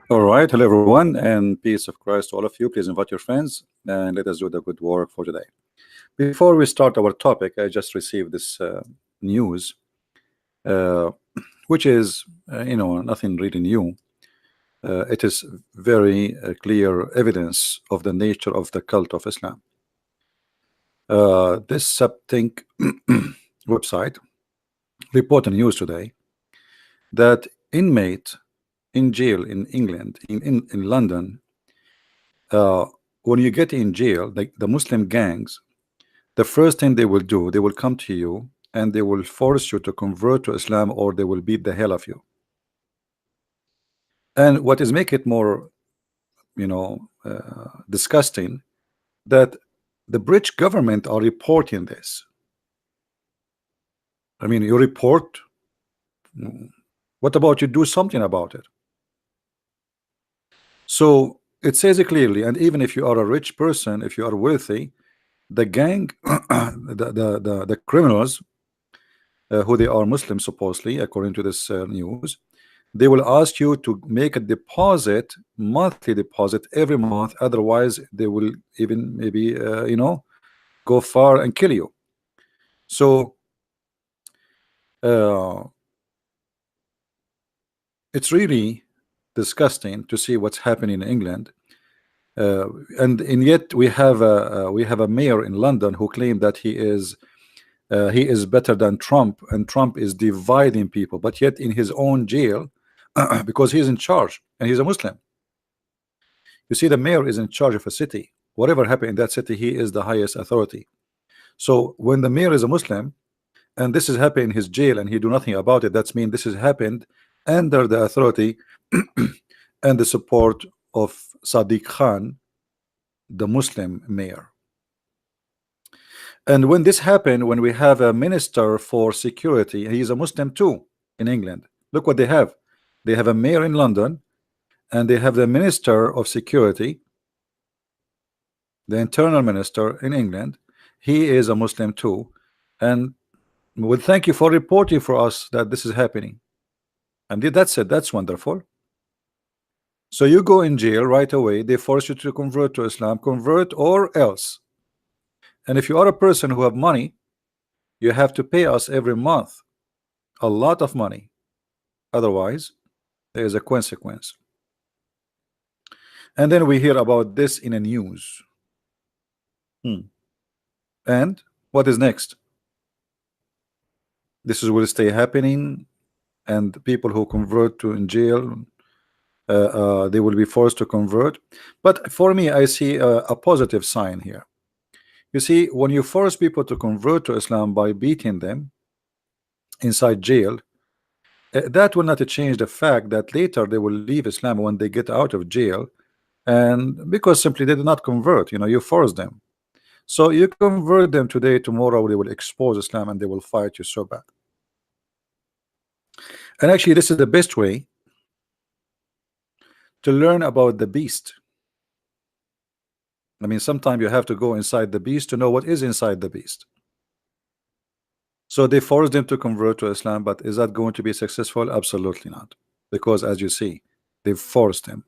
All right, hello everyone, and peace of Christ to all of you. Please invite your friends and let us do the good work for today. Before we start our topic, I just received this news, uh, which is, nothing really new. It is very clear evidence of the nature of the cult of Islam. This Subthink website reported news today that inmate in jail in England, in London, when you get in jail, like the Muslim gangs, the first thing they will do, they will come to you and they will force you to convert to Islam, or they will beat the hell of you. And what is make it more, disgusting, that the British government are reporting this. I mean, you report. What about you do something about it? So it says it clearly, and even if you are a rich person, if you are wealthy, the gang, the criminals, who they are Muslims supposedly, according to this news, they will ask you to make a deposit, monthly deposit every month. Otherwise, they will even maybe go far and kill you. So it's really disgusting to see what's happening in England. And yet we have a mayor in London who claimed that he is better than Trump, and Trump is dividing people, but yet in his own jail, because he's in charge and he's a Muslim. You see, the mayor is in charge of a city. Whatever happened in that city, he is the highest authority. So when the mayor is a Muslim and this is happening in his jail and he do nothing about it, that's mean this has happened under the authority and the support of Sadiq Khan, the Muslim mayor. And when this happened, when we have a minister for security, he's a Muslim too in England. Look what they have. They have a mayor in London, and they have the minister of security, the internal minister in England. He is a Muslim too. And well, thank you for reporting for us that this is happening. And that's it. That's wonderful. So you go in jail right away. They force you to convert to Islam, convert or else. And if you are a person who have money, you have to pay us every month a lot of money. Otherwise, there is a consequence. And then we hear about this in the news. And what is next? This will stay happening, and people who convert to in jail, they will be forced to convert. But for me, I see a positive sign here. You see, when you force people to convert to Islam by beating them inside jail, that will not change the fact that later they will leave Islam when they get out of jail, and because simply they did not convert. You force them. So you convert them today, tomorrow they will expose Islam and they will fight you so bad. And actually, this is the best way to learn about the beast. I mean, sometimes you have to go inside the beast to know what is inside the beast. So they forced them to convert to Islam, but is that going to be successful? Absolutely not, because as you see, they forced him.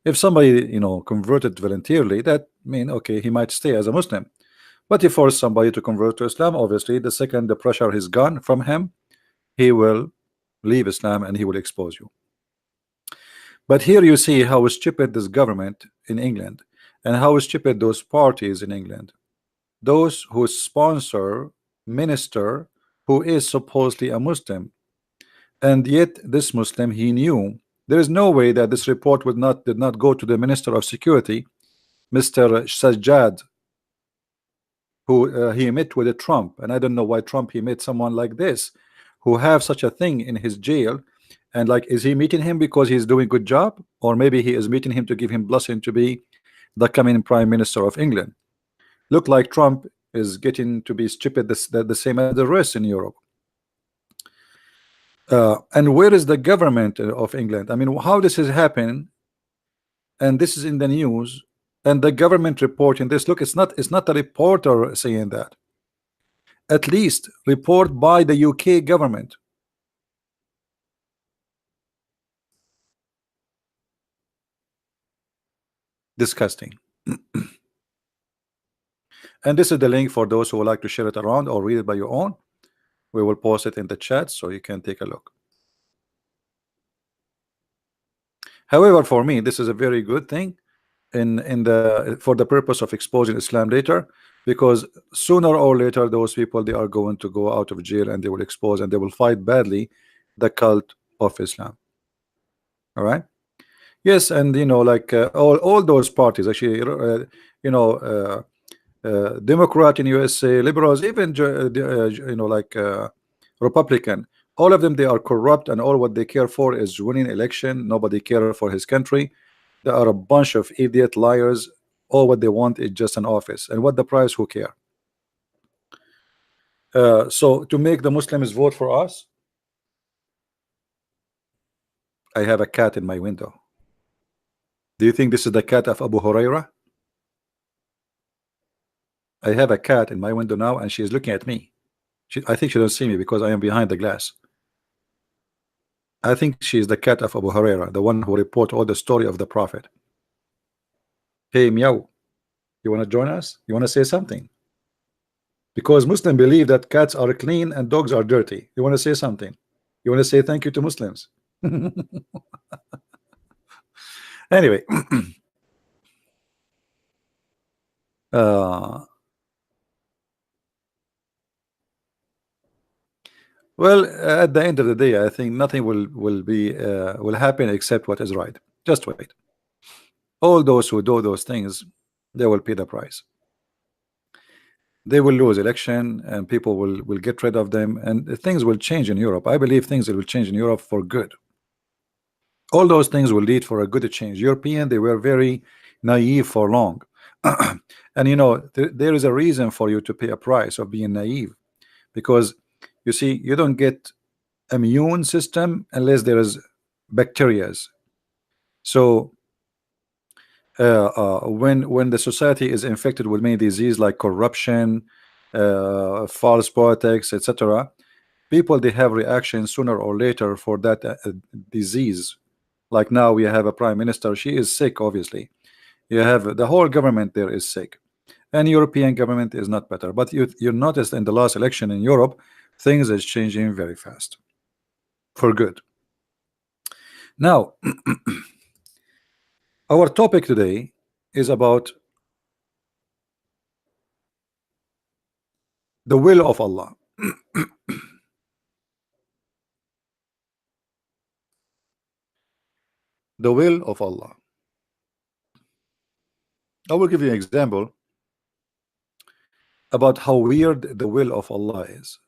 If somebody converted voluntarily, that mean okay, he might stay as a Muslim. But you force somebody to convert to Islam, obviously the second the pressure is gone from him, he will leave Islam and he will expose you. But here you see how stupid this government in England, and how stupid those parties in England, those who sponsor minister who is supposedly a Muslim, and yet this Muslim, he knew there is no way that this report did not go to the Minister of Security, Mr. Sajjad, who he met with Trump. And I don't know why Trump he met someone like this who have such a thing in his jail. And like, is he meeting him because he's doing good job, or maybe he is meeting him to give him blessing to be the coming Prime Minister of England? Look like Trump is getting to be stupid the same as the rest in Europe. And where is the government of England? I mean, how this is happening, and this is in the news, and the government reporting this. Look, it's not a reporter saying that. At least report by the UK government. Disgusting. And this is the link for those who would like to share it around or read it by your own. We will post it in the chat so you can take a look. However, for me, this is a very good thing for the purpose of exposing Islam later, because sooner or later those people, they are going to go out of jail and they will expose and they will fight badly the cult of Islam. All right. Yes, and you know, like all those parties actually, you know, Democrat in USA, liberals, even you know, like Republican, all of them, they are corrupt, and all what they care for is winning election. Nobody care for his country. They are a bunch of idiot liars. All what they want is just an office, and what the price, who care? So to make the Muslims vote for us, I have a cat in my window. Do you think this is the cat of Abu Huraira? I have a cat in my window now, and she is looking at me. I think she doesn't see me because I am behind the glass. I think she is the cat of Abu Huraira, the one who report all the story of the Prophet. Hey, meow, you want to join us? You want to say something? Because Muslims believe that cats are clean and dogs are dirty. You want to say something? You want to say thank you to Muslims? Anyway, well, at the end of the day, I think nothing will happen except what is right. Just wait. All those who do those things, they will pay the price. They will lose election, and people will get rid of them, and things will change in Europe. I believe things will change in Europe for good. All those things will lead for a good change. European, they were very naive for long. And you know, there is a reason for you to pay a price of being naive, because you see, you don't get immune system unless there is bacterias. So when the society is infected with many diseases like corruption, false politics, etc., people, they have reactions sooner or later for that disease. Like now we have a prime minister, she is sick, obviously. You have the whole government there is sick, and European government is not better. But you noticed in the last election in Europe, things is changing very fast for good. Now our topic today is about the will of Allah. The will of Allah. I will give you an example about how weird the will of Allah is.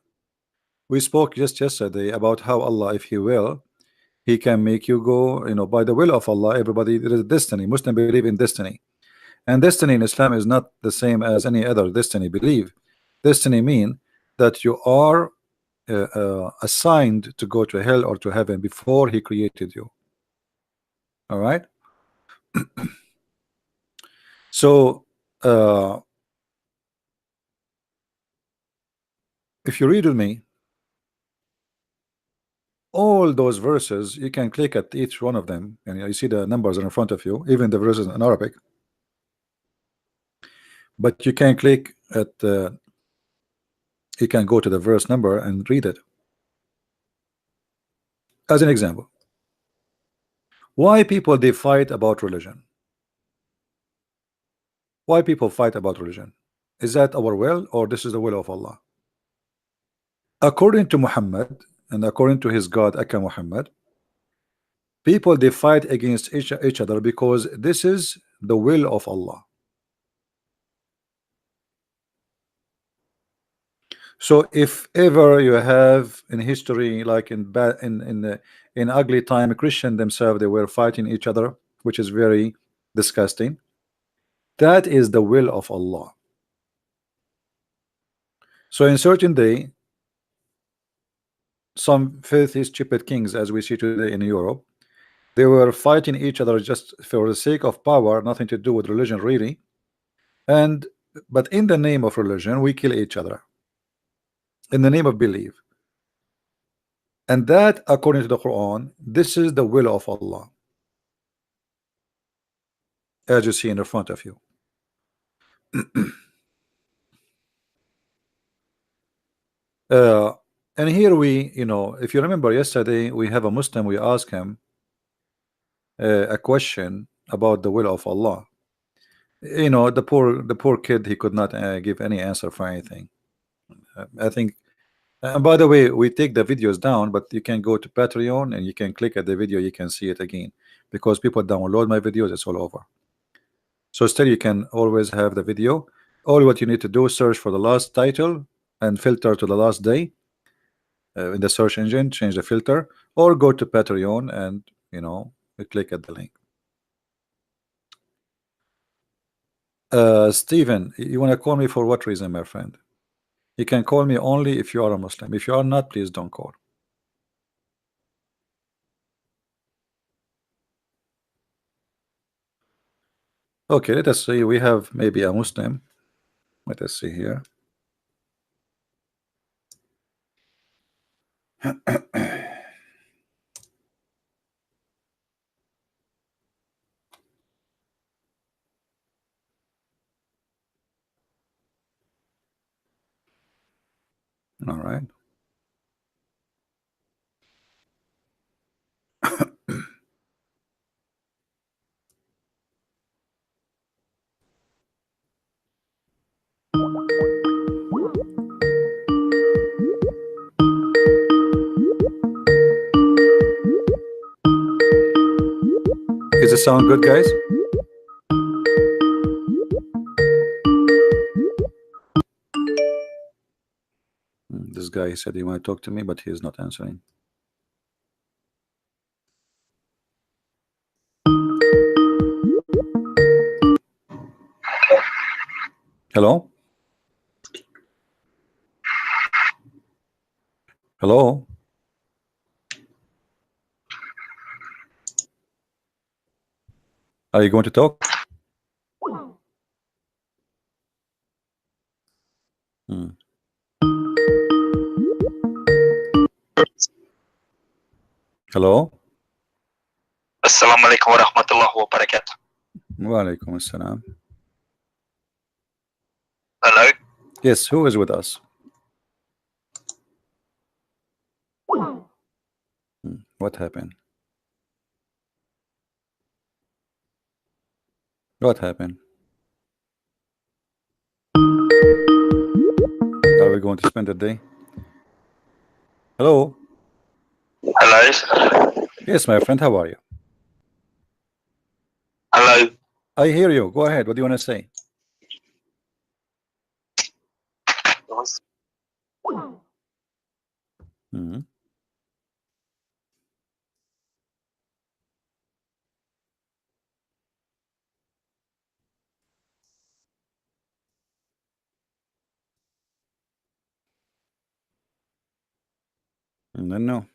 We spoke just yesterday about how Allah, if He will, He can make you go, you know, by the will of Allah. Everybody, there is destiny. Muslims believe in destiny, and destiny in Islam is not the same as any other destiny belief. Destiny mean that you are assigned to go to hell or to heaven before He created you. All right. So if you read with me all those verses, you can click at each one of them, and you see the numbers are in front of you, even the verses in Arabic. But you can click at you can go to the verse number and read it. As an example, why people they fight about religion? Why people fight about religion? Is that our will, or this is the will of Allah? According to Muhammad and according to his God Akka Muhammad, people they fight against each other because this is the will of Allah. So if ever you have in history, like in ugly time, Christian themselves, they were fighting each other, which is very disgusting. That is the will of Allah. So in certain day, some filthy stupid kings, as we see today in Europe, they were fighting each other just for the sake of power, nothing to do with religion really. But in the name of religion, we kill each other in the name of belief. And that, according to the Quran, this is the will of Allah. as you see in the front of you. And here we, if you remember yesterday, we have a Muslim, we ask him a question about the will of Allah. The poor kid, he could not give any answer for anything. I think, and by the way, we take the videos down, but you can go to Patreon and you can click at the video, you can see it again, because people download my videos, it's all over. So still you can always have the video. All what you need to do, search for the last title and filter to the last day in the search engine, change the filter, or go to Patreon and you click at the link. Steven, you want to call me for what reason, my friend? You can call me only if you are a Muslim. If you are not, please don't call. Okay, let us see. We have maybe a Muslim. Let us see here. All right. Does it sound good, guys? This guy said he want to talk to me, but he is not answering. Hello? Hello? Are you going to talk? Hello? Assalamu alaikum wa rahmatullahi wa barakatuh. Wa alaikum assalam. Hello? Yes, who is with us? What happened? What happened? Are we going to spend the day? Hello? Hello? Yes, my friend, how are you? Hello? I hear you. Go ahead. What do you want to say? No.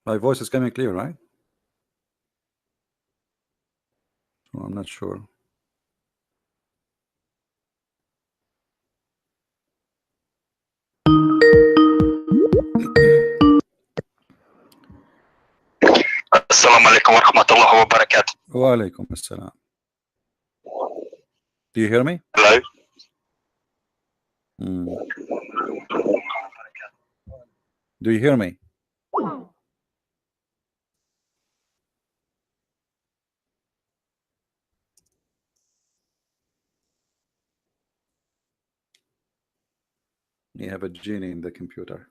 My voice is coming clear, right? Well, I'm not sure. Assalamu alaikum wa rahmatullahi wa barakatuh. Wa alaikum assalam. Do you hear me? Hello? Do you hear me? You have a genie in the computer.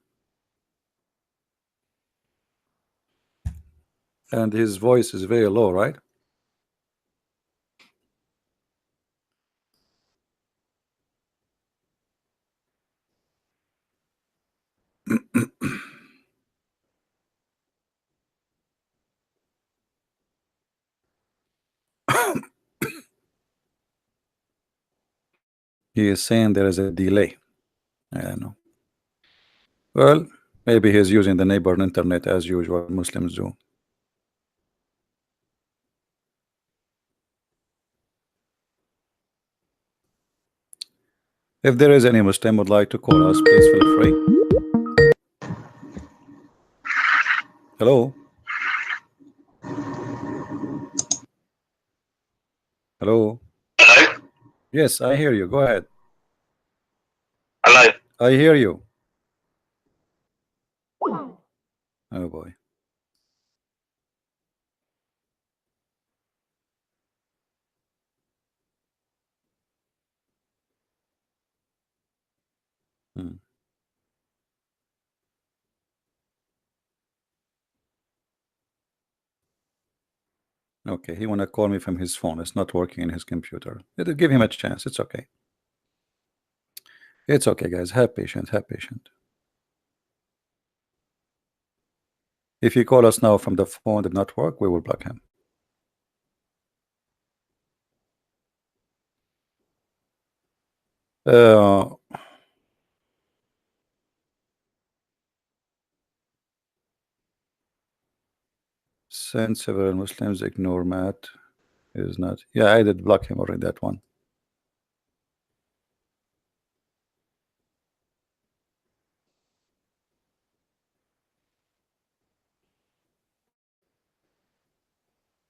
And his voice is very low, right? He is saying there is a delay. I don't know. Well, maybe he's using the neighbor internet as usual, Muslims do. If there is any Muslim would like to call us, please feel free. Hello? Hello? Hello? Yes, I hear you. Go ahead. Hello? I hear you. Oh boy. Hmm. Okay, he wanna call me from his phone. It's not working in his computer. Give him a chance. It's okay. It's okay, guys. Have patience. Have patience. If he call us now from the phone did not work, we will block him. Since several Muslims ignore Matt is not. Yeah, I did block him already. That one.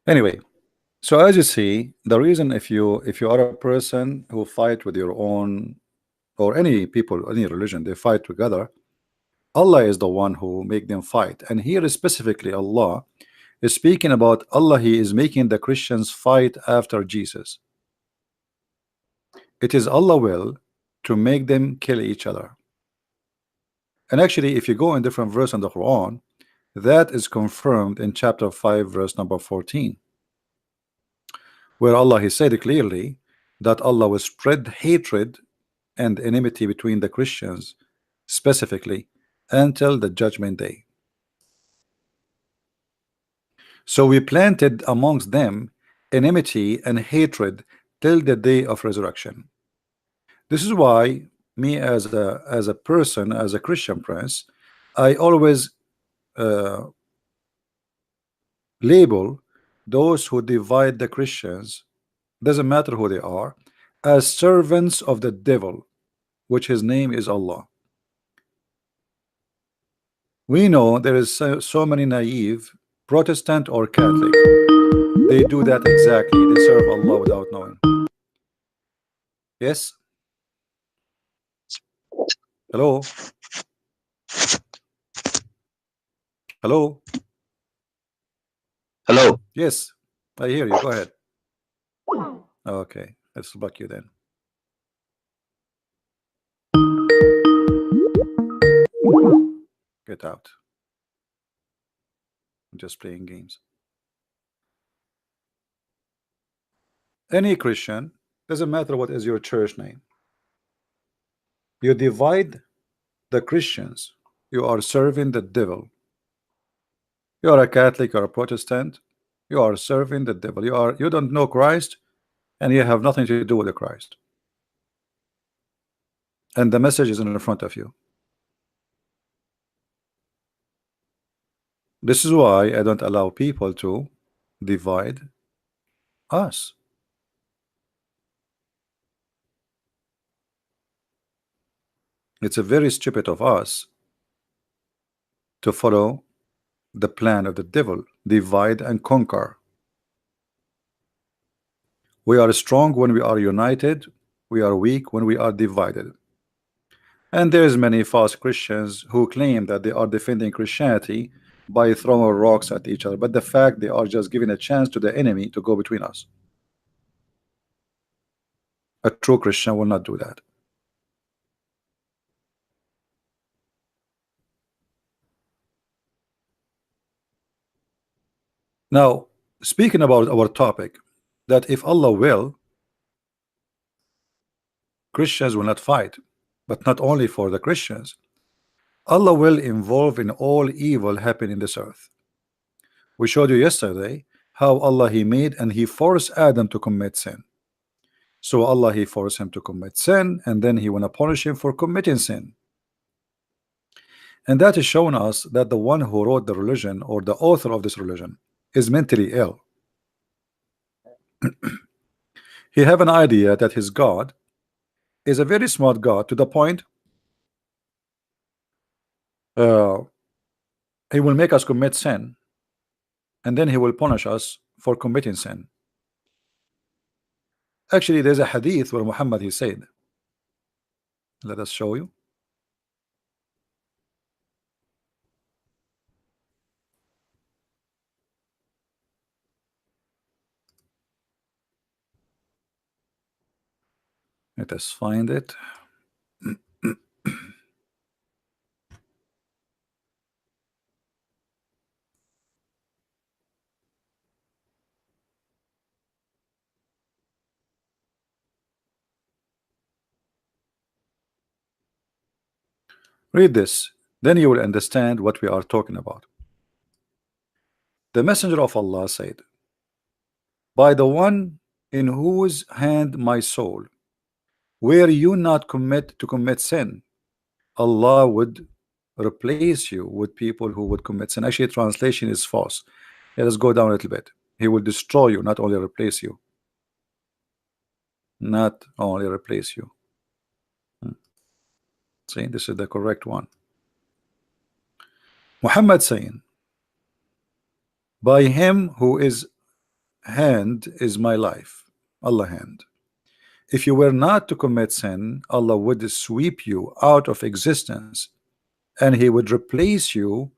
Anyway, so as you see, the reason if you are a person who fight with your own, or any people, any religion, they fight together, Allah is the one who make them fight. And here specifically Allah is speaking about Allah. He is making the Christians fight after Jesus. It is Allah will to make them kill each other. And actually, if you go in different verse in the Quran, that is confirmed in chapter 5 verse number 14, where Allah he said clearly that Allah will spread hatred and enmity between the Christians specifically until the judgment day. So we planted amongst them enmity and hatred till the day of resurrection. This is why me as a person, as a Christian prince, I always label those who divide the Christians, doesn't matter who they are, as servants of the devil, which his name is Allah. We know there is so many naive Protestant or Catholic, they do that exactly. They serve Allah without knowing. Yes. Hello. Hello. Hello? Yes, I hear you. Go ahead. Okay, let's block you then. Get out. I'm just playing games. Any Christian, doesn't matter what is your church name, you divide the Christians, you are serving the devil. You are a Catholic or a Protestant, you are serving the devil. You don't know Christ, and you have nothing to do with the Christ. And the message is in front of you. This is why I don't allow people to divide us. It's a very stupid of us to follow the plan of the devil, divide and conquer. We are strong when we are united, we are weak when we are divided. And there's many false Christians who claim that they are defending Christianity by throwing rocks at each other, but the fact they are just giving a chance to the enemy to go between us. A true Christian will not do that. Now, speaking about our topic, that if Allah will, Christians will not fight, but not only for the Christians, Allah will involve in all evil happen in this earth. We showed you yesterday how Allah he made and he forced Adam to commit sin. So Allah he forced him to commit sin, and then he want to punish him for committing sin. And that is showing us that the one who wrote the religion, or the author of this religion, is mentally ill. He have an idea that his God is a very smart God, to the point He will make us commit sin, and then he will punish us for committing sin. Actually, there's a hadith where Muhammad, he said, let us show you. Let us find it. Read this, then you will understand what we are talking about. The Messenger of Allah said, by the one in whose hand my soul, were you not to commit sin, Allah would replace you with people who would commit sin. Actually, translation is false. Let us go down a little bit. He will destroy you, not only replace you. Not only replace you. See, this is the correct one. Muhammad saying, by him who is hand is my life, Allah hand. If you were not to commit sin, Allah would sweep you out of existence, and he would replace you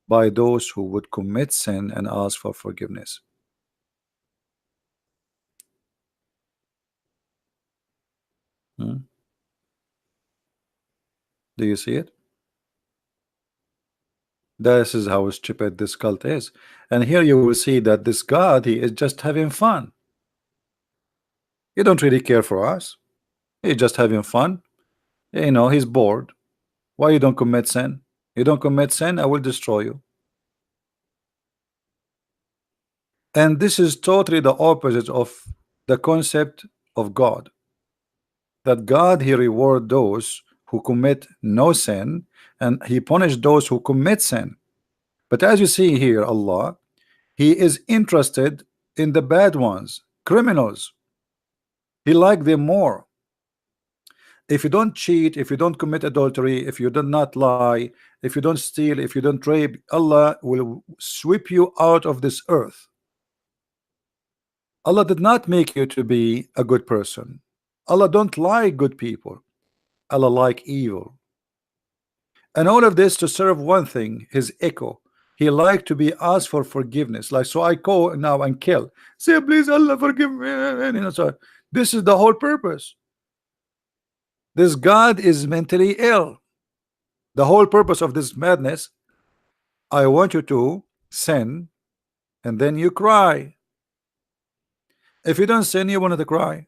by those who would commit sin and ask for forgiveness. Do you see it? This is how stupid this cult is. And here you will see that this God, he is just having fun. He don't really care for us. He's just having fun. You know, he's bored. Why you don't commit sin? You don't commit sin, I will destroy you. And this is totally the opposite of the concept of God. That God, he reward those who commit no sin, and he punished those who commit sin. But as you see here, Allah, he is interested in the bad ones, criminals. He likes them more. If you don't cheat, if you don't commit adultery, if you do not lie, if you don't steal, if you don't rape, Allah will sweep you out of this earth. Allah did not make you to be a good person. Allah don't like good people. Allah like evil. And all of this to serve one thing, his echo. He like to be asked for forgiveness. Like, so I go now and kill. Say, please, Allah, forgive me. You know, so this is the whole purpose. This God is mentally ill. The whole purpose of this madness, I want you to sin, and then you cry. If you don't sin, you want to cry.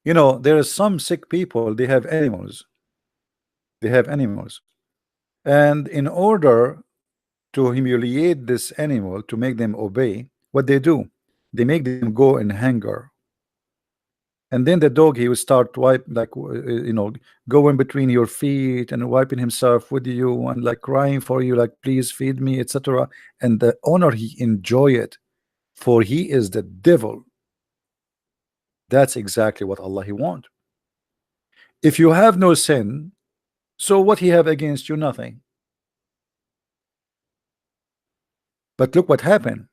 You know, there are some sick people, they have animals. They have animals. And in order to humiliate this animal, to make them obey, what they do, they make them go in hunger. And then the dog, he will start wipe, like, you know, going between your feet and wiping himself with you and like crying for you, like, please feed me, etc. And the owner, he enjoy it, for he is the devil. That's exactly what Allah he want. If you have no sin, so what he have against you? Nothing. But look what happened.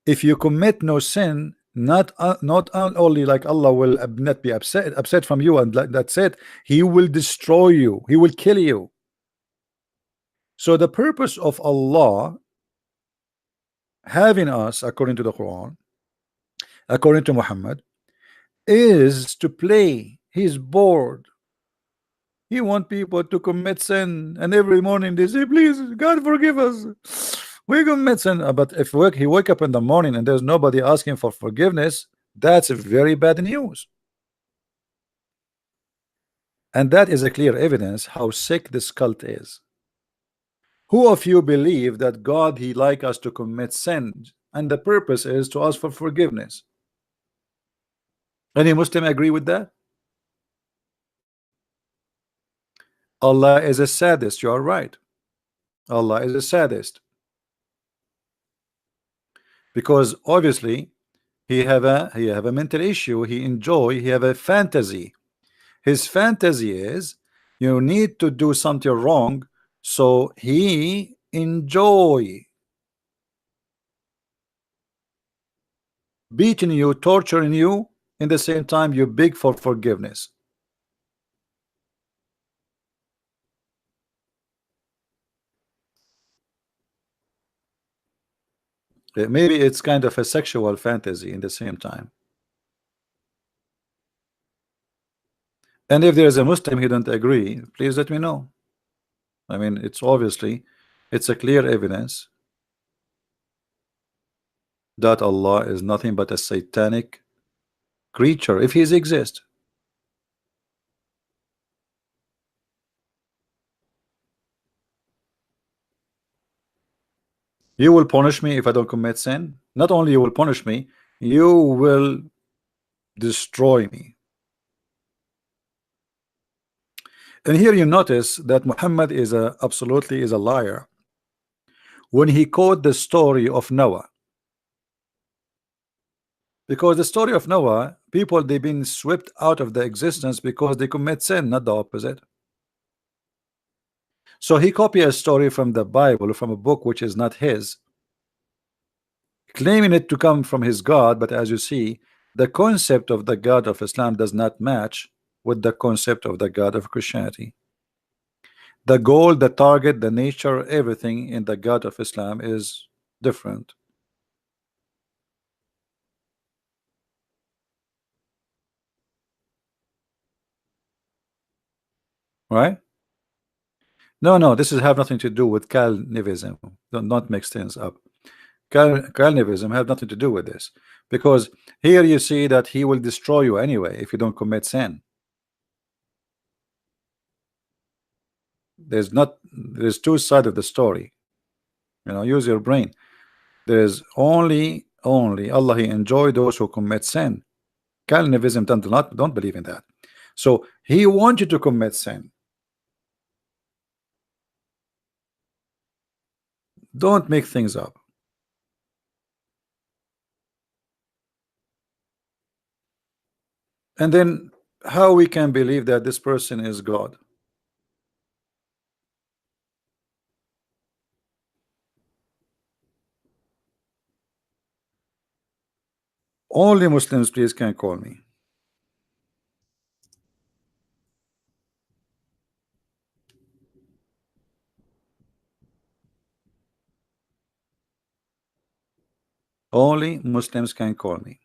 If you commit no sin, not only like Allah will not be upset from you, and that's it, he will destroy you, he will kill you. So the purpose of Allah having us, according to the Quran, according to Muhammad, is to play. He's bored. He want people to commit sin, and every morning they say, please, God, forgive us. We commit sin. But if he wake up in the morning and there's nobody asking for forgiveness, that's very bad news. And that is a clear evidence how sick this cult is. Who of you believe that God, he like us to commit sin, and the purpose is to ask for forgiveness? Any Muslim agree with that? Allah is a sadist. You are right. Allah is a sadist. Because obviously He have a mental issue. He have a fantasy. His fantasy is you need to do something wrong, so he enjoy beating you, torturing you. In the same time, you beg for forgiveness. Maybe it's kind of a sexual fantasy in the same time. And if there is a Muslim he don't agree, please let me know. I mean, it's obviously, it's a clear evidence that Allah is nothing but a satanic creature, if he exists. You will punish me if I don't commit sin. Not only you will punish me, you will destroy me. And here you notice that Muhammad is absolutely a liar when he quote the story of Noah. Because the story of Noah, people, they've been swept out of the existence because they commit sin, not the opposite. So he copied a story from the Bible, from a book which is not his, claiming it to come from his God. But as you see, the concept of the God of Islam does not match with the concept of the God of Christianity. The goal, the target, the nature, everything in the God of Islam is different. Right? No, this is have nothing to do with Calvinism. Don't not mix things up. Calvinism have nothing to do with this, because here you see that he will destroy you anyway if you don't commit sin. There's two sides of the story. You know, use your brain. There's only Allah, he enjoy those who commit sin. Calvinism don't believe in that. So he wants you to commit sin. Don't make things up. And then how we can believe that this person is God? Only Muslims, please, can call me. Only Muslims can call me.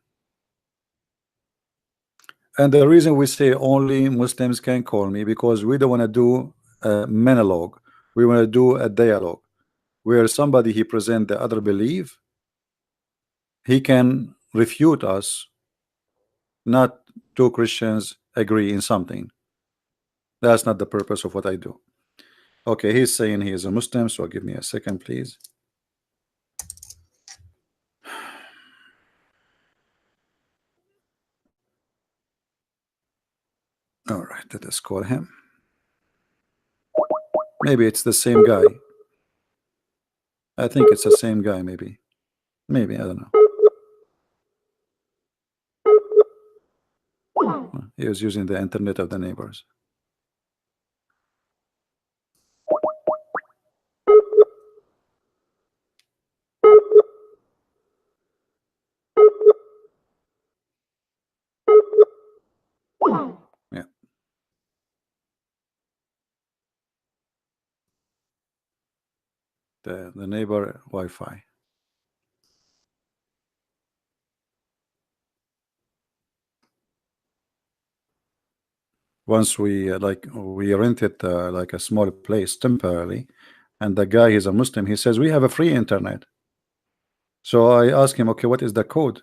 And the reason we say only Muslims can call me, because we don't want to do a monologue. We want to do a dialogue where somebody he present the other belief, he can refute us, not two Christians agree in something. That's not the purpose of what I do. Okay, he's saying he is a Muslim, so give me a second, please. All right, let us call him. Maybe it's the same guy. I think it's the same guy, maybe. Maybe, I don't know. He was using the internet of the neighbors. Yeah. The neighbor Wi-Fi. Once we we rented like a small place temporarily, and the guy is a Muslim. He says we have a free internet. So I asked him, okay, what is the code?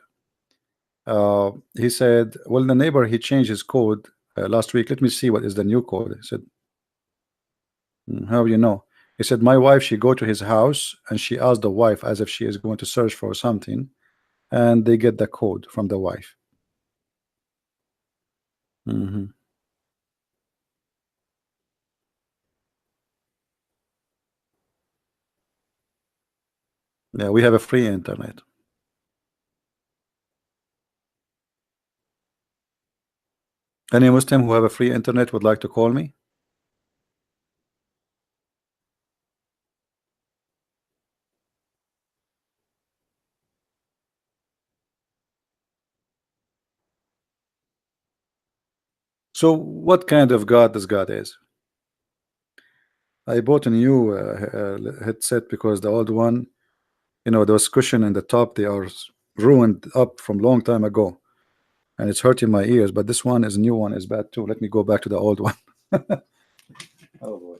He said, well, the neighbor, he changed his code last week. Let me see what is the new code. I said, how do you know? He said, my wife, she go to his house and she asked the wife as if she is going to search for something, and they get the code from the wife. Yeah, we have a free internet. Any Muslim who have a free internet would like to call me? So what kind of God this God is? I bought a new headset because the old one, you know, those cushion in the top, they are ruined up from long time ago, and it's hurting my ears. But this one is a new one, is bad too. Let me go back to the old one. Oh boy.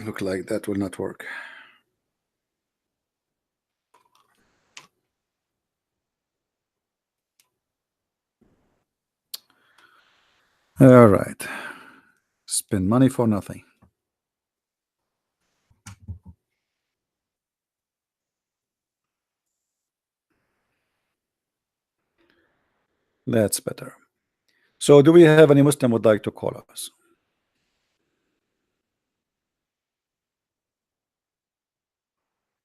Look like that will not work. All right. Spend money for nothing. That's better. So do we have any Muslim would like to call us?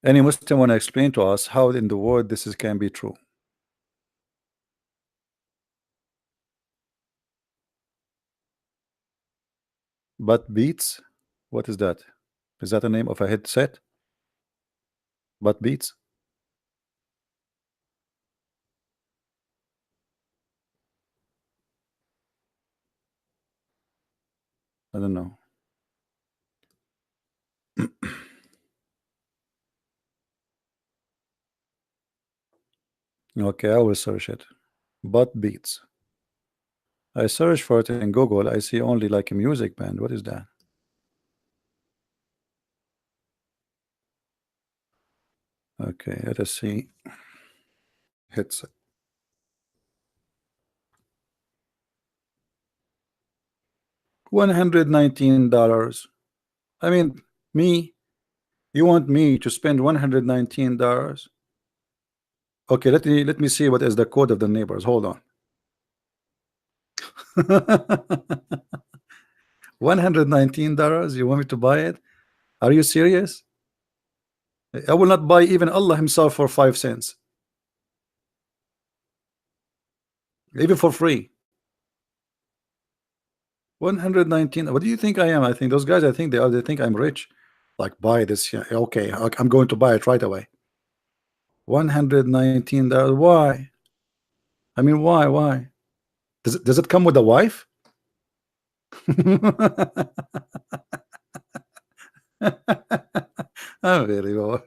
Any Muslim want to explain to us how in the world this can be true? But Beats? What is that? Is that the name of a headset? But Beats? I don't know. Okay, I will search it. But Beats. I search for it in Google. I see only like a music band. What is that? Okay, let us see. Headset. $119. I mean, me. You want me to spend $119? Okay, let me see what is the code of the neighbors. Hold on. $119? You want me to buy it? Are you serious? I will not buy even Allah himself for 5 cents. Even for free. 119. What do you think I am? I think those guys, I think they think I'm rich. Like, buy this. Yeah, okay, I'm going to buy it right away. $119. Why? I mean, why? Does it come with a wife? Oh, really? Well,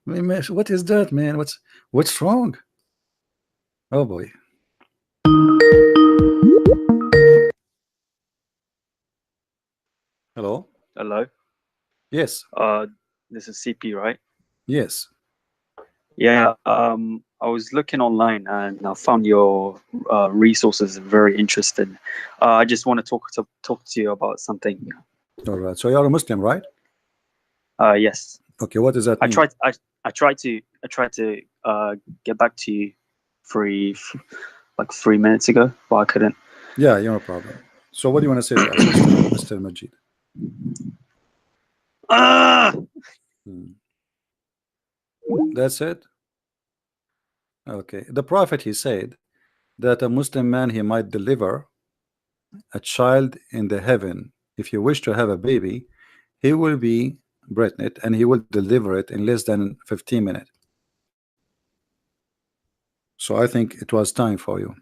I mean, man, what is that, man? What's wrong? Oh boy. Hello. Hello. Yes. This is CP, right? Yes. Yeah. I was looking online and I found your resources very interesting. I just want to talk to you about something. All right. So you're a Muslim, right? Yes. Okay. What does that I mean? tried to get back to you like 3 minutes ago, but I couldn't. Yeah, no problem. So what do you want to say to us, Mr. Majid? That's it. Okay. The Prophet, he said that a Muslim man, he might deliver a child in the heaven. If you wish to have a baby, he will be pregnant and he will deliver it in less than 15 minutes. So I think it was time for you.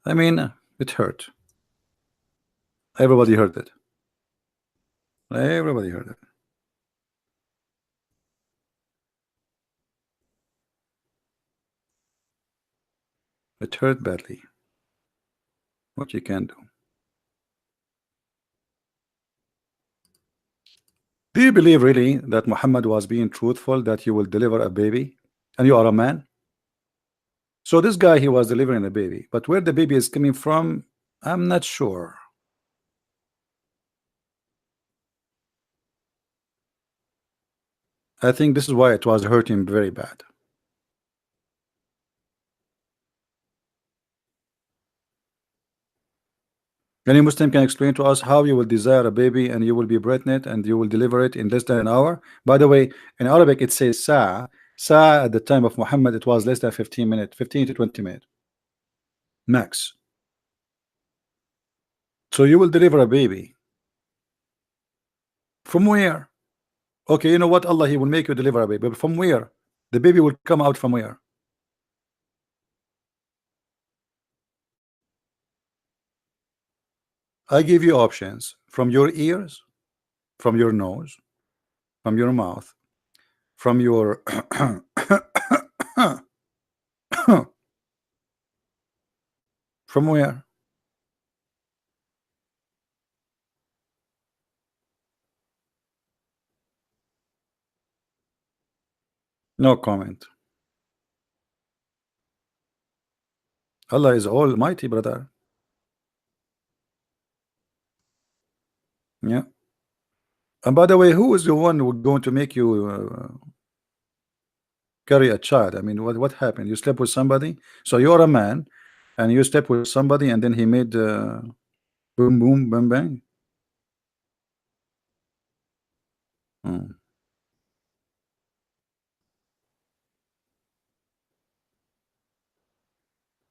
I mean, it hurt. Everybody heard it. Everybody heard it. It hurt badly. What you can do. Do you believe really that Muhammad was being truthful, that he will deliver a baby and you are a man? So this guy, he was delivering a baby, but where the baby is coming from, I'm not sure. I think this is why it was hurting very bad. Any Muslim can explain to us how you will desire a baby and you will be pregnant and you will deliver it in less than an hour? By the way, in Arabic it says sa. Sa at the time of Muhammad it was less than 15 minutes, 15 to 20 minutes max. So you will deliver a baby from where? Okay, you know what, Allah, he will make you deliver a baby, but from where? The baby will come out from where? I give you options: from your ears, from your nose, from your mouth, from your from where? No comment. Allah is almighty, brother. Yeah. And by the way, who is the one who going to make you carry a child? I mean, what happened? You slept with somebody, so you're a man, and you slept with somebody, and then he made boom boom bang bang.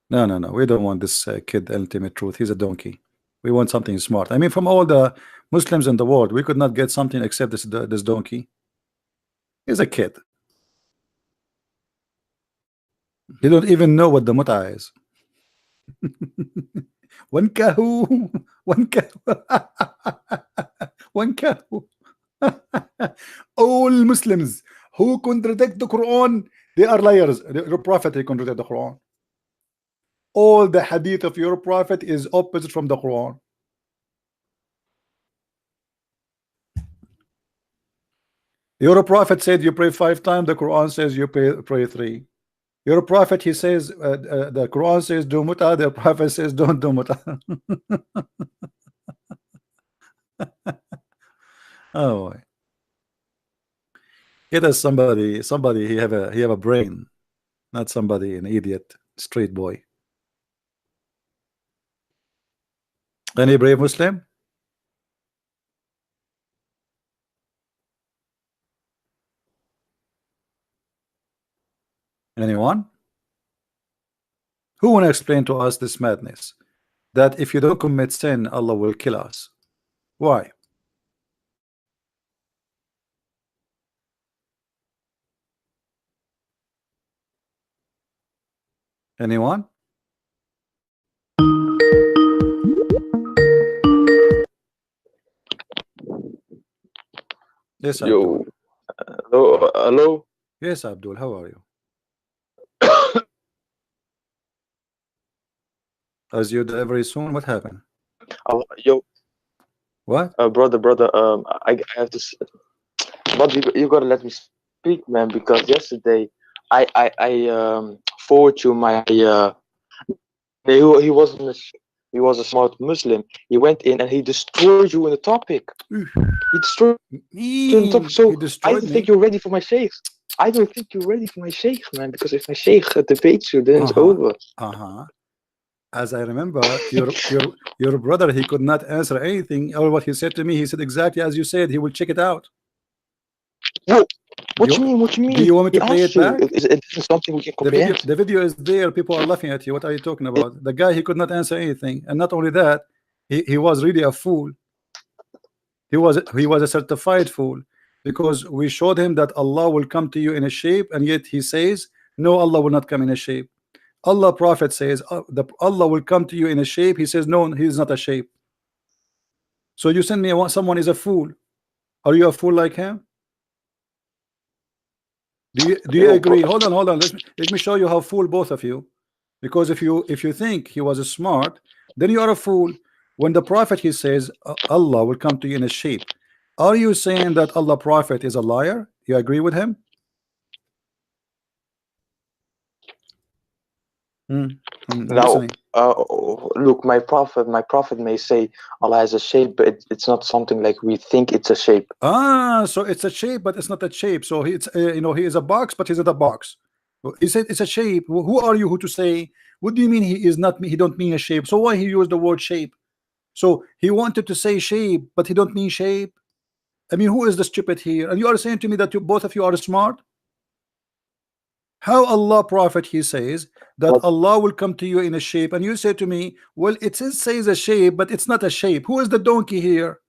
No. We don't want this kid ultimate truth. He's a donkey. We want something smart. I mean, from all the Muslims in the world, we could not get something except this donkey. He's a kid. He don't even know what the muta is. One kahu, one kahu, one kahu. All Muslims who contradict the Quran, they are liars. Your prophet, he contradict the Quran. All the hadith of your prophet is opposite from the Quran. Your prophet said you pray 5 times. The Quran says you pray 3. Your prophet, he says the Quran says do muta. The prophet says don't do muta. Oh boy. Get us somebody he have a brain, not somebody an idiot street boy. Any brave Muslim? Anyone? Who want to explain to us this madness that if you don't commit sin, Allah will kill us? Why? Anyone? Yes, Abdul. Yo, hello. Yes, Abdul. How are you? As you die very soon. What happened? Yo, What? brother. I have to. But you gotta let me speak, man. Because yesterday, I forward you my he was a smart Muslim. He went in and he destroyed you in the topic. He destroyed you in the topic. So I don't think you're ready for my sheikh. I don't think you're ready for my sheikh, man. Because if my sheikh debates you, then it's over. As I remember, your brother, he could not answer anything. Or what he said to me, he said exactly as you said. He will check it out. Whoa. What you mean? Do you want me to play it back? It isn't something we can comprehend. The video is there. People are laughing at you. What are you talking about? The guy, he could not answer anything, and not only that, he was really a fool. He was a certified fool, because we showed him that Allah will come to you in a shape, and yet he says no, Allah will not come in a shape. Allah prophet says Allah will come to you in a shape. He says no, he is not a shape. So you send me someone is a fool. Are you a fool like him? Do you agree? Hold on. Let me show you how fool both of you. Because if you think he was smart, then you are a fool. When the prophet, he says Allah will come to you in a shape, are you saying that Allah prophet is a liar? You agree with him? Now, look, my prophet may say Allah has a shape, but it's not something like we think it's a shape. So it's a shape, but it's not a shape. So it's he is a box, but he's not a box. He said it's a shape. Who are you who to say? What do you mean he is not? He don't mean a shape. So why he used the word shape? So he wanted to say shape, but he don't mean shape. I mean, who is the stupid here? And you are saying to me that both of you are smart? How Allah Prophet, he says that Allah will come to you in a shape, and you say to me, well, it says a shape, but it's not a shape. Who is the donkey here?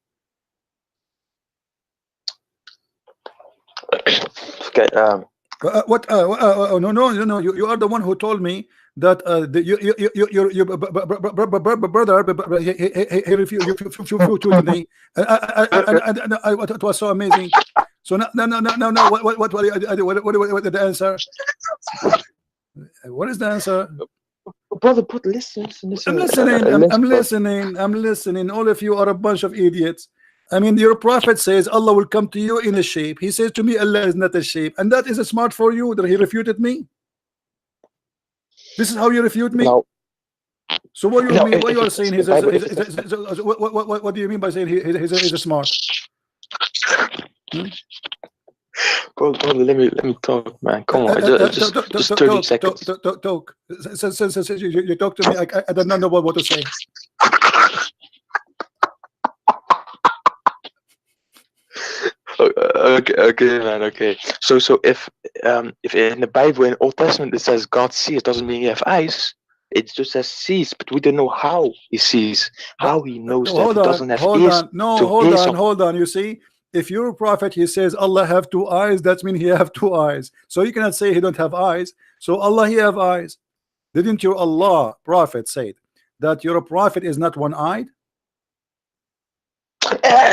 Okay. What? No. You are the one who told me that your brother he refused me. It was so amazing. So no. What the answer? What is the answer? Brother, listen. I'm listening. All of you are a bunch of idiots. I mean, your prophet says Allah will come to you in a shape. He says to me, Allah is not a shape, and that is smart for you that he refuted me. This is how you refute me. No. So what you mean? What you are saying? What do you mean by saying he's smart? Bro, let me talk, man. Come on, just 30 seconds. Talk. Since you talk to me, I don't know what to say. Okay, man. Okay. So if in the Bible in Old Testament it says God sees, doesn't mean he have eyes. It just says sees, but we don't know how he sees, how he knows that he doesn't have ears. Hold on. You see, if you're a prophet, he says Allah have two eyes. That means he have two eyes. So you cannot say he don't have eyes. So Allah he have eyes. Didn't your Allah prophet say that your prophet is not one-eyed?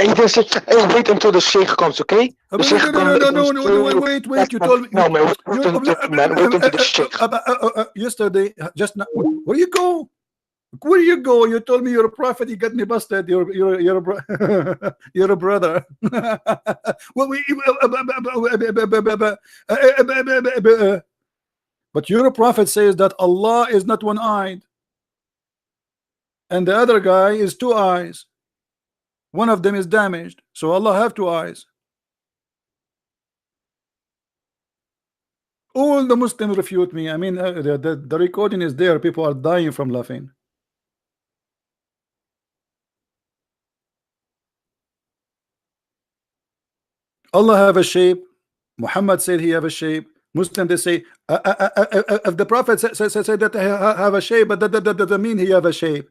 He just said, hey, wait until the sheikh comes, okay? No, wait. You told me. No, man, wait until the sheikh. Yesterday, just now. Where you go? Where you go? You told me you're a prophet. You got me busted. You're a brother. But your prophet says that Allah is not one-eyed, and the other guy is two eyes. One of them is damaged, so Allah have two eyes. All the Muslims refute me. I mean, the recording is there. People are dying from laughing. Allah have a shape. Muhammad said he have a shape. Muslim they say if the Prophet said that he have a shape, but that doesn't mean he have a shape.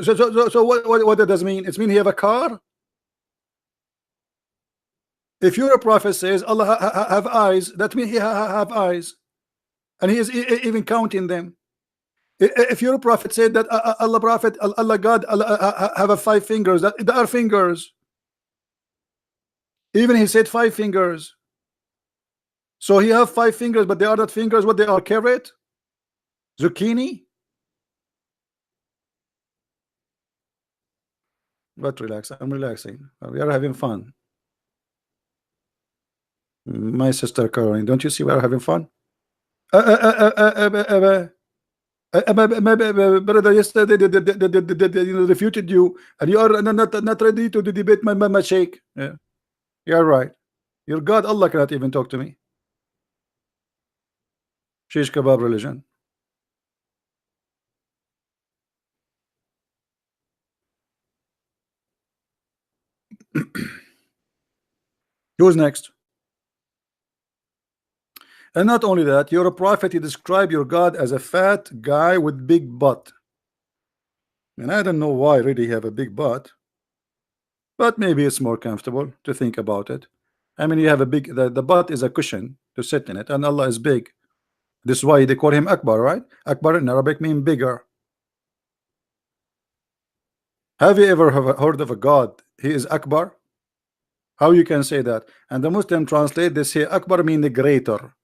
So what does it mean? It mean he have a car? If your prophet says Allah have eyes, that means he have eyes, and he is even counting them. If your prophet said that Allah God have 5 fingers, that there are fingers. Even he said 5 fingers. So he have 5 fingers, but they are not fingers. What they are? Carrot, zucchini. But relax, I'm relaxing. We are having fun. My sister Caroline, don't you see we are having fun? Brother, yesterday they refuted you, and you are not ready to debate my sheikh. Yeah, you're right. Your God Allah cannot even talk to me. Shish kebab religion. Who's next? And not only that, you're a prophet. You describe your God as a fat guy with big butt. And I don't know why really have a big butt, but maybe it's more comfortable to think about it. I mean, you have a big, the butt is a cushion to sit in it, and Allah is big. This is why they call him Akbar, right? Akbar in Arabic means bigger. Have you ever heard of a God? He is Akbar. How you can say that? And the Muslim translate, they say Akbar mean the greater.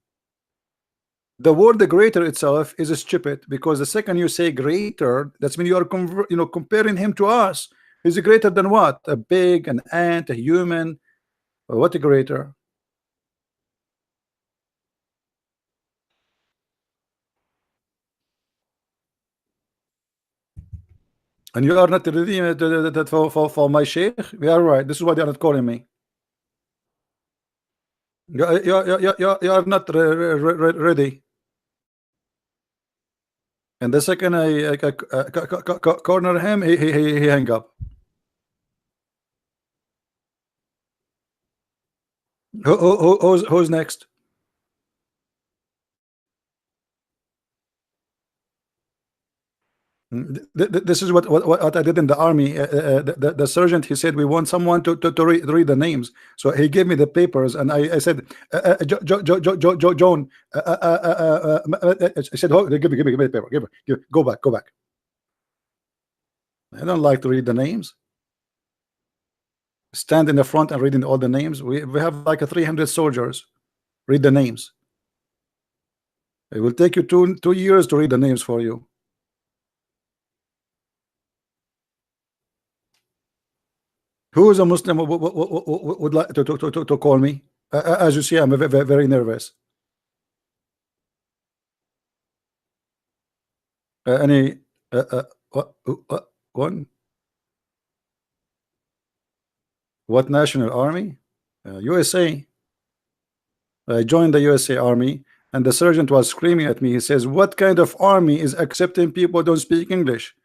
The word the greater itself is stupid, because the second you say greater, that's when you are comparing him to us. Is he greater than what? A pig, an ant, a human? What a greater? And you are not ready for my sheikh? We are right. This is why they are not calling me. You are not ready. And the second I corner him, he hang up. Who's next? This is what I did in the army. The sergeant, he said we want someone to read the names, so he gave me the papers, and I said, Joan, I said, oh, give me the paper, go back. I don't like to read the names. Stand in the front and reading all the names. We have like 300 soldiers. Read the names. It will take you two years to read the names for you. Who is a Muslim would like to call me? As you see, I'm very nervous. Any one? What national army? USA. I joined the USA Army, and the sergeant was screaming at me. He says, "What kind of army is accepting people who don't speak English?"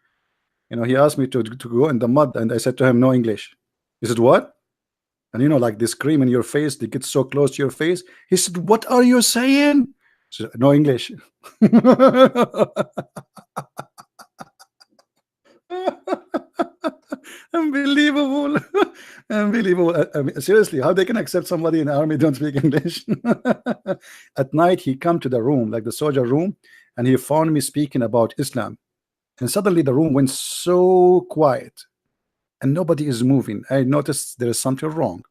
You know, he asked me to go in the mud, and I said to him, "No English." He said, "What?" And you know, like they scream in your face, they get so close to your face. He said, "What are you saying?" I said, "No English." Unbelievable. Unbelievable. I mean, seriously, how they can accept somebody in the army don't speak English? At night he come to the room, like the soldier room, and he found me speaking about Islam, and suddenly the room went so quiet and nobody is moving. I noticed there is something wrong.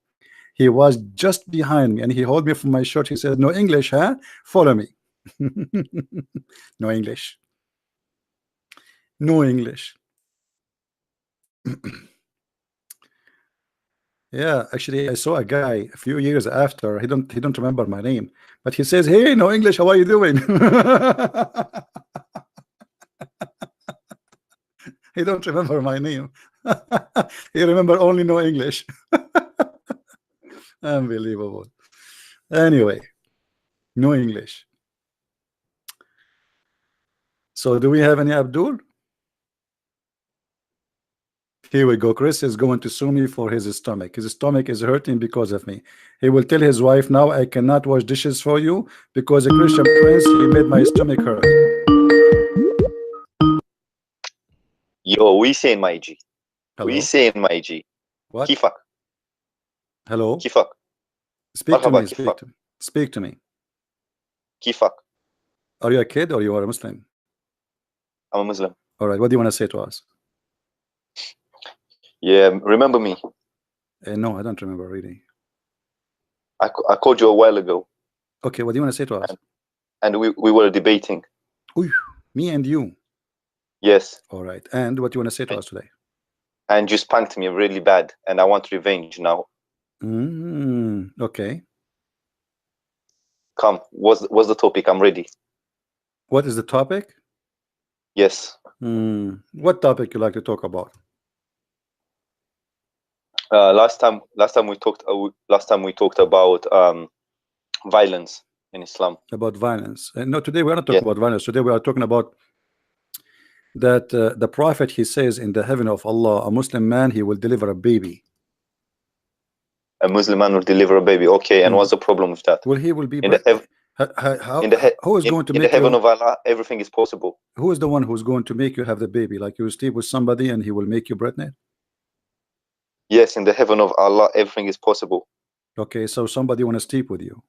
He was just behind me and he held me from my shirt. He said, "No English, huh? Follow me." No English. No English. Yeah, actually, I saw a guy a few years after. He don't remember my name, but he says, "Hey, no English. How are you doing?" He don't remember my name. He remember only no English. Unbelievable. Anyway, no English. So, do we have any Abdul? Here we go. Chris is going to sue me for his stomach. His stomach is hurting because of me. He will tell his wife, "Now I cannot wash dishes for you because a Christian prince, he made my stomach hurt." Yo, we saying my G. Hello? We saying my G. What? Kifak. Hello? Kifak. Speak to me. Marhaba, Speak to me. Speak to me. Kifak. Are you a kid or you are a Muslim? I'm a Muslim. All right. What do you want to say to us? Yeah, remember me? No, I don't remember really. I called you a while ago. Okay. What do you want to say to us? And we were debating. Ooh, me and you. Yes. All right. And what do you want to say to us today? And you spanked me really bad, and I want revenge now. Okay. Come, what's the topic? I'm ready. What is the topic? Yes. What topic you like to talk about? Last time we talked about violence in Islam. About violence. No, today we are not talking about violence. Today we are talking about that the Prophet, he says in the heaven of Allah, a Muslim man, he will deliver a baby. A Muslim man will deliver a baby. Okay, and what's the problem with that? Well, he will be in the who is going to make the heaven you, of Allah, everything is possible. who is the one who's going to make you have the baby? Like you will sleep with somebody and he will make you pregnant? Yes, in the heaven of Allah, everything is possible. Okay, so somebody want to sleep with you.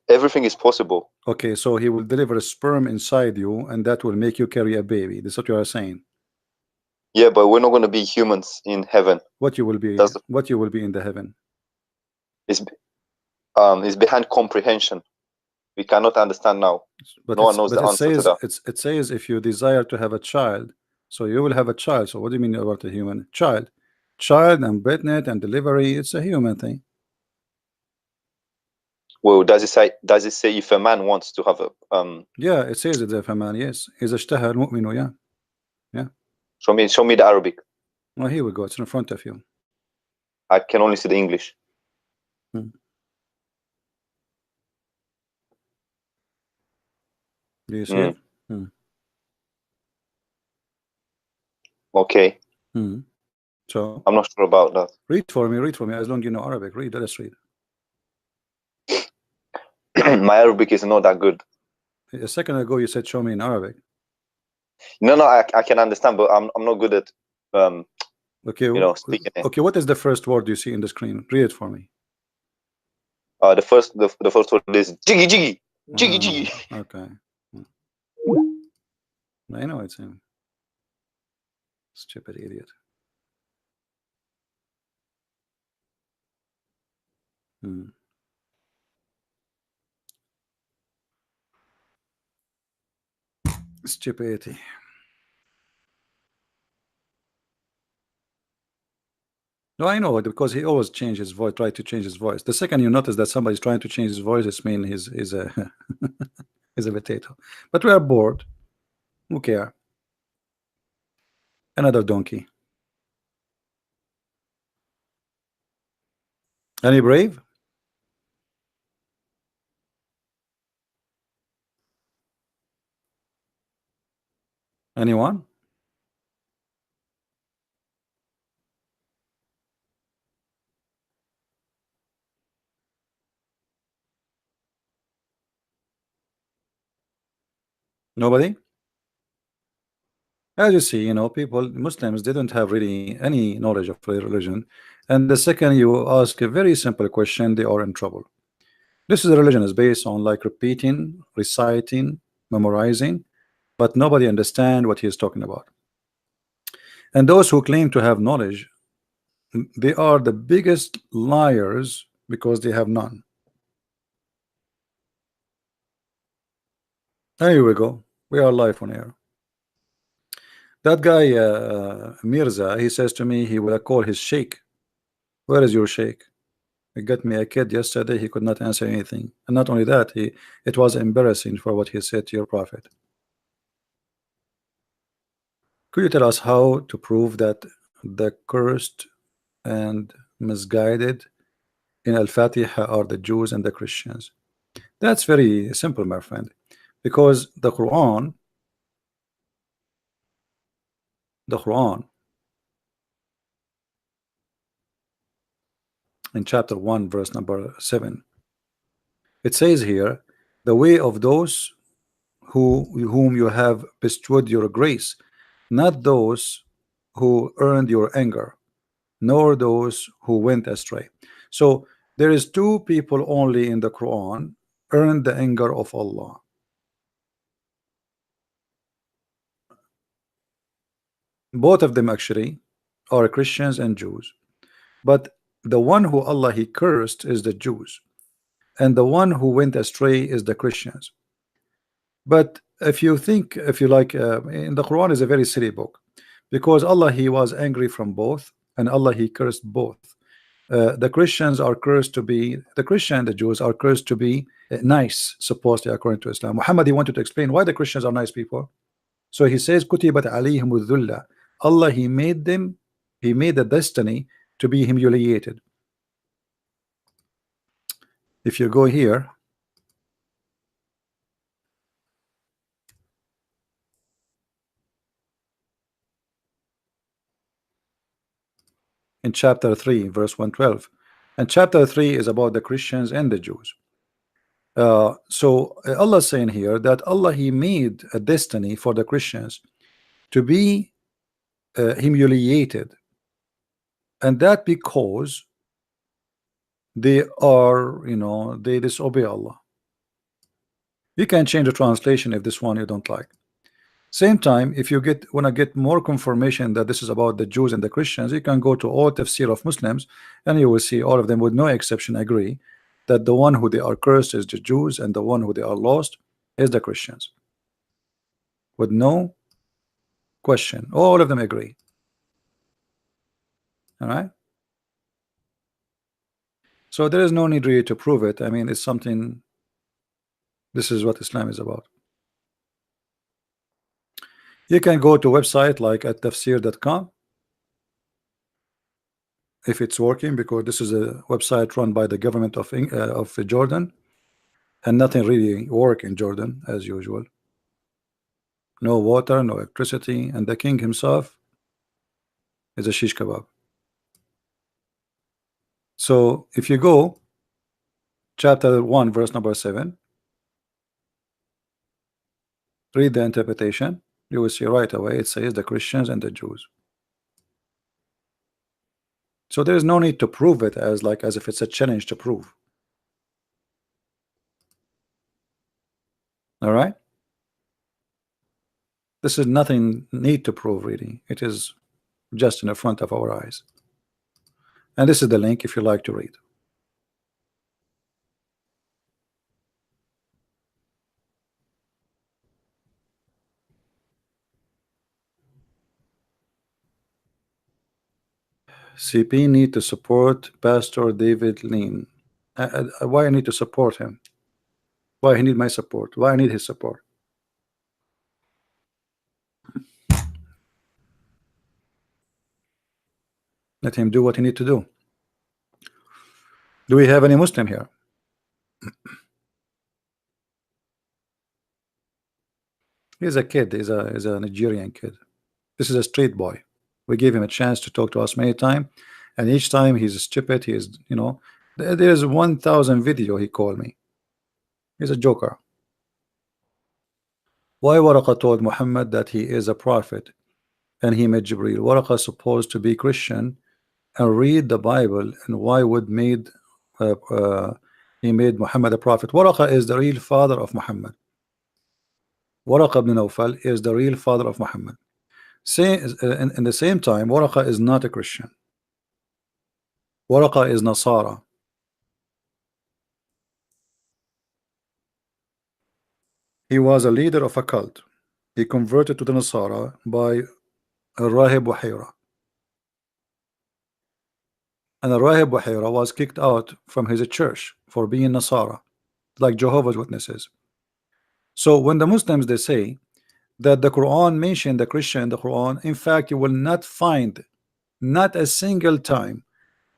Everything is possible. Okay, so he will deliver a sperm inside you and that will make you carry a baby. This is what you are saying. Yeah, but we're not going to be humans in heaven. What you will be? What you will be in the heaven? Is behind comprehension. We cannot understand now. But no one knows the answer to that. It says if you desire to have a child, so you will have a child. So what do you mean about a human child? Child and pregnant and delivery, it's a human thing. Well, does it say if a man wants to have a yeah, it says it if a man, yes. إذا اشتهى المؤمن, yeah. Yeah. Show me the Arabic. Well, here we go. It's in front of you. I can only see the English. Do you see it? Okay. So I'm not sure about that. read for me, as long as you know Arabic. Read, let's read. My Arabic is not that good. A second ago you said show me in Arabic. No, I can understand, but I'm not good at Okay, speaking it. okay, what is the first word you see in the screen? Read it for me. The first word is jiggy jiggy jiggy jiggy. Okay. I know it's him. Stupid idiot. Stupidity. No, I know it because he always changes his voice, try to change his voice. The second you notice that somebody's trying to change his voice, it's mean he's a he's a potato. But we are bored. Who care? Another donkey. Any brave? Anyone? Nobody? As you see, people, Muslims, they don't have really any knowledge of religion. And the second you ask a very simple question, they are in trouble. This is a religion is based on like repeating, reciting, memorizing, but nobody understand what he is talking about. And those who claim to have knowledge, they are the biggest liars because they have none. Here we go. We are live on air. That guy Mirza, he says to me he will call his sheikh. Where is your sheikh? He got me a kid yesterday, he could not answer anything. And not only that, it was embarrassing for what he said to your prophet. Could you tell us how to prove that the cursed and misguided in Al-Fatiha are the Jews and the Christians? That's very simple, my friend, because the Quran in chapter 1 verse number 7, it says here, the way of those whom you have bestowed your grace, not those who earned your anger, nor those who went astray. So there is two people only in the Quran earned the anger of Allah. Both of them actually are Christians and Jews, but the one who Allah he cursed is the Jews, and the one who went astray is the Christians. But if you like, in the Quran is a very silly book, because Allah he was angry from both, and Allah he cursed both. The Christians are cursed to be, the Christian and the Jews are cursed to be nice, supposedly according to Islam. Muhammad, he wanted to explain why the Christians are nice people. So he says, Kutibat alayhim dhulla. Allah he made them, he made the destiny to be humiliated. If you go here, in chapter 3 verse 112, and chapter 3 is about the Christians and the Jews. So Allah is saying here that Allah he made a destiny for the Christians to be humiliated, and that because they are, they disobey Allah. You can change the translation if this one you don't like. Same time, if you want to get more confirmation that this is about the Jews and the Christians, you can go to all tafsir of Muslims, and you will see all of them with no exception agree that the one who they are cursed is the Jews, and the one who they are lost is the Christians. With no question, all of them agree. All right. So there is no need really to prove it. I mean, it's something. This is what Islam is about. You can go to a website like at tafsir.com if it's working, because this is a website run by the government of Jordan, and nothing really work in Jordan as usual. no water, no electricity, and the king himself is a shish kebab. So if you go chapter 1 verse number 7, read the interpretation, you will see right away it says the Christians and the Jews. So there is no need to prove it as if it's a challenge to prove. All right, this is nothing need to prove, really. It is just in the front of our eyes. And this is the link if you like to read. CP need to support Pastor David Lean. Why I need to support him? Why he need my support? Why I need his support? Let him do what he need to do. Do we have any Muslim here? He's a kid. He's a Nigerian kid. This is a street boy. We gave him a chance to talk to us many times, and each time he's stupid. He is, you know, there's 1,000 video he called me. He's a joker. Why Waraqa told Muhammad that he is a prophet and he met Jibreel? Waraqa supposed to be Christian and read the Bible, and why would he made Muhammad a prophet? Waraqa is the real father of Muhammad. Waraqa ibn Nawfal is the real father of Muhammad. In the same time, Waraqa is not a Christian. Waraqa is Nasara. He was a leader of a cult. He converted to the Nasara by Rahib Buhaira. And Rahib Buhaira was kicked out from his church for being Nasara, like Jehovah's Witnesses. So when the Muslims, they say that the Quran mentioned the Christian in the Quran, in fact, you will not find not a single time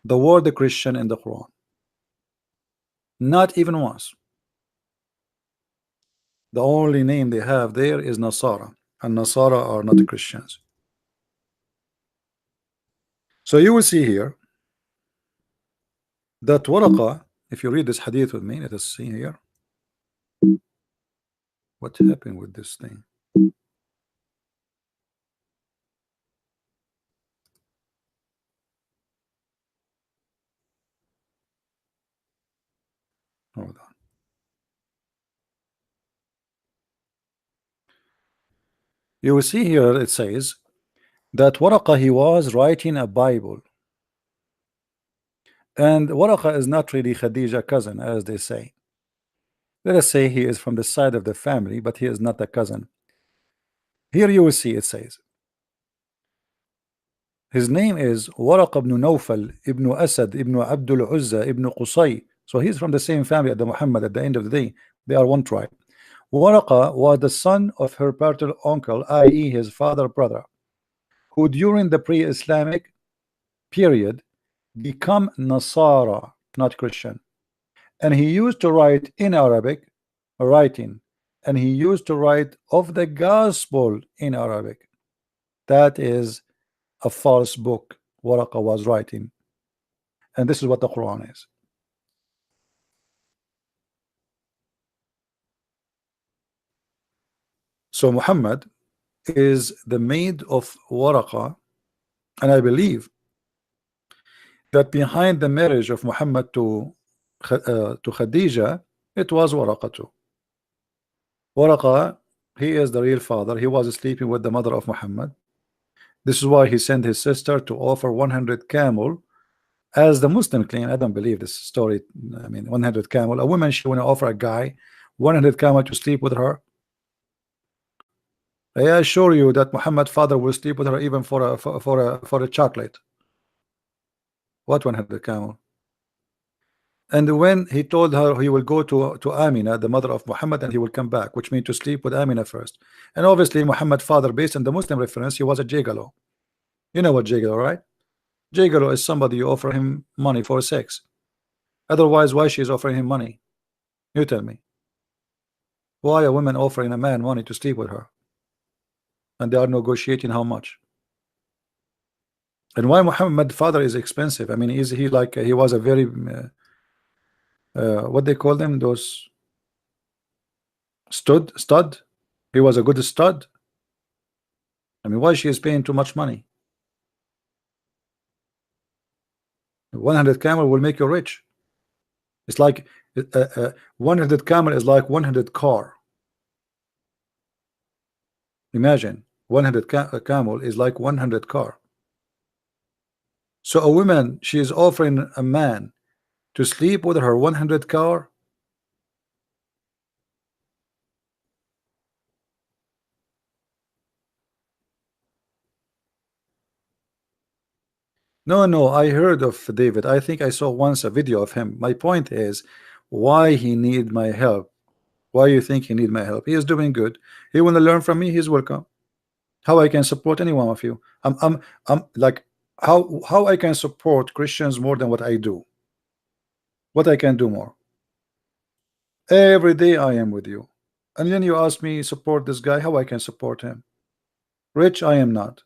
the word Christian in the Quran. Not even once. The only name they have there is Nasara, and Nasara are not Christians. So you will see here that Waraqa, if you read this hadith with me, let us see here. What happened with this thing? Hold on. You will see here it says that Waraqa, he was writing a Bible. And Waraqa is not really Khadija cousin, as they say. Let us say he is from the side of the family, but he is not a cousin. Here you will see it says his name is Waraqa ibn Nawfal ibn Asad ibn Abdul Uzza ibn Qusay. So he's from the same family as the Muhammad. At the end of the day, they are one tribe. Waraqa was the son of her paternal uncle, i.e. his father brother, who during the pre-Islamic period become Nasara, not Christian. And he used to write in Arabic, and he used to write of the gospel in Arabic. That is a false book Waraqa was writing. And this is what the Quran is. So Muhammad is the maid of Waraqa, and I believe that behind the marriage of Muhammad to Khadija, it was Waraqa too. Waraqa, he is the real father. He was sleeping with the mother of Muhammad. This is why he sent his sister to offer 100 camel. As the Muslim claim, I don't believe this story. I mean, 100 camel. A woman, she want to offer a guy 100 camel to sleep with her. I assure you that Muhammad's father will sleep with her even for a chocolate. What 100 camel? And when he told her he will go to Amina, the mother of Muhammad, and he will come back, which means to sleep with Amina first. And obviously Muhammad's father, based on the Muslim reference, he was a gigolo. You know what gigolo, right? Gigolo is somebody you offer him money for sex. Otherwise, why she is offering him money? You tell me. Why a woman offering a man money to sleep with her? and they are negotiating how much. And why Muhammad father is expensive? I mean, is he like he was a very what they call them, those stud? He was a good stud. I mean, why she is paying too much money? 100 camel will make you rich. It's like 100 camel is like 100 car. Imagine 100 camel is like 100 car. So a woman, she is offering a man to sleep with her 100 car. No, I heard of David. I think I saw once a video of him. My point is, why he need my help? Why you think he need my help? He is doing good. He want to learn from me. He's welcome. How I can support any one of you? I'm like how I can support Christians more than what I do. What I can do more. Every day I am with you, and then you ask me support this guy. How I can support him? Rich I am not.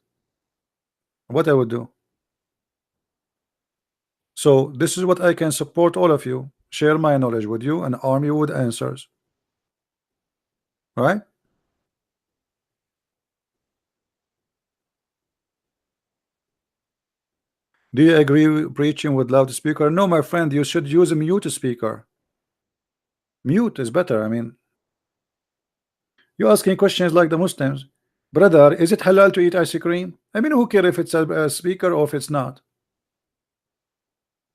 What I would do. So this is what I can support all of you. Share my knowledge with you and arm you with answers. Right? Do you agree with preaching with loudspeaker? No, my friend, you should use a mute speaker. Mute is better. I mean, you're asking questions like the Muslims. Brother, is it halal to eat ice cream? I mean, who cares if it's a speaker or if it's not?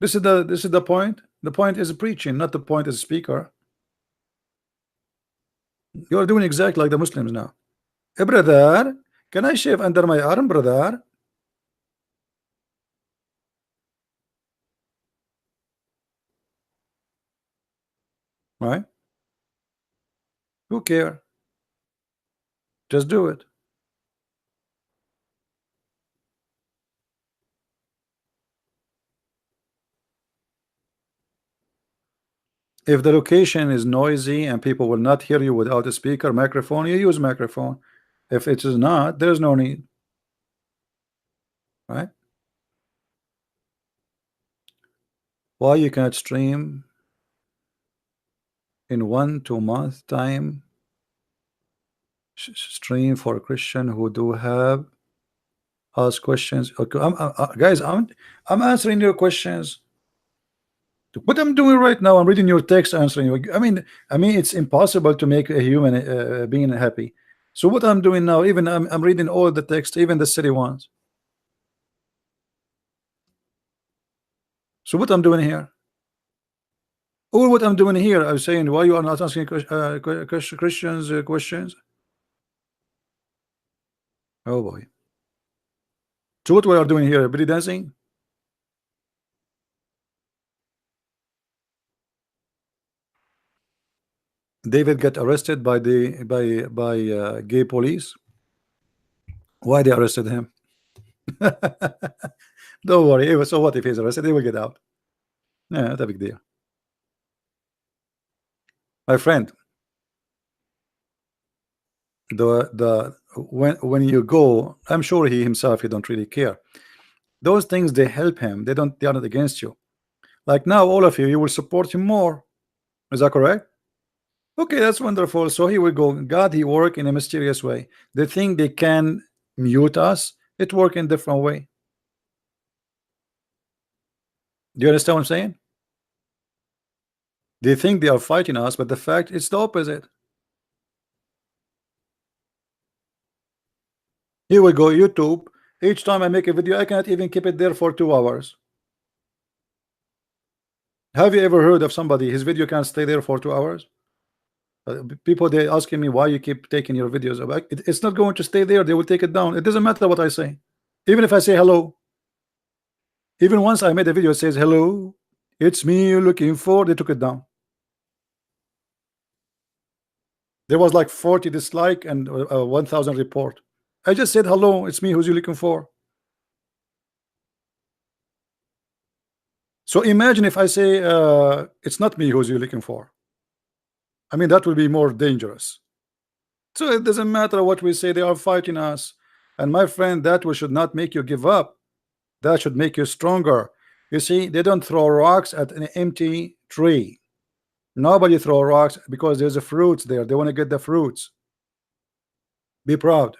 This is the point. The point is preaching, not the point is speaker. You're doing exactly like the Muslims now. Hey, brother, can I shave under my arm, brother? Right? Who care? Just do it. If the location is noisy and people will not hear you without a speaker, microphone, you use microphone. If it is not, there's no need. Right? Why you cannot stream in 1 2 month time? Stream for a Christian who do have ask questions. Okay, guys, I'm answering your questions. What I'm doing right now, I'm reading your text, answering you. I mean, it's impossible to make a human being happy. So what I'm doing now, even I'm reading all the text, even the silly ones. So what I'm doing here? Or what I'm doing here, I'm saying, why you are not asking Christians questions? Oh boy. So what we are doing here? Belly dancing? David got arrested by the gay police. Why they arrested him? Don't worry. So what if he's arrested? He will get out. Yeah, not a big deal. My friend, when you go, I'm sure he himself, he don't really care. Those things, they help him. They are not against you. Like now, all of you will support him more. Is that correct? Okay, that's wonderful. So here we go. God, he work in a mysterious way. They think they can mute us. It work in different way. Do you understand what I'm saying? They think they are fighting us, but the fact it's the opposite. Here we go, YouTube. Each time I make a video, I cannot even keep it there for 2 hours. Have you ever heard of somebody, his video can't stay there for 2 hours? People, they asking me why you keep taking your videos. It's not going to stay there. They will take it down. It doesn't matter what I say. Even if I say hello. Even once I made a video that says hello, it's me you're looking for, they took it down. There was like 40 dislike and 1,000 report. I just said hello, it's me who's you looking for. So imagine if I say it's not me who's you looking for. I mean, that will be more dangerous. So it doesn't matter what we say, they are fighting us. And my friend, that should not make you give up. That should make you stronger. You see, they don't throw rocks at an empty tree. Nobody throw rocks because there's a fruits there. They want to get the fruits. Be proud.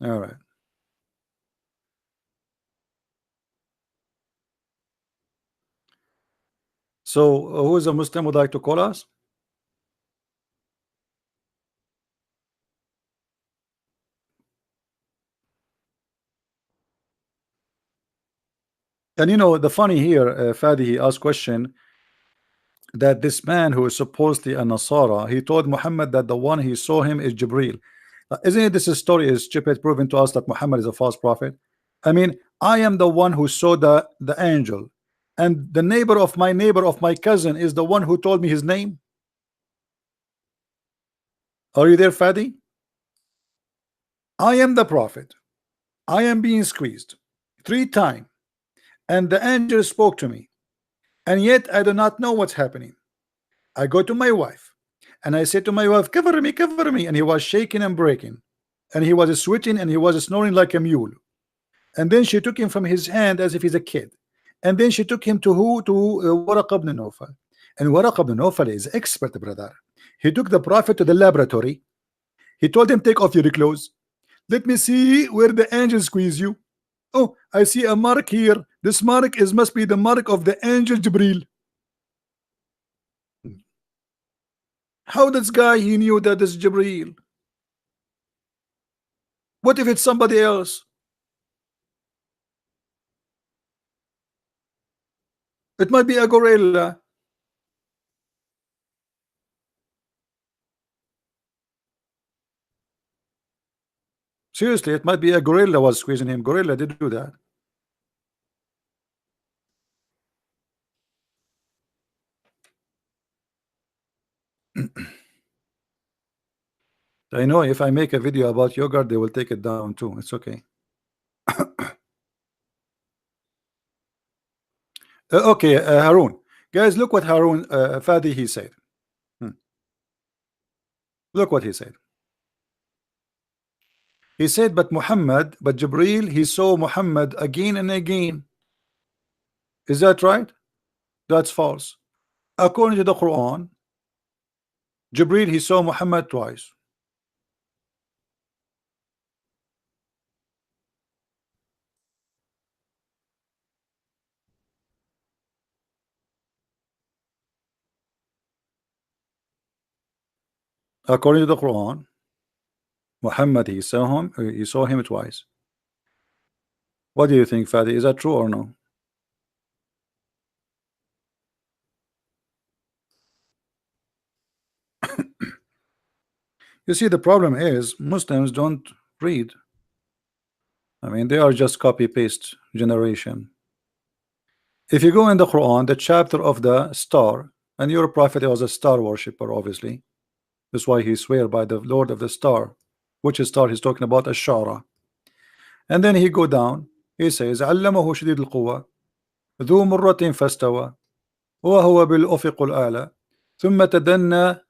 All right. So who is a Muslim would like to call us? And you know the funny here, Fadi, he asked question that this man who is supposedly a Nasara, he told Muhammad that the one he saw him is Jibril. Isn't it this story is stupid, proving to us that Muhammad is a false prophet? I mean, I am the one who saw the angel, and the neighbor of my cousin is the one who told me his name. Are you there, Fadi? I am the prophet. I am being squeezed 3 times, and the angel spoke to me, and yet I do not know what's happening. I go to my wife, and I said to my wife, cover me, and he was shaking and breaking, and he was sweating, and he was snoring like a mule. And then she took him from his hand as if he's a kid, and then she took him to who? To Waraq ibn Nawfal. And Waraq ibn Nawfal is expert, brother. He took the prophet to the laboratory. He told him, take off your clothes. Let me see where the angel squeeze you. Oh, I see a mark here. This mark must be the mark of the angel Jibril. How this guy he knew that this is Jibril? What if it's somebody else? It might be a gorilla. Seriously, it might be a gorilla was squeezing him. Gorilla did do that. I know if I make a video about yogurt, they will take it down too. It's okay. Okay, Harun. Guys, look what Harun Fadi he said. Look what he said. He said, but Jibril, he saw Muhammad again and again. Is that right? That's false. According to the Quran, Jibril, he saw Muhammad twice. According to the Quran, Muhammad, he saw him twice. What do you think, Fadi? Is that true or no? You see, the problem is Muslims don't read. I mean, they are just copy-paste generation. If you go in the Quran, the chapter of the star, and your prophet was a star worshipper, obviously. That's why he swear by the Lord of the star. Which star he's talking about? Ash-Shara. And then he go down, he says, علمه شديد القوى ذو مرة فاستوى وهو بالأفق الأعلى ثم دنا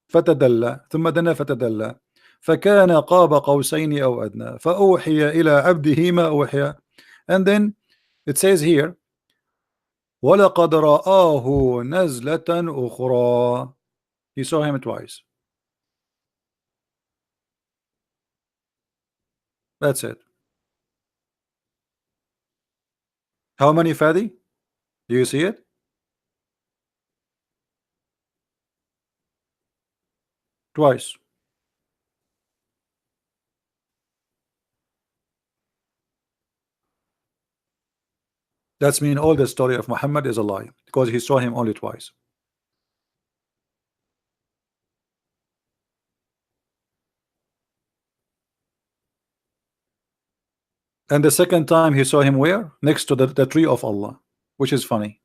فتدلى فكان قاب قوسين أو أدنى فأوحي إلى عبده ما أوحي. And then it says here وَلَقَدْ رَآهُ نَزْلَةً أُخْرَى. He saw him twice. That's it. How many, Fadi? Do you see it? Twice. That's mean all the story of Muhammad is a lie because he saw him only twice. And the second time he saw him where? Next to the tree of Allah, which is funny.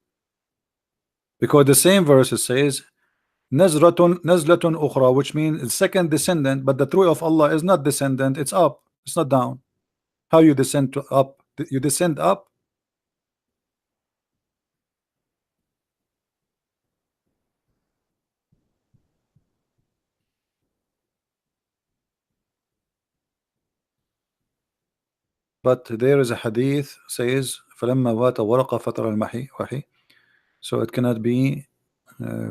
Because the same verse says Nazlatun ukhra, which means second descendant, but the tree of Allah is not descendant, it's up, it's not down. How you descend to up? You descend up. but there is a hadith says فلما مات ورقة فترة المحي, so it cannot be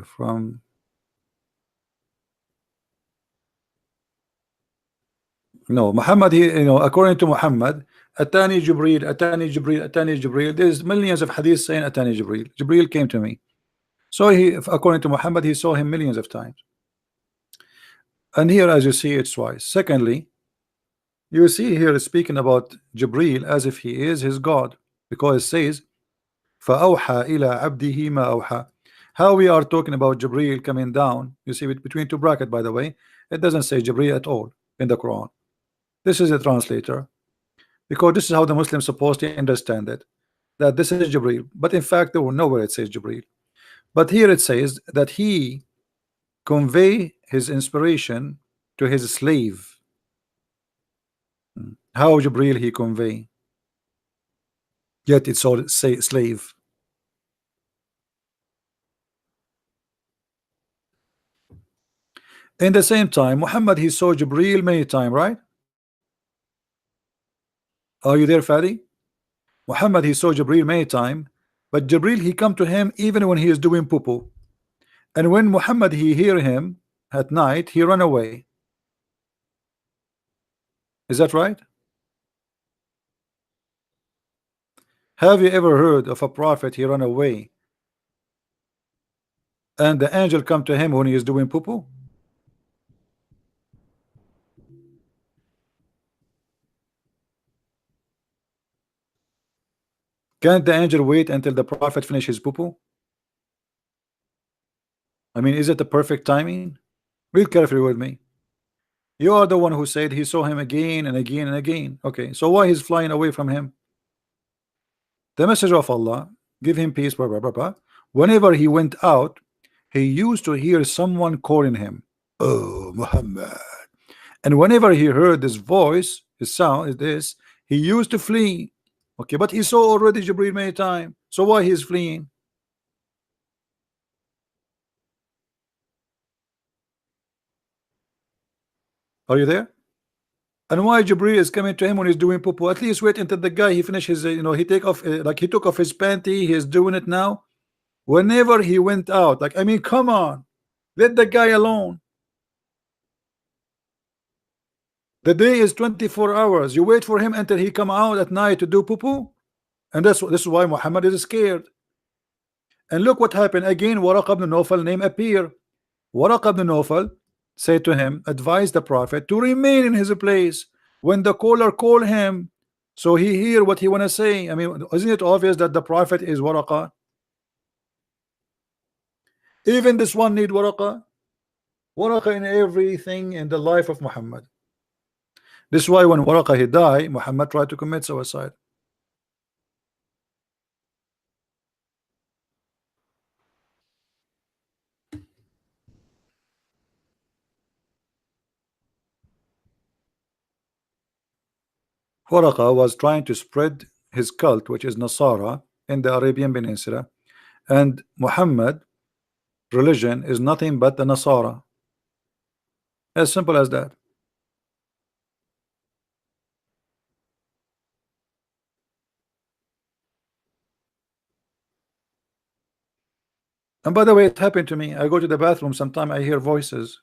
from. No, Muhammad, according to Muhammad, Atani Jibreel, there's millions of hadiths saying Atani Jibreel came to me. So according to Muhammad, he saw him millions of times. And here, as you see, it's twice. Secondly, you see here speaking about Jibreel as if he is his God, because it says فَأَوْحَى إِلَى عَبْدِهِ مَا أَوْحَى. How we are talking about Jibreel coming down, you see between two brackets, by the way, it doesn't say Jibreel at all in the Quran. This is a translator, because this is how the Muslims supposed to understand it, that this is Jibreel, but in fact there were nowhere it says Jibreel. But here it says that he convey his inspiration to his slave. How Jibreel he convey? Yet it's all say slave. In the same time, Muhammad, he saw Jibreel many times, right? Are you there, Fadi? Muhammad, he saw Jibreel many times, but Jibreel he come to him even when he is doing poo-poo. And when Muhammad he hear him at night, he run away. Is that right? Have you ever heard of a prophet he run away and the angel come to him when he is doing poo-poo? Can't the angel wait until the prophet finishes poo-poo? I mean, is it the perfect timing? Read carefully with me. You are the one who said he saw him again and again and again. Okay, so why he's flying away from him? The messenger of Allah, give him peace, blah, blah, blah, blah. Whenever he went out, he used to hear someone calling him, "Oh, Muhammad." And whenever he heard this voice, his sound is this, he used to flee. Okay, but he saw already Jibreel many times. So why he's fleeing? Are you there? And why Jibreel is coming to him when he's doing poo-poo? At least wait until the guy he finishes, he take off, like he took off his panty, he's doing it now. Whenever he went out, like, I mean, come on, let the guy alone. The day is 24 hours. You wait for him until he come out at night to do poo-poo. And this is why Muhammad is scared. And look what happened again. Waraq ibn Nawfal name appear. Waraq ibn Nawfal said to him, advise the prophet to remain in his place when the caller call him, so he hear what he want to say. I mean, isn't it obvious that the prophet is Waraqah? Even this one need Waraqah. Waraqah in everything in the life of Muhammad. This is why when Waraqah he died, Muhammad tried to commit suicide. Waraqah was trying to spread his cult, which is Nasara, in the Arabian Peninsula, and Muhammad religion is nothing but the Nasara. As simple as that. And by the way, it happened to me. I go to the bathroom, sometime I hear voices,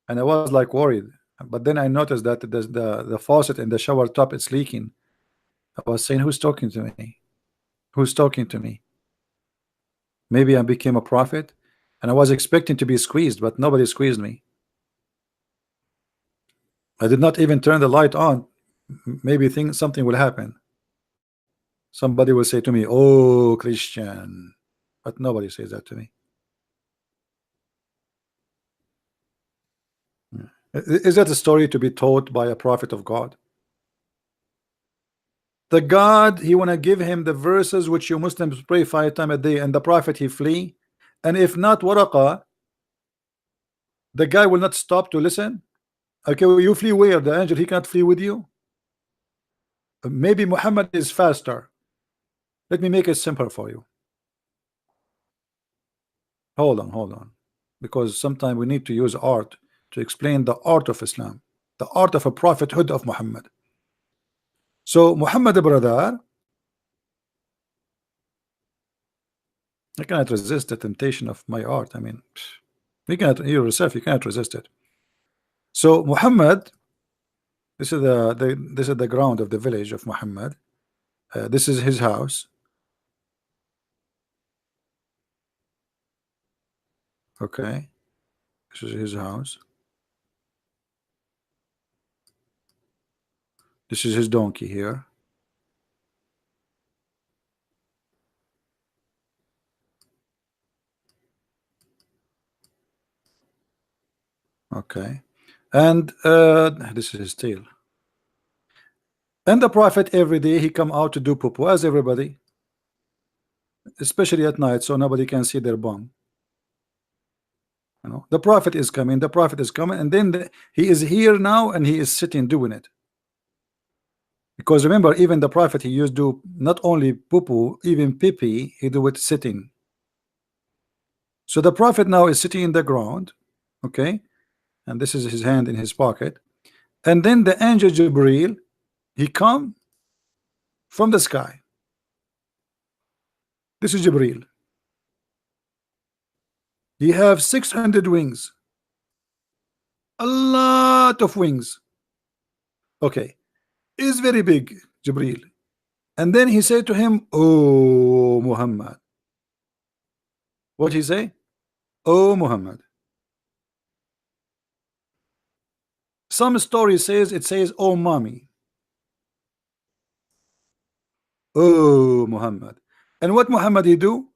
and I was like worried. But then I noticed that the faucet in the shower top is leaking. I was saying, who's talking to me? Who's talking to me? Maybe I became a prophet, and I was expecting to be squeezed, but nobody squeezed me. I did not even turn the light on. Maybe something will happen. Somebody will say to me, "Oh, Christian," but nobody says that to me. Is that a story to be taught by a prophet of God? The God, he want to give him the verses which you Muslims pray 5 times a day, and the prophet he flee. And if not Waraqah, the guy will not stop to listen. Okay, well, you flee where? The angel, he cannot flee with you. Maybe Muhammad is faster. Let me make it simpler for you. Hold on, because sometimes we need to use art to explain the art of Islam, the art of a prophethood of Muhammad. So Muhammad brother, I cannot resist the temptation of my art. I mean, you cannot, you yourself, you cannot resist it. So Muhammad, this is the ground of the village of Muhammad. This is his house. Okay, this is his house. This is his donkey here. Okay, and this is his tail. And the prophet every day he come out to do poo-poo as everybody, especially at night, so nobody can see their bum. You know, the prophet is coming, and then he is here now, and he is sitting doing it. Because remember, even the prophet, he used to do not only poo-poo, even pee-pee, he do it sitting. So the prophet now is sitting in the ground, okay, and this is his hand in his pocket, and then the angel Jibril, he come from the sky. This is Jibril. He have 600 wings, a lot of wings. Okay, is very big, Jibril. And then he said to him, "Oh Muhammad." What he say? "Oh Muhammad." Some story says it says, "Oh mommy." Oh Muhammad. And what Muhammad he do?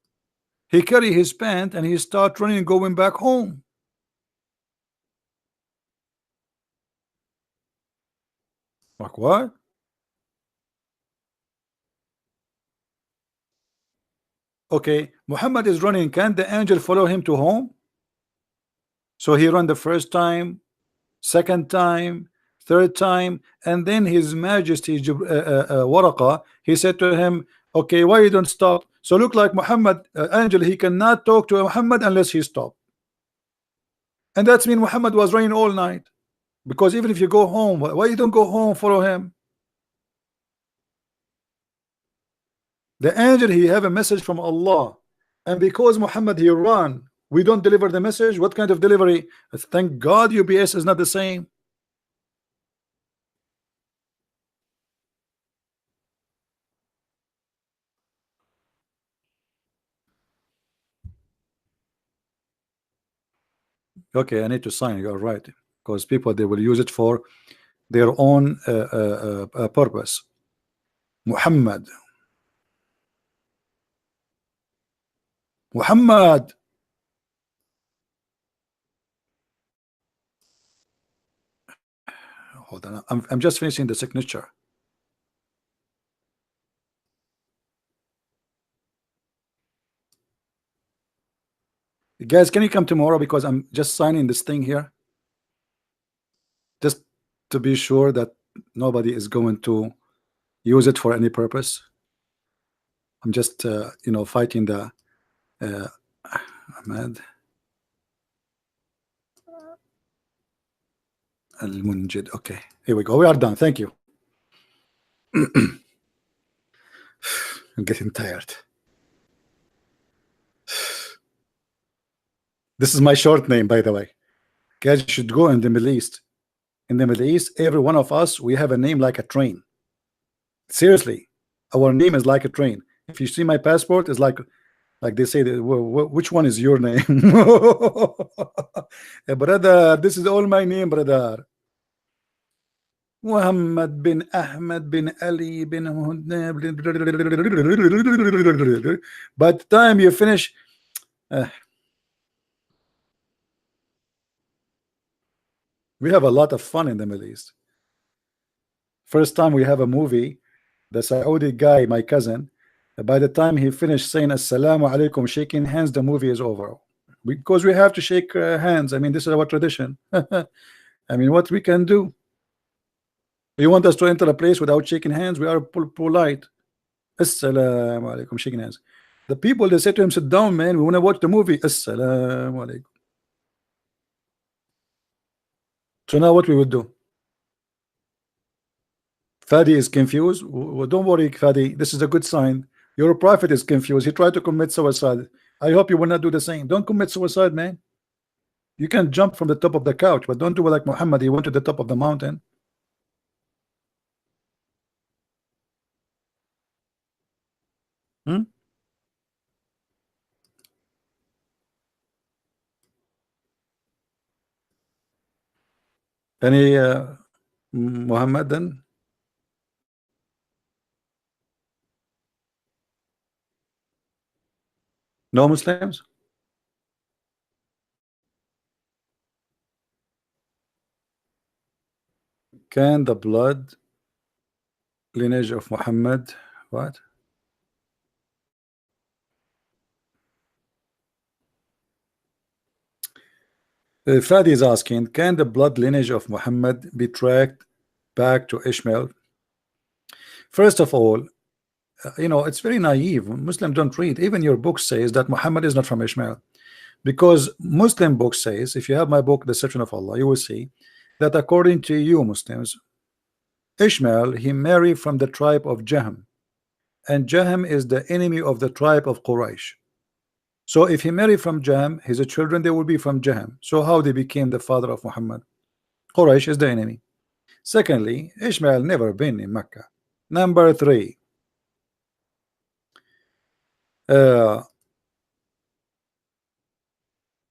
He carry his pant and he start running and going back home. Like what? Okay, Muhammad is running. Can the angel follow him to home? So he run the first time, second time, third time, and then His Majesty Waraqa, he said to him, "Okay, why you don't stop?" So look like Muhammad, angel, he cannot talk to Muhammad unless he stop. And that's mean Muhammad was running all night. Because even if you go home, why you don't go home, follow him? The angel, he have a message from Allah, and because Muhammad he run, we don't deliver the message. What kind of delivery? Thank God UPS is not the same. Okay, I need to sign. You're right, because people, they will use it for their own purpose. Muhammad. Muhammad. Hold on, I'm just finishing the signature. Guys, can you come tomorrow, because I'm just signing this thing here, just to be sure that nobody is going to use it for any purpose. I'm just you know, fighting the Ahmed Al-Munjid. Okay, here we go. We are done. Thank you. I'm getting tired. This is my short name, by the way. Guys, you should go in the Middle East. In the Middle East, every one of us, we have a name like a train. Seriously, our name is like a train. If you see my passport, it's like they say, which one is your name? Brother, this is all my name, brother. Muhammad bin Ahmed bin Ali bin by the time you finish, we have a lot of fun in the Middle East. First time we have a movie, the Saudi guy, my cousin, by the time he finished saying Assalamu alaikum, shaking hands, the movie is over. Because we have to shake hands. I mean, this is our tradition. I mean, what we can do? You want us to enter a place without shaking hands? We are polite. Assalamu alaikum, shaking hands. The people, they say to him, sit down, man, we want to watch the movie. Assalamu alaikum. So now what we would do? Fadi is confused. Don't worry, Fadi. This is a good sign. Your prophet is confused. He tried to commit suicide. I hope you will not do the same. Don't commit suicide, man. You can jump from the top of the couch, but don't do it like Muhammad. He went to the top of the mountain. Any Muhammad then? No Muslims? Can the blood lineage of Muhammad what? Fadi is asking, can the blood lineage of Muhammad be tracked back to Ishmael? First of all, you know, it's very naive. Muslims don't read. Even your book says that Muhammad is not from Ishmael, because Muslim book says, if you have my book, The Deception of Allah, you will see that according to you Muslims, Ishmael, he married from the tribe of Jahm, and Jahm is the enemy of the tribe of Quraysh. So if he married from Jahm, his children, they will be from Jahm. So how they became the father of Muhammad? Quraysh is the enemy. Secondly, Ishmael never been in Mecca. Number three,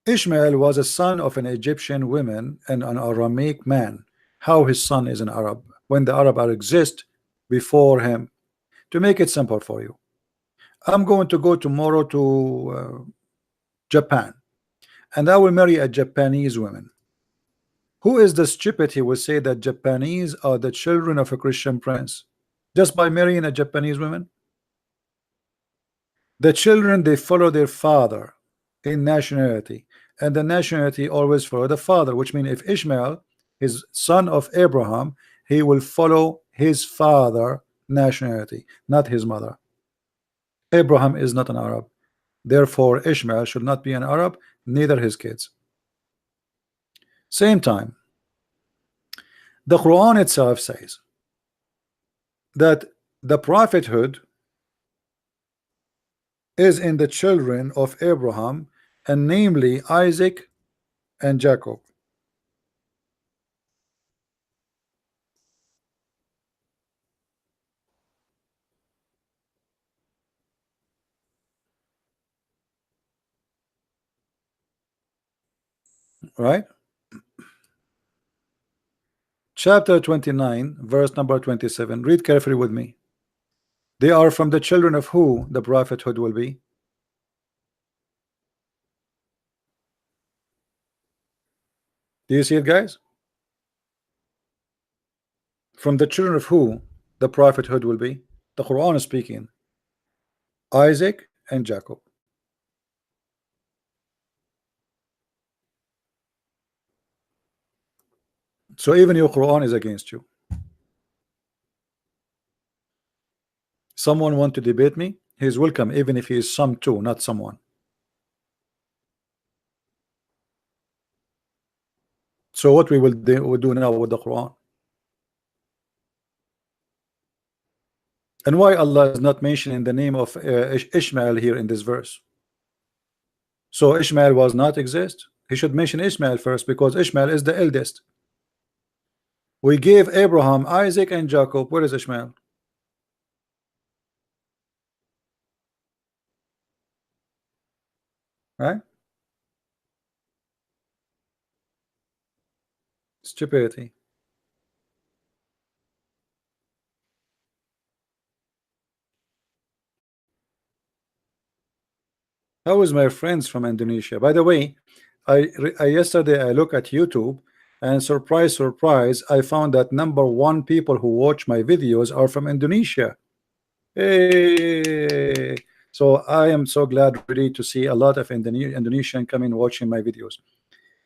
Ishmael was a son of an Egyptian woman and an Aramic man. How his son is an Arab when the Arab exist before him? To make it simple for you, I'm going to go tomorrow to Japan, and I will marry a Japanese woman. Who is the stupid he will say that Japanese are the children of a Christian prince just by marrying a Japanese woman? The children, they follow their father in nationality, and the nationality always follow the father, which means if Ishmael is son of Abraham, he will follow his father nationality, not his mother. Abraham is not an Arab, therefore Ishmael should not be an Arab, neither his kids. Same time, the Quran itself says that the prophethood is in the children of Abraham, and namely Isaac and Jacob. Right? Chapter 29, verse number 27. Read carefully with me. They are from the children of who the prophethood will be? Do you see it, guys? From the children of who the prophethood will be? The Quran is speaking. Isaac and Jacob. So even your Quran is against you. Someone want to debate me? He is welcome, even if he is some two, not someone. So what we will do now with the Quran? And why Allah is not mentioning the name of Ishmael here in this verse? So Ishmael was not exist. He should mention Ishmael first, because Ishmael is the eldest. We gave Abraham, Isaac, and Jacob. Where is Ishmael? Right? Stupidity. How is my friends from Indonesia? By the way, yesterday I look at YouTube, and surprise, surprise, I found that #1 people who watch my videos are from Indonesia. Hey! So I am so glad really to see a lot of Indonesian coming watching my videos.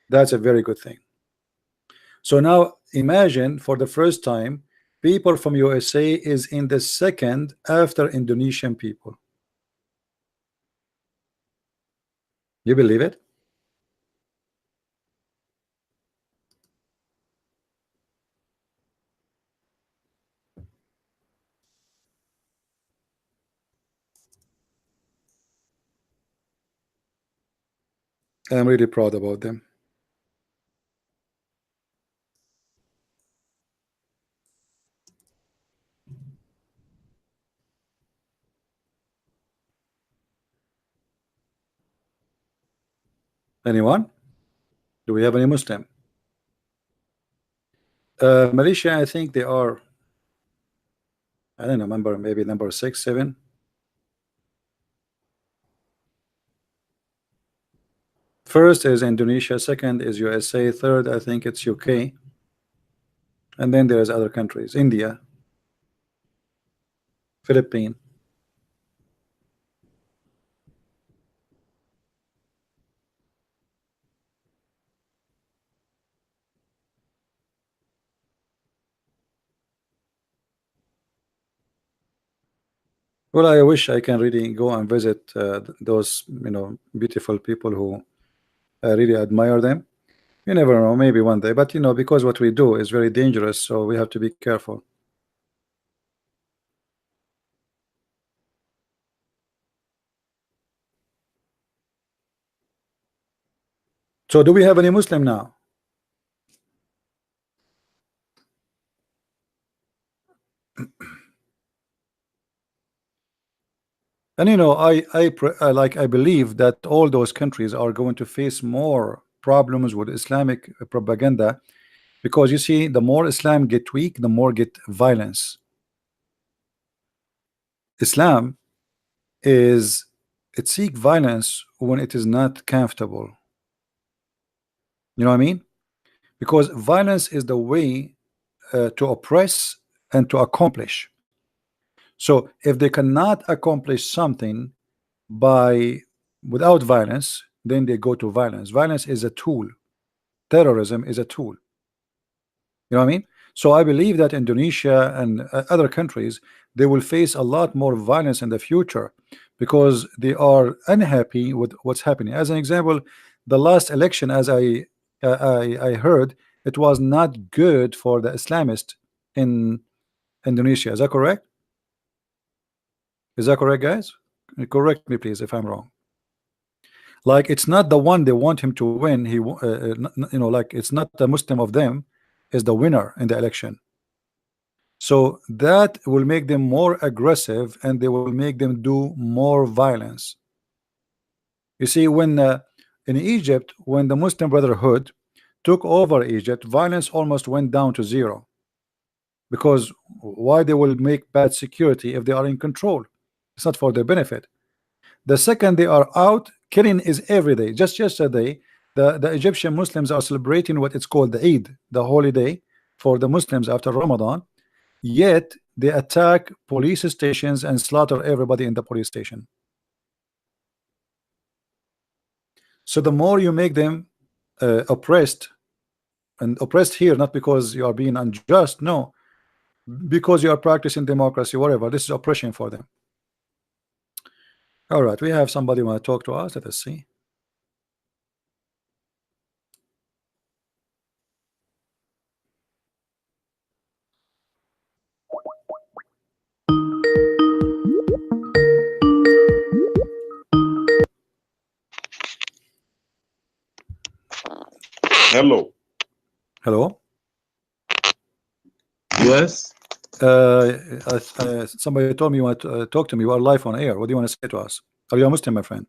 That's a very good thing. So now imagine, for the first time, people from USA is in the second after Indonesian people. You believe it? I'm really proud about them. Anyone? Do we have any Muslim? Malaysia, I think they are, I don't remember, maybe number 6, 7. First is Indonesia, second is USA, third I think it's UK, and then there's other countries, India, Philippines. Well, I wish I can really go and visit those, beautiful people who I really admire them. You never know, maybe one day, but because what we do is very dangerous, so we have to be careful. So do we have any Muslim now? And I believe that all those countries are going to face more problems with Islamic propaganda, because you see, the more Islam get weak, the more get violence. Islam it seek violence when it is not comfortable. You know what I mean? Because violence is the way to oppress and to accomplish. So if they cannot accomplish something without violence, then they go to violence. Violence is a tool. Terrorism is a tool. You know what I mean? So I believe that Indonesia and other countries, they will face a lot more violence in the future because they are unhappy with what's happening. As an example, the last election, as I heard, it was not good for the Islamists in Indonesia. Is that correct? Is that correct, guys? Correct me, please, if I'm wrong. Like, it's not the one they want him to win. Like, it's not the Muslim of them is the winner in the election. So that will make them more aggressive, and they will make them do more violence. You see, when in Egypt, when the Muslim Brotherhood took over Egypt, violence almost went down to zero. Because why they will make bad security if they are in control? It's not for their benefit. The second they are out, killing is every day. Just yesterday, the Egyptian Muslims are celebrating what it's called the Eid, the holy day for the Muslims after Ramadan. Yet they attack police stations and slaughter everybody in the police station. So the more you make them oppressed, and oppressed here not because you are being unjust, no, because you are practicing democracy, whatever, this is oppression for them. All right, we have somebody want to talk to us. Let us see. Hello. Hello. Yes. Somebody told me you want to talk to me. You are live on air. What do you want to say to us? Are you a Muslim, my friend?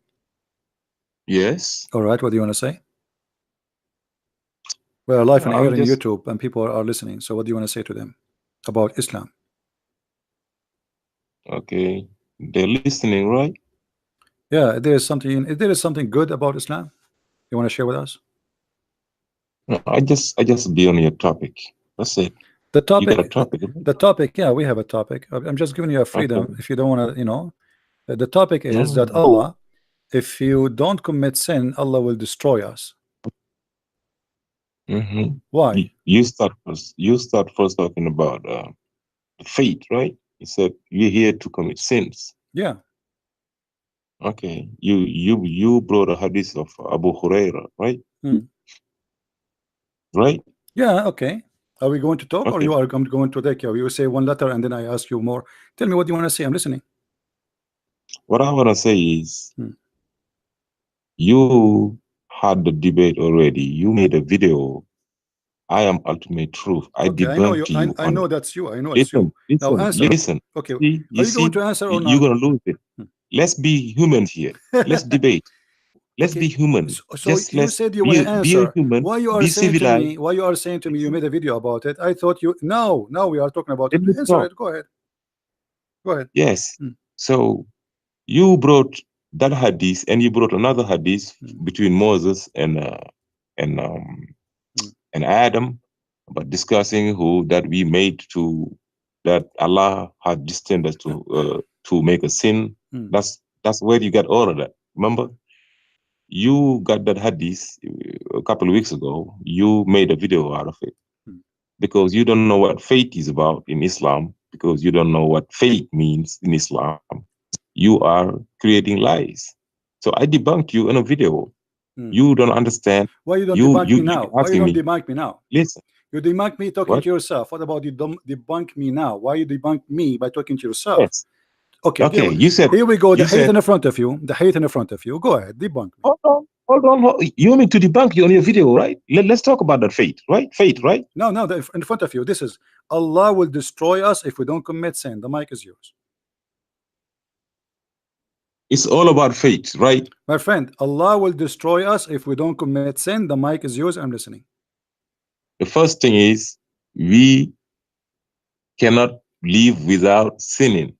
Yes. All right. What do you want to say? We are live on air on just- YouTube, and people are listening. So what do you want to say to them about Islam? Okay. They're listening, right? Yeah, there is something good about Islam you want to share with us? No, I just be on your topic. That's it. The You got a topic, topic. the topic, yeah, we have a topic. I'm just giving you a freedom. Okay. If you don't want to, the topic is No. that Allah, if you don't commit sin, Allah will destroy us. Mm-hmm. Why? You start first. You start first talking about the faith, right? You said you're here to commit sins. Yeah. Okay. You brought a hadith of Abu Huraira, right? Hmm. Right? Yeah. Okay. Are we going to talk, or Okay. you are going to take care? You say one letter, and then I ask you more. Tell me what you want to say. I'm listening. What I want to say is, Hmm. you had the debate already. You made a video. I am ultimate truth. I Okay, debunked you. I know that's you. I know it's Listen, you. Now answer. listen. Okay, See, are you going to answer or not? You're gonna lose it. Let's be human here. Let's debate. Let's be human. So you said you want to answer. Be a human. Why you are be saying civilized. to me? Why you are saying to me? You made a video about it. I thought you. Now we are talking about it. Let me Answer talk. it. Go ahead. Go ahead. Yes. So you brought that hadith, and you brought another hadith between Moses and Adam, about discussing who that we made to that Allah had destined us to make a sin. That's where you got all of that. Remember, you got that hadith a couple of weeks ago. You made a video out of it because you don't know what faith is about in Islam, because you don't know what faith means in Islam. You are creating lies. So I debunked you in a video. You don't understand. Why you don't debunk me now? Why you don't me. debunk me now? Listen. You debunk me talking to yourself. What about you debunk me now? Why you debunk me by talking to yourself? Yes. Okay. Okay. You said. Here we go. The hate in the front of you. The hate in the front of you. Go ahead. Debunk me. Hold on. You want me to debunk you on your video, right? Let's talk about that faith, right? Faith, right? No. In front of you. This is Allah will destroy us if we don't commit sin. The mic is yours. It's all about faith, right? My friend, Allah will destroy us if we don't commit sin. The mic is yours. I'm listening. The first thing is we cannot live without sinning,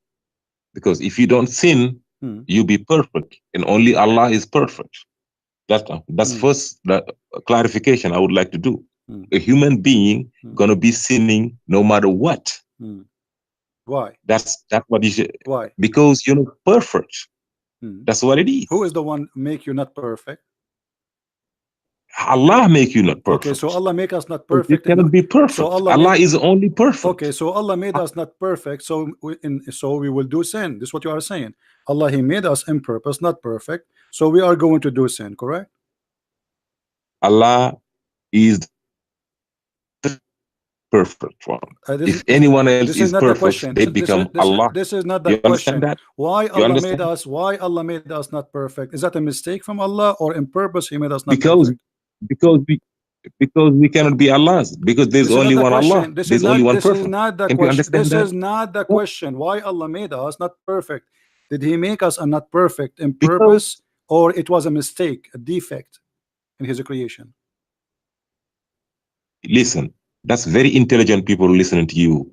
because if you don't sin, you'll be perfect, and only Allah is perfect. That's first clarification I would like to do. A human being gonna be sinning no matter what. Why? That's what you should. Why? Because you're not perfect. That's what it is. Who is the one make you not perfect? Allah make you not perfect. Okay, so Allah make us not perfect. It cannot be perfect. So Allah is only perfect. Okay, so Allah made us not perfect. So we will do sin. This is what you are saying. Allah, He made us in purpose, not perfect. So we are going to do sin. Correct? Allah is the perfect one. If anyone else is perfect, they become Allah. This is not the question. That? Why Allah made us? Why Allah made us not perfect? Is that a mistake from Allah, or in purpose He made us not perfect? Because we cannot be Allahs, because there's only one Allah. There's only one perfect. This is not the question. This is not the question. Why Allah made us not perfect? Did He make us not perfect in purpose, or it was a mistake, a defect in His creation? Listen, that's very intelligent people listening to you.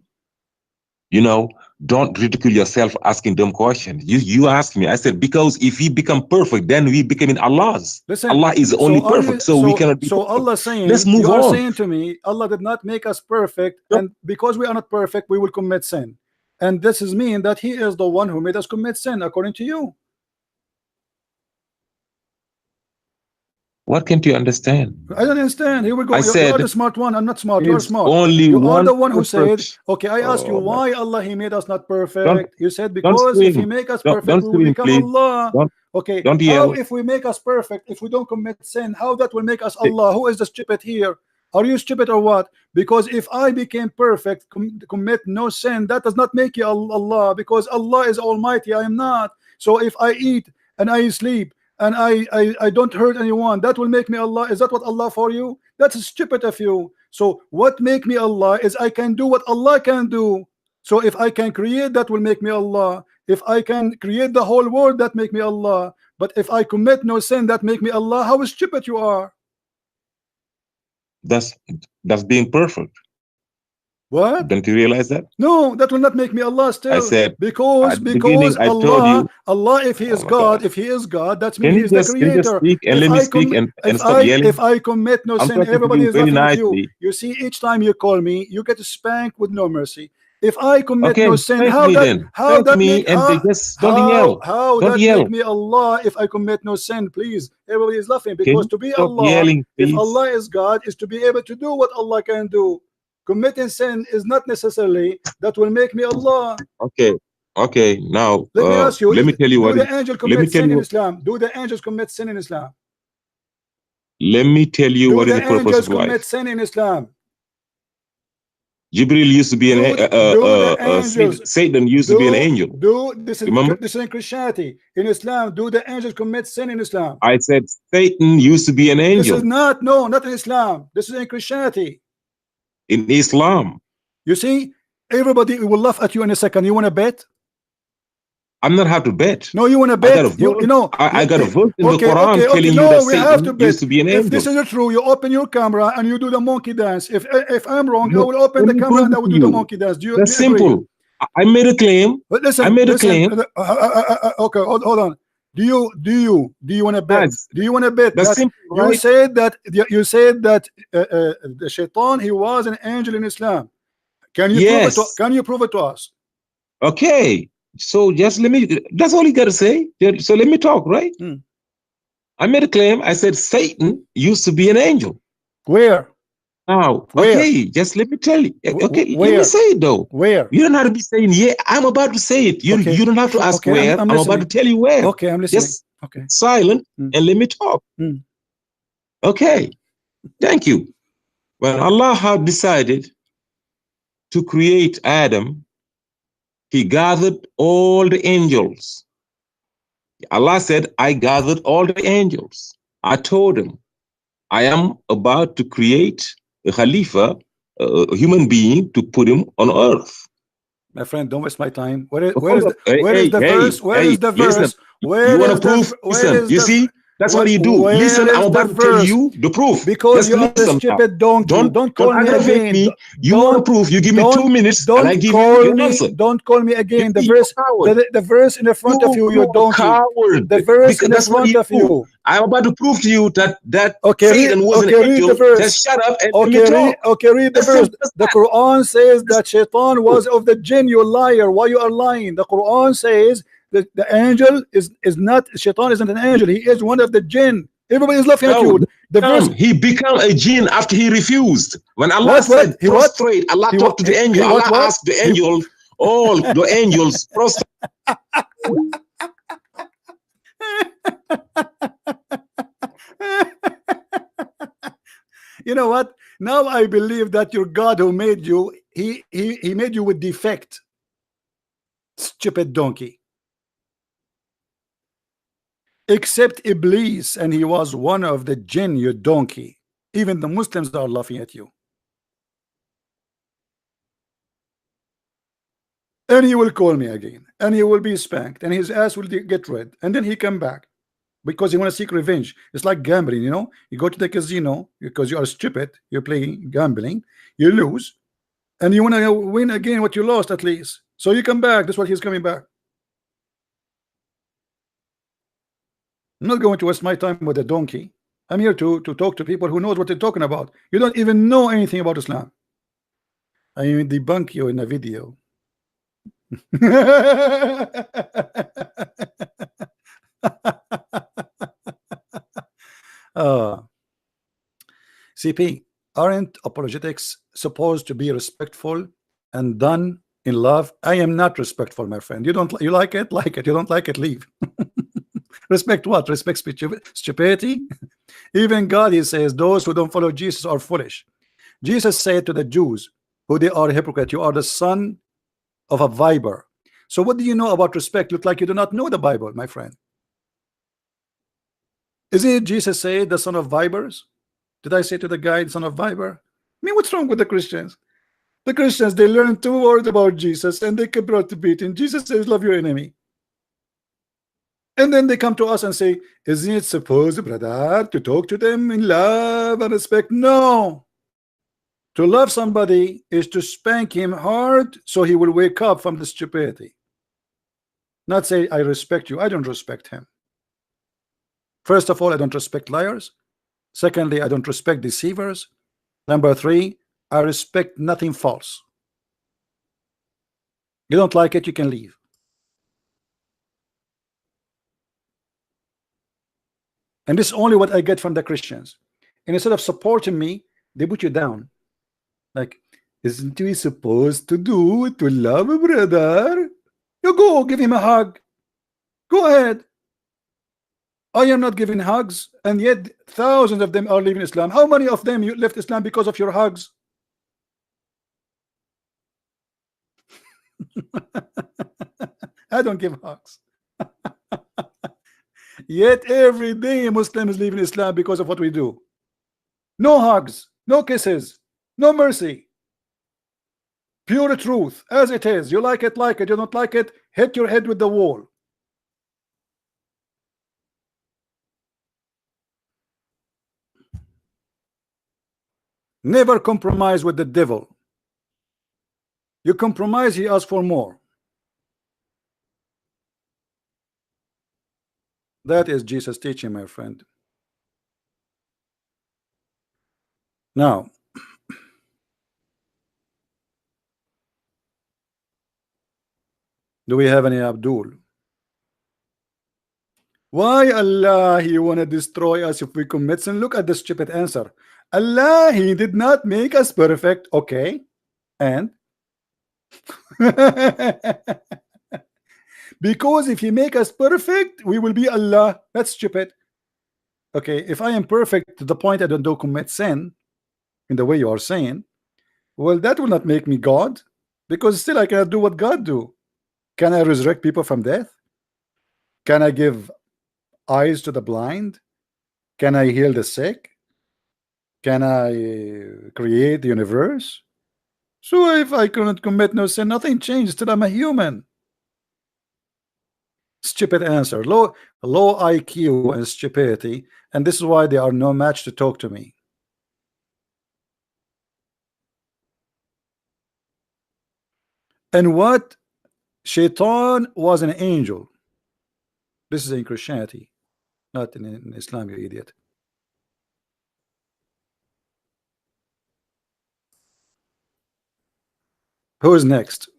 You know, don't ridicule yourself asking them questions. You asked me. I said, because if we become perfect, then we become in Allah's. Listen, Allah is only perfect, so we cannot be perfect. Allah saying, let's move on. You are saying to me, Allah did not make us perfect, and because we are not perfect, we will commit sin. And this is mean that He is the one who made us commit sin, according to you. What can't you understand? I don't understand. Here we go. You are the smart one. I'm not smart. You are smart. You are the one who said, okay, I ask you why Allah He made us not perfect. You said because if He make us perfect, we will become Allah. Okay, how if we make us perfect, if we don't commit sin, how that will make us Allah? Who is the stupid here? Are you stupid or what? Because if I became perfect, commit no sin, that does not make you Allah, because Allah is Almighty. I am not. So if I eat and I sleep and I don't hurt anyone, that will make me Allah. Is that what Allah for you? That's stupid of you. So what make me Allah is I can do what Allah can do. So if I can create, that will make me Allah. If I can create the whole world, that make me Allah. But if I commit no sin, that make me Allah. How stupid you are. That's being perfect. What? Don't you realize that? No, that will not make me Allah still. I said because Allah, if He is God, if He is God, that means He is the Creator. If I commit no sin, everybody is laughing at you. You see, each time you call me, you get spanked with no mercy. If I commit no sin, how that make me Allah if I commit no sin? Please, everybody is laughing, because to be Allah, if Allah is God, is to be able to do what Allah can do. Committing sin is not necessarily that will make me Allah. Okay. Now let me ask you. Let me tell you what. Do the angels commit sin in Islam? Do the angels commit sin in Islam? Let me tell you what is the purpose of life. Do the angels commit sin in Islam? Jibril used to be Satan used to be an angel. This Remember? This is in Christianity. In Islam, do the angels commit sin in Islam? I said Satan used to be an angel. This is not, no, not in Islam. This is in Christianity. In Islam. You see, everybody will laugh at you in a second. You want to bet? I'm not have to bet. No, you want to bet? I got a verse in the Quran telling you that Satan used to be an angel. If this is true, you open your camera and you do the monkey dance. If I'm wrong, I will open the camera and I will do the monkey dance. That's simple. I made a claim. But listen, I made a claim. Okay, hold on. Do you want to bet? Do you want to bet? That's simple, right? You said that the shaitan, he was an angel in Islam. Can you prove it to, can you prove it to us? Okay. So just let me, that's all you got to say. So let me talk, right? I made a claim. I said Satan used to be an angel. Where? Now, okay, just let me tell you. Okay, let me say it though. Where? You don't have to be saying, yeah, I'm about to say it. You don't have to ask where. I'm about to tell you where. Okay, I'm listening. Just silent and let me talk. Okay, thank you. When Allah had decided to create Adam, he gathered all the angels. Allah said, I gathered all the angels. I told him, I am about to create a Khalifa, a human being, to put him on earth. My friend, don't waste my time. Where is the verse? Where is the verse? You want to proof? Listen, you see? That's what you do. Listen, I'm about to tell you the proof. Because you're a stupid donkey. Don't call me again. You want proof? You give me 2 minutes and I give you an answer. Don't call me again. The verse in the front of you, you donkey. Coward. The verse in the front of you. I'm about to prove to you that Satan was an angel. Just shut up and let me talk. Okay, read the verse. The Quran says that Shaitan was of the jinn. You liar. Why you are lying? The Quran says the angel is not, Shaitan isn't an angel. He is one of the jinn. Everybody is laughing at you. The verse, he became a jinn after he refused. When Allah said prostrate, Allah talked to the angel. Allah asked the angel, all the angels prostrate. You know what? Now I believe that your God who made you, he made you with defect. Stupid donkey. Except Iblis, and he was one of the jinn, you donkey. Even the Muslims are laughing at you. And he will call me again, and he will be spanked, and his ass will get red, and then he come back because he want to seek revenge. It's like gambling, you know. You go to the casino because you are stupid. You're playing gambling, you lose, and you want to win again what you lost at least. So you come back. That's what he's coming back. I'm not going to waste my time with a donkey. I'm here to talk to people who knows what they're talking about. You don't even know anything about Islam. I mean, debunk you in a video. CP, aren't apologetics supposed to be respectful and done in love? I am not respectful, my friend. You like it? Like it. You don't like it? Leave. Respect what? Respect stupidity? Even God, he says, those who don't follow Jesus are foolish. Jesus said to the Jews, who they are hypocrite, you are the son of a viper. So what do you know about respect? Look like you do not know the Bible, my friend. Is it Jesus said the son of vipers? Did I say to the guy, son of viper? I mean, what's wrong with the Christians? The Christians, they learn 2 words about Jesus and they get brought to beating. Jesus says, love your enemy. And then they come to us and say, isn't it supposed, brother, to talk to them in love and respect? No. To love somebody is to spank him hard so he will wake up from the stupidity. Not say, I respect you. I don't respect him. First of all, I don't respect liars. Secondly, I don't respect deceivers. Number 3, I respect nothing false. You don't like it, you can leave. And this is only what I get from the Christians. And instead of supporting me, they put you down. Like, isn't we supposed to do to love a brother? You go give him a hug. Go ahead. I am not giving hugs, and yet thousands of them are leaving Islam. How many of them you left Islam because of your hugs? I don't give hugs. Yet every day Muslims leave Islam because of what we do. No hugs, no kisses, no mercy. Pure truth as it is. You like it, like it. You don't like it, hit your head with the wall. Never compromise with the devil. You compromise, he asks for more. That is Jesus' teaching, my friend. Now, do we have any Abdul? Why Allah He wanna destroy us if we commit sin? Look at the stupid answer. Allah He did not make us perfect. Okay, and because if He make us perfect, we will be Allah. That's stupid. Okay, if I am perfect to the point I don't commit sin in the way you are saying, well, that will not make me God, because still I cannot do what God do. Can I resurrect people from death? Can I give eyes to the blind? Can I heal the sick? Can I create the universe? So if I couldn't commit no sin, nothing changed. Still I'm a human. Stupid answer. Low IQ and stupidity, and this is why they are no match to talk to me. And what? Shaitan was an angel. This is in Christianity, not in Islam, you idiot. Who is next?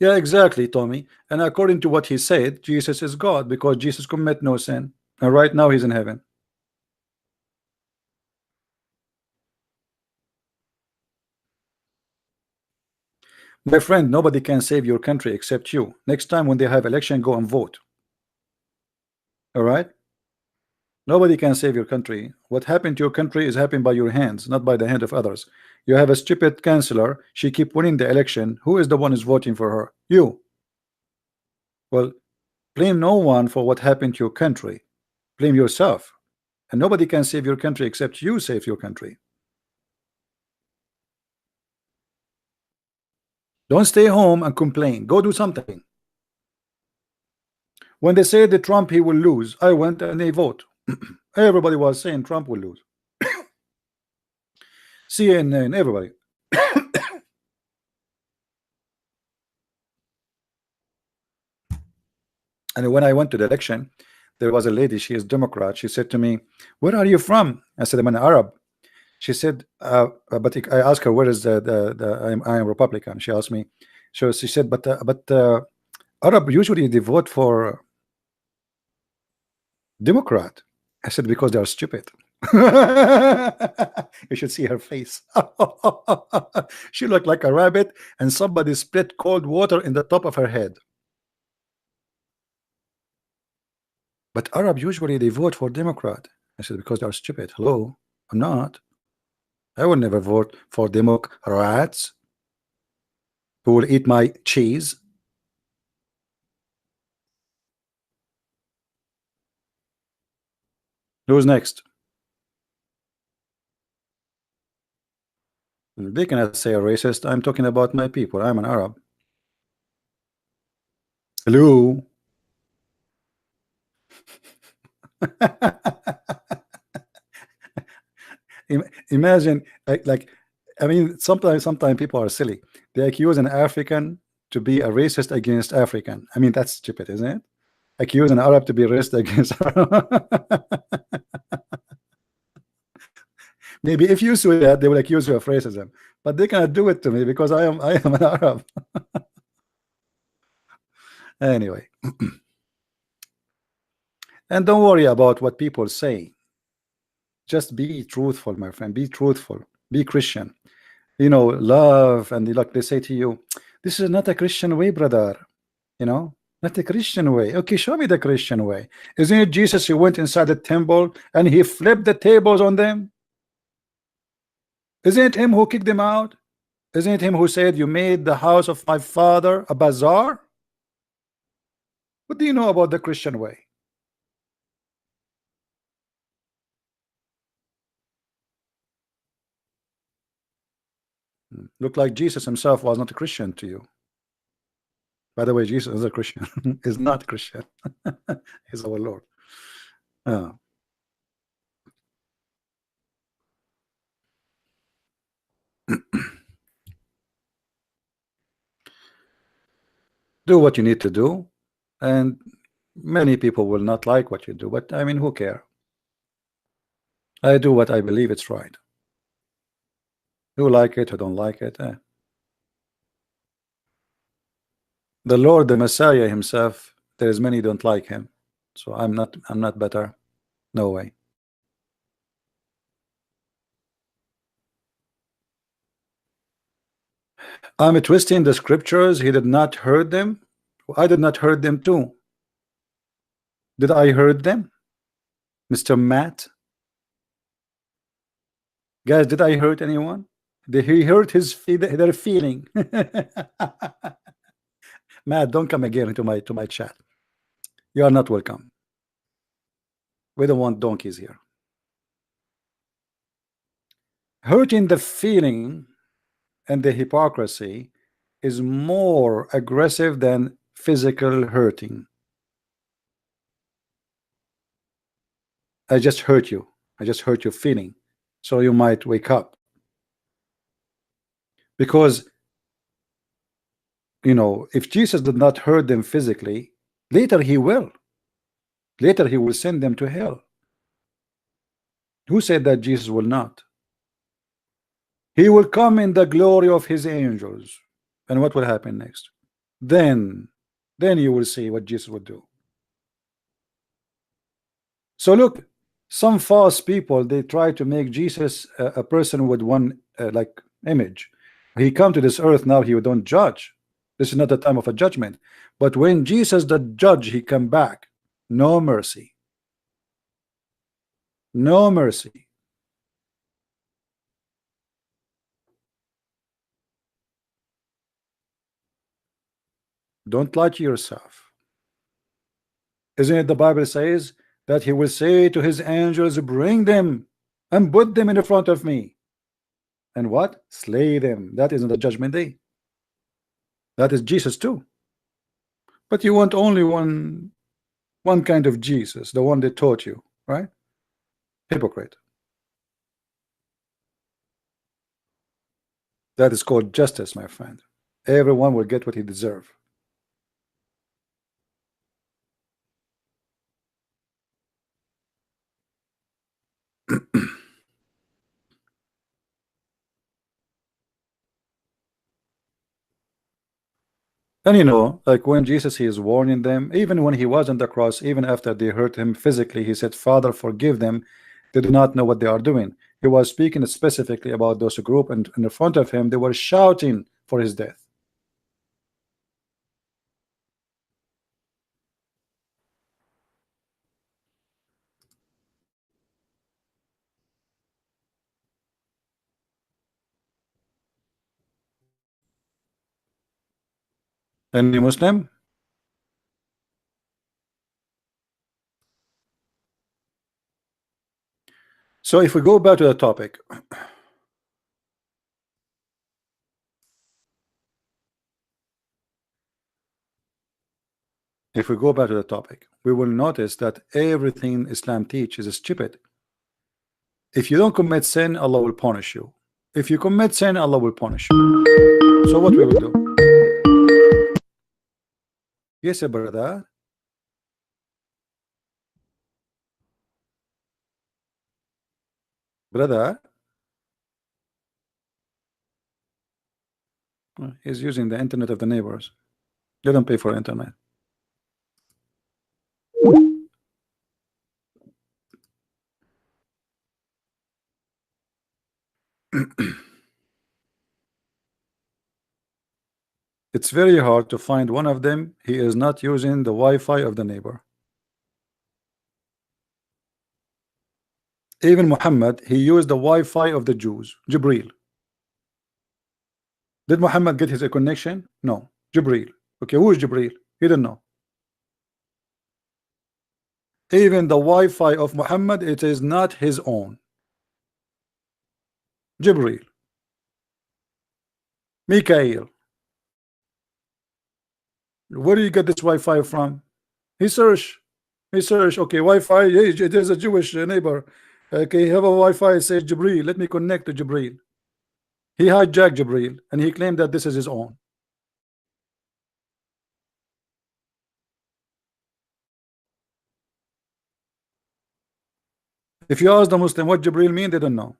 Yeah, exactly, Tommy. And according to what he said, Jesus is God because Jesus commit no sin. And right now he's in heaven. My friend, nobody can save your country except you. Next time when they have election, go and vote. All right? Nobody can save your country. What happened to your country is happened by your hands, not by the hand of others. You have a stupid chancellor. She keep winning the election. Who is the one who's voting for her? You. Well, blame no one for what happened to your country. Blame yourself. And nobody can save your country except you save your country. Don't stay home and complain. Go do something. When they say that Trump he will lose, I went and they vote. Everybody was saying Trump will lose. CNN, everybody. And when I went to the election, there was a lady, she is Democrat. She said to me, "Where are you from?" I said, "I'm an Arab." She said, but I asked her, "Where is I am Republican?" She asked me. So she said, but Arab usually they vote for Democrat. I said, because they are stupid. You should see her face. She looked like a rabbit and somebody split cold water in the top of her head. But Arab usually they vote for Democrat. I said, because they are stupid. Hello, I'm not. I will never vote for Democrats who will eat my cheese. Who's next? They cannot say a racist. I'm talking about my people. I'm an Arab. Hello. Imagine, like, I mean, sometimes people are silly. They accuse an African to be a racist against African. I mean, that's stupid, isn't it? Accuse an Arab to be racist against Maybe if you say that, they will accuse you of racism, but they cannot do it to me because I am an Arab. Anyway, and don't worry about what people say. Just be truthful, my friend. Be truthful. Be Christian. You know, love, and like they say to you, this is not a Christian way, brother. You know, not a Christian way. Okay, show me the Christian way. Isn't it Jesus who went inside the temple and he flipped the tables on them? Isn't it him who kicked them out? Isn't it him who said, you made the house of my father a bazaar? What do you know about the Christian way? Look like Jesus himself was not a Christian to you. By the way, Jesus is a Christian. Is not Christian. He's our Lord. Do what you need to do, and many people will not like what you do, but I mean, who care? I do what I believe it's right. Who like it, who don't like it, The Lord, the Messiah himself, there is many don't like him, so I'm not better. No way. I'm twisting the scriptures. He did not hurt them. I did not hurt them too. Did I hurt them, Mr. Matt? Guys, did I hurt anyone? Did he hurt their feeling? Matt, don't come again into my chat. You are not welcome. We don't want donkeys here. Hurting the feeling and the hypocrisy is more aggressive than physical hurting. I just hurt you. I just hurt your feeling, so you might wake up. Because, you know, if Jesus did not hurt them physically, later he will. Later he will send them to hell. Who said that Jesus will not? He will come in the glory of his angels. And what will happen next? Then you will see what Jesus would do. So look, some false people, they try to make Jesus a person with one like image. He come to this earth now, he don't judge. This is not the time of a judgment. But when Jesus the judge, he come back. No mercy. No mercy. Don't lie to yourself. Isn't it the Bible says that he will say to his angels, bring them and put them in the front of me, and what? Slay them. That isn't the judgment day. That is Jesus too. But you want only one kind of Jesus, the one that taught you, right? Hypocrite. That is called justice, my friend. Everyone will get what he deserves. And you know, like when Jesus, he is warning them, even when he was on the cross, even after they hurt him physically, he said, Father, forgive them. They do not know what they are doing. He was speaking specifically about those group, and in front of him, they were shouting for his death. Any Muslim? So if we go back to the topic, we will notice that everything Islam teaches is stupid. If you don't commit sin, Allah will punish you. If you commit sin, Allah will punish you. So what we will do? Yes, brother. Brother. He's using the internet of the neighbors. They don't pay for internet. It's very hard to find one of them. He is not using the Wi-Fi of the neighbor. Even Muhammad, he used the Wi-Fi of the Jews, Jibril. Did Muhammad get his connection? No, Jibril. Okay, who is Jibril? He didn't know. Even the Wi-Fi of Muhammad, it is not his own. Jibril. Mikael. Where do you get this Wi-Fi from? He searched. Okay, Wi-Fi. Hey, there's a Jewish neighbor. Okay, have a Wi-Fi. It says Jibril. Let me connect to Jibril. He hijacked Jibril and he claimed that this is his own. If you ask the Muslim what Jibril mean, they don't know.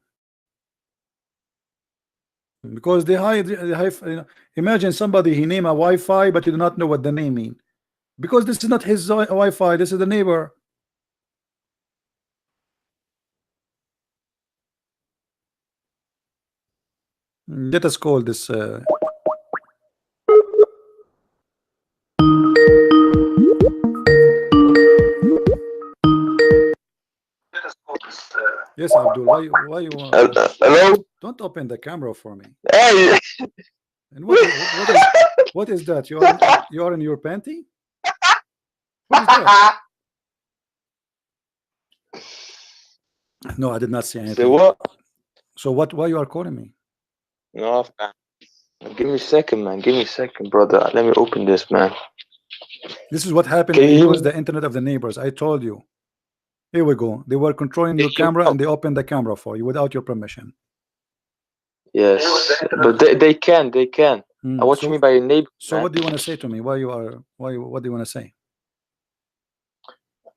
Because they hide, you know, imagine somebody, he name a Wi-Fi, but you do not know what the name mean. Because this is not his Wi-Fi, this is the neighbor. Let us call this yes, Abdul, why you Hello? don't open the camera for me. Hey! And what is that? You are in your panty? What is that? No, I did not see anything. Say what? So why you are calling me? No, man. Give me a second, man. Give me a second, brother. Let me open this, man. This is what happened when you use the internet of the neighbors. I told you. Here we go. They were controlling your camera and they opened the camera for you without your permission. Yes, but they can. What So, you mean by your neighbor? so man? what do you want to say to me? What do you want to say?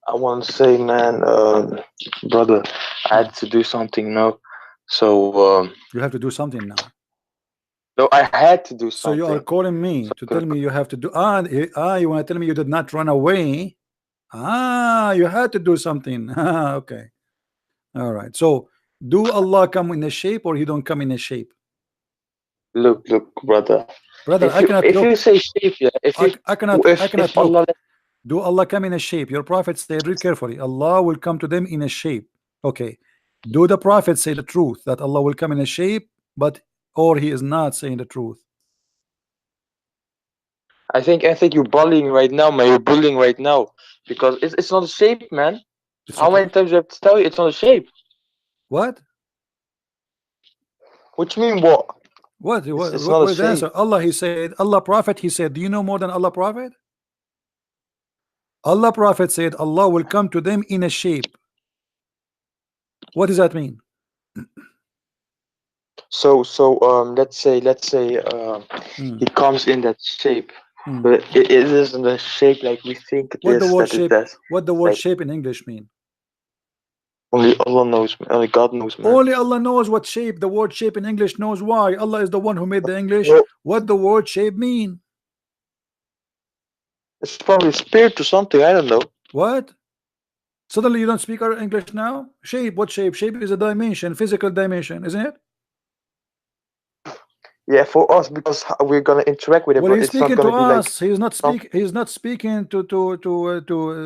I want to say, man, brother, I had to do something now. So You have to do something now. no, I had to do So something. you are calling me to tell me you have to do. You want to tell me you did not run away? You had to do something. Okay. All right. So do Allah come in a shape or he don't come in a shape? Look, brother. Brother, If you say shape, yeah. I cannot if look. Allah, Do Allah come in a shape? Your prophet said, read carefully, Allah will come to them in a shape. Okay. Do the prophet say the truth that Allah will come in a shape, or he is not saying the truth? I think you're bullying right now, man. You're bullying right now because it's not a shape, man. How many times do I have to tell you it's not a shape? What? What you mean, what? What? It's not a Where's the shape. answer? Allah, he said, Allah prophet, he said, do you know more than Allah prophet? Allah prophet said, Allah will come to them in a shape. What does that mean? So let's say he comes in that shape, but it isn't a shape like we think it What is. the word that shape? That. What the word Like- shape in English mean? Only Allah knows, man. Only God knows, man. Only Allah knows what shape. The word shape in English knows why. Allah is the one who made the English. Well, What the word shape mean? it's probably spirit or something. I don't know. What? Suddenly you don't speak our English now? Shape, what shape? Shape is a dimension, physical dimension, isn't it? Yeah, for us because we're gonna interact with it. Well, but he's it's not speaking to gonna be like. us. He's not speaking to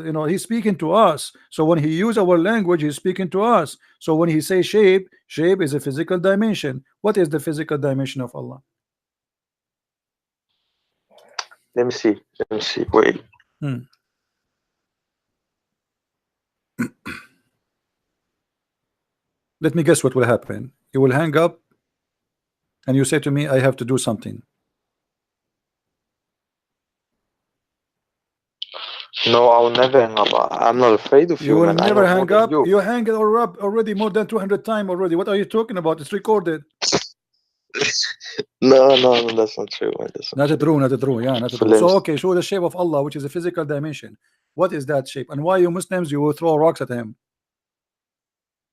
you know, he's speaking to us. So when he use our language, he's speaking to us. So when he say shape is a physical dimension. What is the physical dimension of Allah? Let me see. Wait. Let me guess what will happen. You will hang up and you say to me, I have to do something. No, I will never hang up. I'm not afraid of you. You will man. I never know more hang than up. You. You hang it already more than 200 times already. What are you talking about? It's recorded. No, that's not true. Man. That's Not true. Yeah, not true. Let's- So okay, show the shape of Allah, which is a physical dimension. What is that shape? And why you Muslims you will throw rocks at him?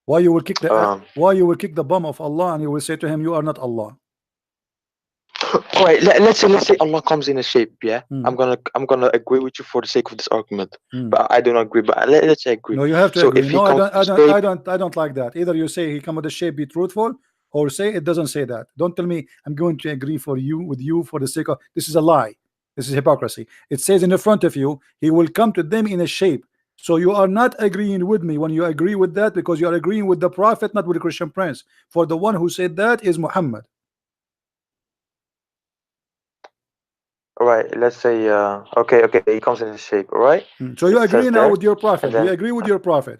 Why you will kick the bum of Allah and you will say to him, you are not Allah? All right, let's say Allah comes in a shape. Yeah, I'm gonna agree with you for the sake of this argument. But I don't agree. But let's say agree. No, you have to So agree. if he No, comes in shape- I don't like that. Either you say he come with a shape, be truthful, or say it doesn't say that. Don't tell me I'm going to agree with you for the sake of this is a lie. This is hypocrisy. It says in the front of you, he will come to them in a shape. So you are not agreeing with me when you agree with that, because you are agreeing with the Prophet, not with the Christian Prince. For the one who said that is Muhammad. All right, let's say okay, he comes in his shape, all right? So you It agree says now there, with your Prophet. and Do you then agree with your Prophet?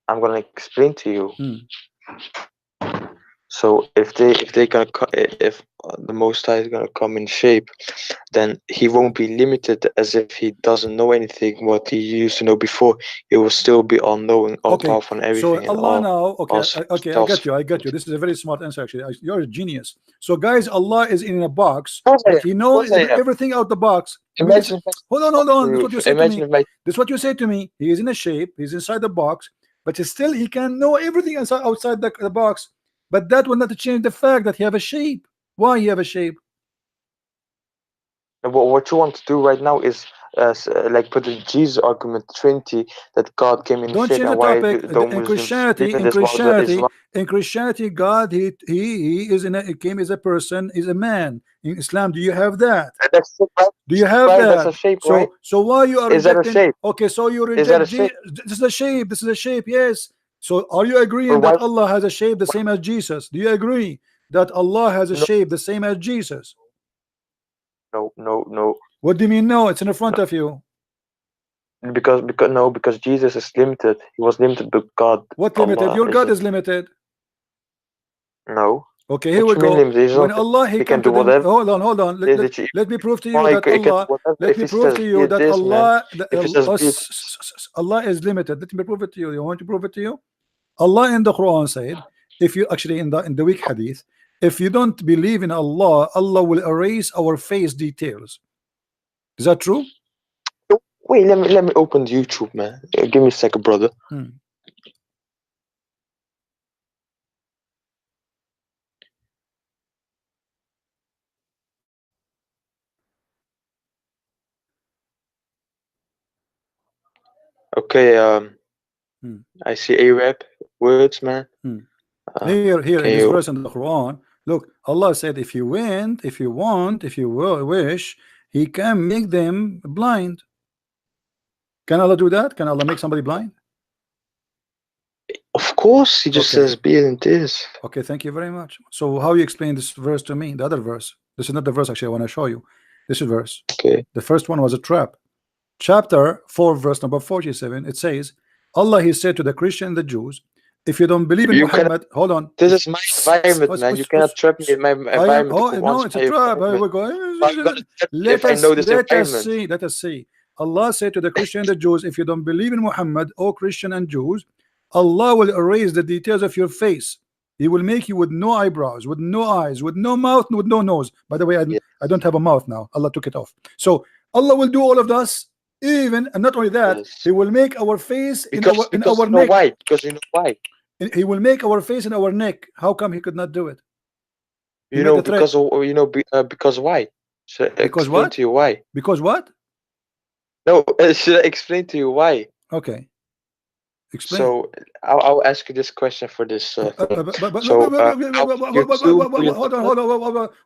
I'm gonna explain to you. So if they gonna if the Most High is gonna come in shape, then he won't be limited as if he doesn't know anything what he used to know before. He will still be all knowing, all powerful, and everything. So Allah and all, now, okay, I get you. This is a very smart answer actually. You're a genius. So guys, Allah is in a box, but He knows everything out the box. Imagine. Hold on. This is what you say to me. Imagine This is what you say to me. He is in a shape. He's inside the box, but still he can know everything outside the box. But that will not change the fact that he have a shape. Why he have a shape? What you want to do right now is like put the Jesus argument, Trinity, that God came in Don't shape. change the And why topic. In Christianity, God he is came as a person, is a man. In Islam, do you have that? That's right. Do you have that? That's a shape, right? So why you are Is that a rejecting? shape? Okay, so you Is that a reject shape? This is a shape. This is a shape. Yes. So are you agreeing But why- that Allah has a shape the same as Jesus? Do you agree that Allah has a No. shape the same as Jesus? No. What do you mean no? It's in front of you. Because Jesus is limited. He was limited by God. What limited? Allah Your God isn't. is limited. No. Okay, here What we you mean go. limited? He's When not- Allah he he come can to do them. whatever. Hold on. Let me prove to you Why that he can do Allah. whatever. Let If me he prove says to you be that this, Allah. If he says be Allah is limited. Let me prove it to you. You want to prove it to you? Allah in the Quran said, if you actually in the weak hadith, if you don't believe in Allah, Allah will erase our face details. Is that true? Wait, let me open YouTube, man. Give me a second, brother. Okay, I see Arab words, man. Here in this verse in the Quran, look, Allah said, if you want, if you wish, He can make them blind. Can Allah do that? Can Allah make somebody blind? Of course, he just says be and this. Okay, thank you very much. So how you explain this verse to me? The other verse. This is not the verse actually I want to show you. This is verse. Okay. The first one was a trap. Chapter 4, verse number 47. It says, Allah he said to the Christian and the Jews, if you don't believe in Muhammad, hold on. This is my environment, man. You cannot trap me in my environment. No, it's a trap. Let us see. Allah said to the Christian and the Jews, if you don't believe in Muhammad, O Christian and Jews, Allah will erase the details of your face. He will make you with no eyebrows, with no eyes, with no mouth, with no nose. By the way, I don't have a mouth now. Allah took it off. So Allah will do all of this. Even and not only that, He will make our face in our neck. Why? Because you know why? He will make our face in our neck. How come He could not do it? Because why? Should I explain to you why? Because what? No, should I explain to you why? Okay. Explain. So I'll ask you this question for this. Hold on.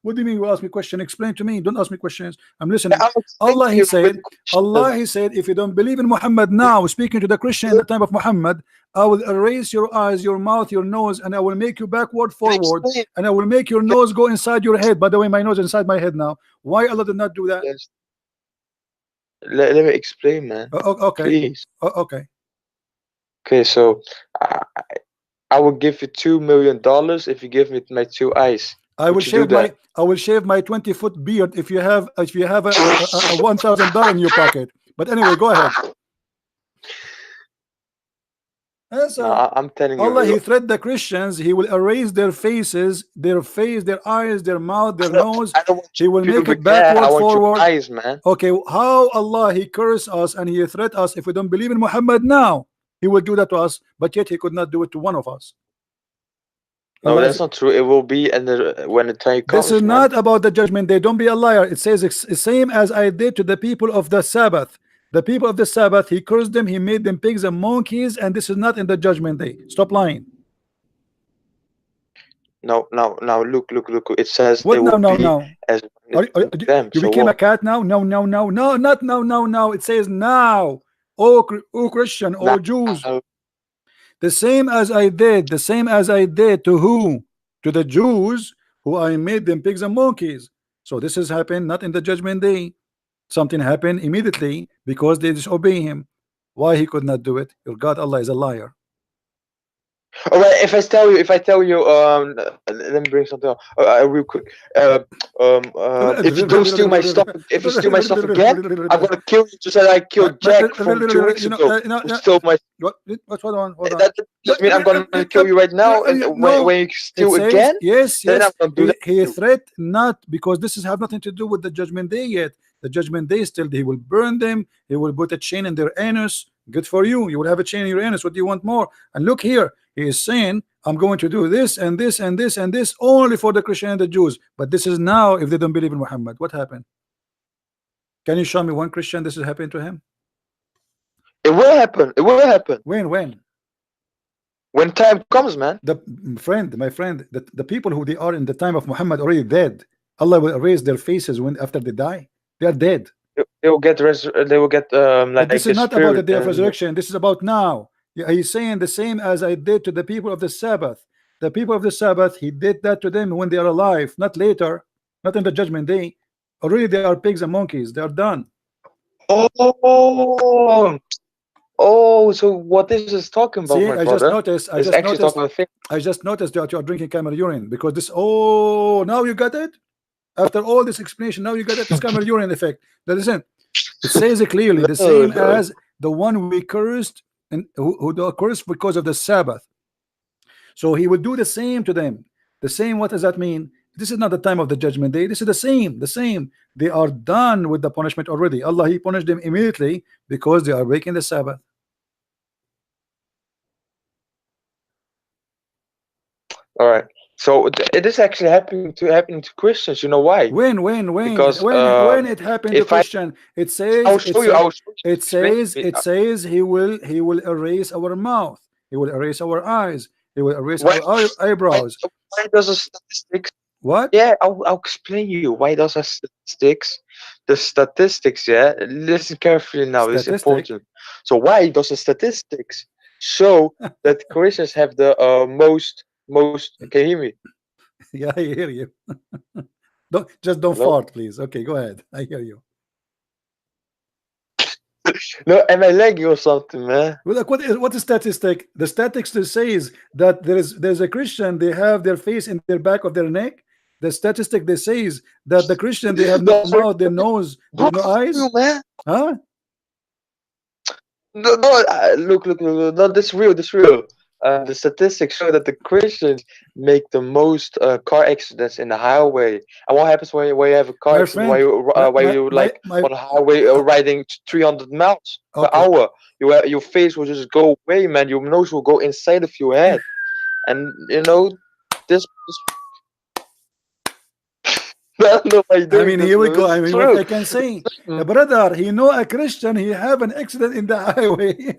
What do you mean you ask me question? Explain to me. Don't ask me questions. I'm listening. Allah he said, if you don't believe in Muhammad now, speaking to the Christian in the time of Muhammad, I will erase your eyes, your mouth, your nose, and I will make you backward, forward, and I will make your nose go inside your head. By the way, my nose is inside my head now. Why Allah did not do that? Let me explain, man. Okay. Please. Okay. Okay, so I will give you $2 million if you give me my 2 eyes. I will shave my 20-foot beard if you have a $1,000 in your pocket. But anyway, go ahead. No, I'm telling you. Allah, He threatened the Christians. He will erase their faces, their face, their eyes, their mouth, their nose. He will make it backward, forward. Eyes, man. Okay, how Allah He cursed us and He threatened us if we don't believe in Muhammad now. He will do that to us, but yet He could not do it to one of us. No, that's not true. It will be, and when the time comes. This is not about the judgment day. Don't be a liar. It says it's the same as I did to the people of the Sabbath. The people of the Sabbath, He cursed them. He made them pigs and monkeys, and this is not in the judgment day. Stop lying. No. Look. It says what? No. As you became a cat now? No. Not now. It says now. oh Christian, oh Jews, the same as I did to who? To the Jews, who I made them pigs and monkeys. So this has happened not in the judgment day. Something happened immediately because they disobey him. Why he could not do it? Your God Allah is a liar. All right, if I tell you, let me bring something up real quick. If you don't steal my stuff, if you steal my stuff again, I'm gonna kill you just like I killed Jack from 2 weeks ago. Who stole my Hold on. That doesn't mean I'm gonna kill you right now. And when you steal again, yes, then I'm gonna do that. He threat not, because this is have nothing to do with the judgment day yet. The judgment day still, he will burn them. He will put a chain in their anus. Good for you. You will have a chain in your anus. What do you want more? And look here. He is saying, I'm going to do this and this and this and this only for the Christian and the Jews. But this is now if they don't believe in Muhammad. What happened? Can you show me one Christian this is happening to him? It will happen. It will happen. When? When time comes, man. My friend, the people who they are in the time of Muhammad already dead. Allah will erase their faces when after they die. They are dead. They will get like this is not about the day of and resurrection. This is about now. Yeah, he's saying the same as I did to the people of the Sabbath. The people of the Sabbath, he did that to them when they are alive, not later, not in the judgment day. Already they are pigs and monkeys. They are done. Oh, so what this is talking about, see, my I brother, I just noticed that you are drinking camel urine, because this, oh, now you got it? After all this explanation, now you got it, this camel urine effect. That isn't. It says it clearly, the same as the one we cursed, and who cursed because of the Sabbath. So he will do the same to them. The same, what does that mean? This is not the time of the judgment day. This is the same. They are done with the punishment already. Allah, he punished them immediately because they are breaking the Sabbath. All right. So it is actually happening to Christians. You know why? When? Because when it happened to Christian, it says, I'll show you. It says he will erase our mouth. He will erase our eyes. He will erase our eyebrows. Why does the statistics? What? Yeah, I'll explain you. Why does the statistics? Yeah, listen carefully now. This is important. So why does the statistics show that Christians have the most? Can you hear me? Yeah, I hear you. don't fart, please. Okay, go ahead. I hear you. No, am I lagging or something, man? Well, like, what is statistic? The statistics says that there's a Christian, they have their face in their back of their neck. The statistic that says that the Christian, they have no mouth, their nose, no eyes. Man. Huh? No, look. No, this real. The statistics show that the Christians make the most car accidents in the highway. And what happens when you have a car accident? Why you on the highway riding 300 miles per hour? Your face will just go away, man. Your nose will go inside of your head, and you know this. I mean, here we go. I mean, what I can say, brother, he know a Christian, he have an accident in the highway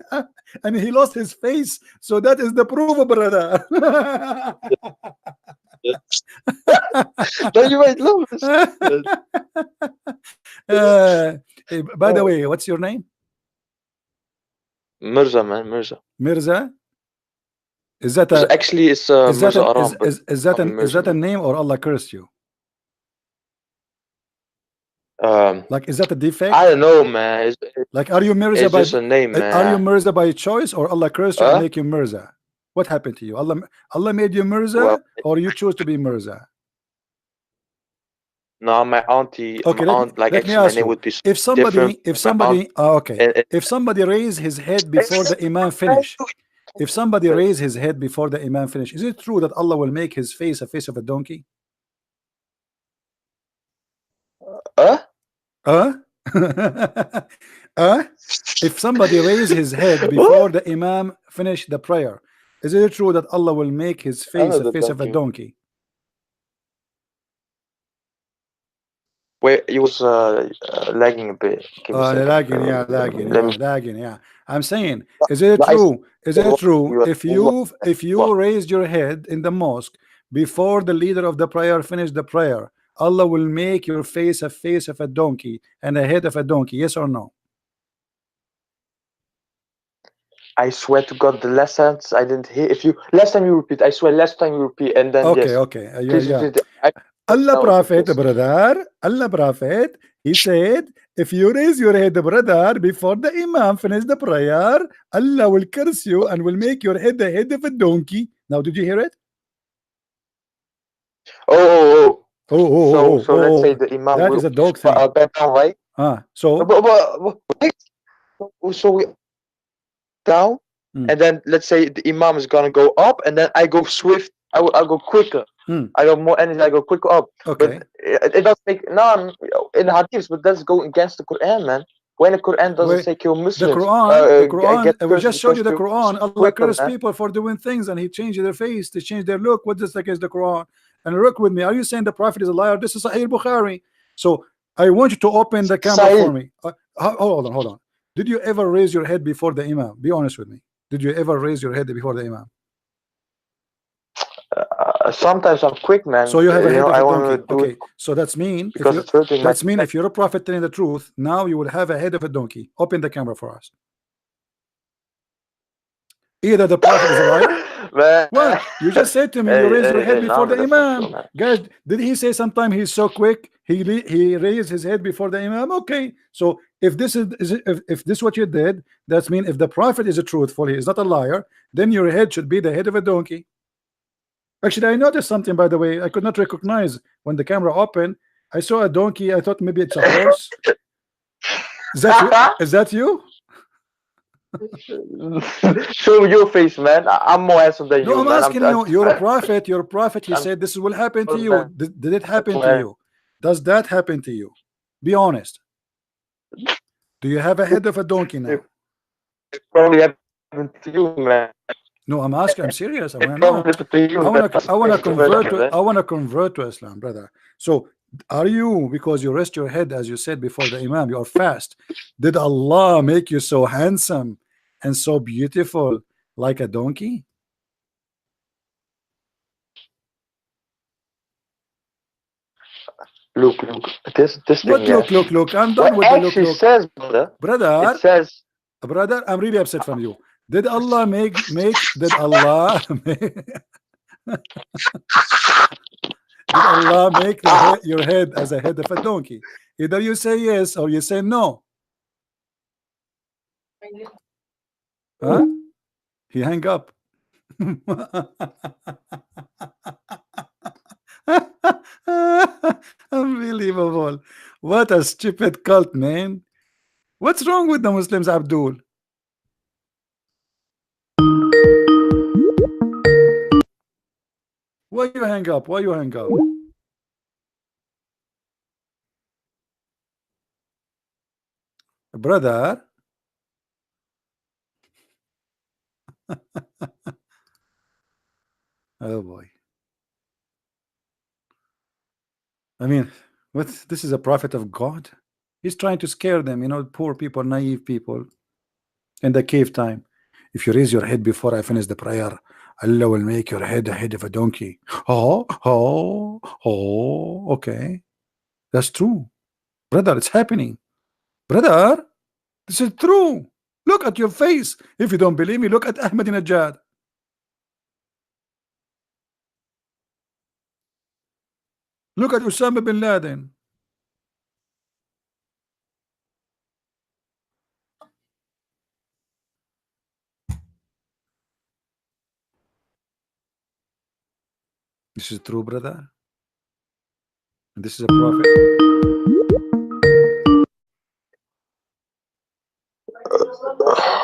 and he lost his face. So that is the proof, brother. No, you might lose. By the way, what's your name? Mirza, man, Mirza. Mirza? Is that a, actually it's Mirza Aram, is that a name, or Allah cursed you? Like, is that a defect? I don't know, man. Like, are you Mirza it's by just a name, man. Are you Mirza by choice, or Allah cursed you and make you Mirza? What happened to you? Allah made you Mirza, or you chose to be Mirza? No, my auntie. Okay, my aunt, like actually, my name would be if somebody raised his head before the Imam finish, if somebody raised his head before the Imam finish, is it true that Allah will make his face a face of a donkey? If somebody raised his head before the Imam finished the prayer, is it true that Allah will make his face a face of a donkey? Wait, it was lagging a bit. Lagging. Yeah. I'm saying, is it true? Is it true if you raised your head in the mosque before the leader of the prayer finished the prayer, Allah will make your face of a donkey and a head of a donkey? Yes or no? I swear to God, the last sentence I didn't hear. If you last time you repeat, I swear last time you repeat, and then okay, yes. okay, Please yeah. repeat it. Allah No, Prophet, yes. brother, Allah Prophet, he said, if you raise your head, brother, before the Imam finish the prayer, Allah will curse you and will make your head the head of a donkey. Now, did you hear it? So let's say the Imam that will is a dog thing. back down, right? So Wait. So we down, and then let's say the Imam is gonna go up, and then I go swift. I'll go quicker. I got more energy. I go quicker up. Okay. But it does make in the hadiths, but that's go against the Quran, man. When the Quran doesn't say kill Muslims, the Quran, we just showed you the Quran. Allah cursed people for doing things, and He changed their face, to change their look. What is against the Quran? And look with me. Are you saying the Prophet is a liar? This is Sahih Bukhari. So I want you to open the camera for me. Hold on. Did you ever raise your head before the Imam? Be honest with me. Did you ever raise your head before the Imam? Sometimes I'm quick, man. So you have a head of a donkey. Okay, so that's mean if you're a prophet telling the truth, now you will have a head of a donkey. Open the camera for us. Either the prophet is a liar. Well, you just said to me you raised your head before the Imam. Guys, did he say sometime he's so quick he raised his head before the Imam? Okay, so if this is if this what you did, that's mean if the prophet is a truthful, he is not a liar, then your head should be the head of a donkey. Actually, I noticed something, by the way. I could not recognize when the camera opened. I saw a donkey. I thought maybe it's a horse. Is that you? Show your face, man. I'm more handsome than you. No, I'm asking you. You're a prophet. You're a prophet. He said this will happen to you. Did it happen to you? Does that happen to you? Be honest. Do you have a head of a donkey now? It probably happened to you, man. No, I'm asking. I'm serious. I want to know. I want to convert to Islam, brother. So, are you, because you rest your head as you said before the Imam, you are fast? Did Allah make you so handsome and so beautiful like a donkey? Look. This what thing. Look. I'm done with the look. Says, brother. It says, brother, I'm really upset from you. Did Allah did Allah make your head as a head of a donkey? Either you say yes or you say no. Huh? He hang up. Unbelievable. What a stupid cult, man. What's wrong with the Muslims, Abdul? Why you hang up? Why you hang up? Brother. Oh boy. I mean, this is a prophet of God. He's trying to scare them, you know, poor people, naive people in the cave time. If you raise your head before I finish the prayer, Allah will make your head the head of a donkey. Okay. That's true. Brother, it's happening. Brother, this is true. Look at your face. If you don't believe me, look at Ahmadinejad. Look at Osama bin Laden. This is true, brother. And this is a prophet.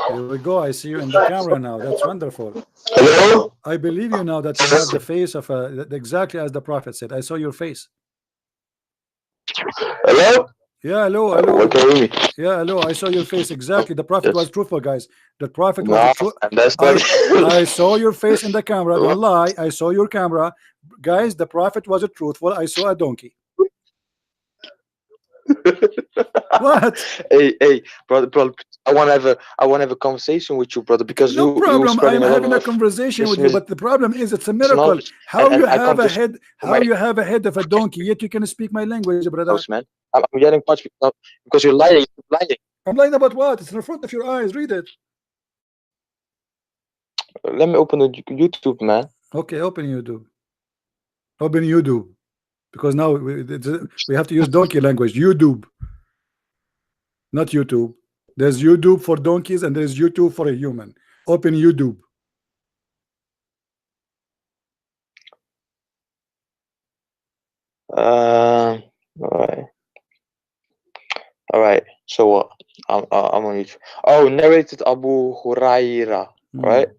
Here we go. I see you in the camera now. That's wonderful. Hello? I believe you now that you have the face of exactly as the prophet said. I saw your face. Hello? Yeah, hello. Okay. Yeah, hello. I saw your face exactly. The prophet was truthful, guys. The prophet was I saw your face in the camera. Don't lie. I saw your camera, guys. The prophet was truthful. I saw a donkey. What? Hey, brother. I want to have a conversation with you, brother, because no problem. I'm having a conversation with you, but the problem is it's a miracle. How you have a head? How you have a head of a donkey yet you can speak my language, brother? Man, I'm getting touched because you're lying. I'm lying about what? It's in front of your eyes. Read it. Let me open the YouTube, man. Okay, open YouTube. Open YouTube. Because now we have to use donkey language. YouTube. Not YouTube. There's YouTube for donkeys and there's YouTube for a human. Open YouTube. All right. So what? I'm on YouTube. Oh, narrated Abu Huraira, right?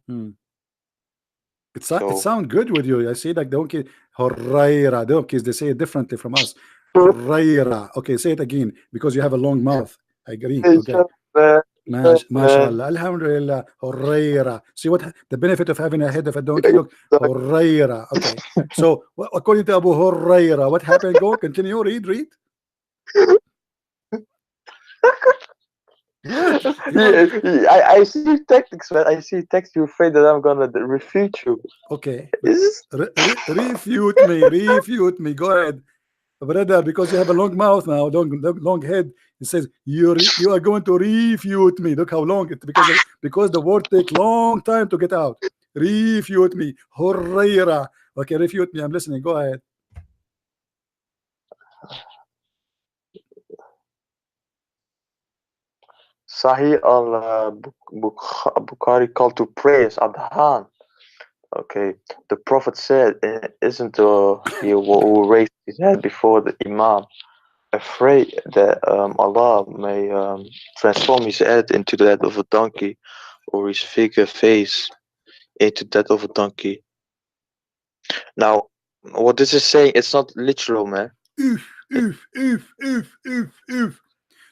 It sounds good with you. I see like donkey Huraira. Donkeys, they say it differently from us. Huraira. Okay, say it again because you have a long mouth. I agree. Okay. MashaAllah. Alhamdulillah. Huraira. See what the benefit of having a head of a donkey? Look, Huraira. Okay. So according to Abu Huraira, what happened? Go continue. Read. I see your tactics, man. I see text. You're afraid that I'm gonna refute you. Okay. Refute me. Go ahead, brother. Because you have a long mouth now, long head. It says you are going to refute me. Look how long it because the word take long time to get out. Refute me, Huraira. Okay, refute me. I'm listening. Go ahead. Sahih al-Bukhari called to prayers Adhan. Okay, the Prophet said, isn't he who raised his head before the Imam afraid that Allah may transform his head into that of a donkey or his figure face into that of a donkey? Now, what this is saying, it's not literal, man.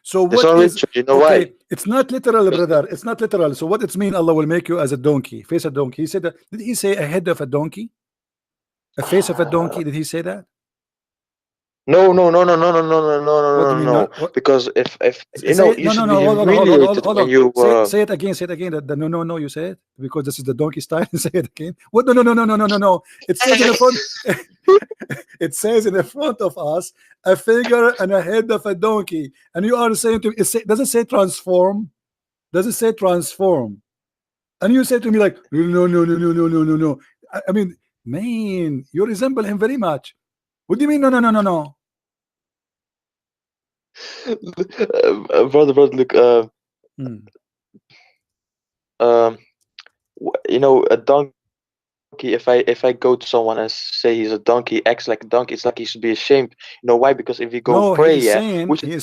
So what is you know why? It's not literal, brother. It's not literal. So what it's mean? Allah will make you as a donkey, face a donkey. He said that. Did he say a head of a donkey, a face of a donkey? Did he say that? No. Because if you know, you should be humiliated when you say it again. Say it again. The no. You say it because this is the donkey style. Say it again. What? No. It says in the front. It says in the front of us a figure and a head of a donkey, and you are saying to me, does it say transform? Does it say transform? And you say to me like no. I mean, man, you resemble him very much. What do you mean no? Brother, look, you know, a donkey. If I go to someone and say he's a donkey, acts like a donkey, it's like he should be ashamed. You know why? Because if you go pray, he's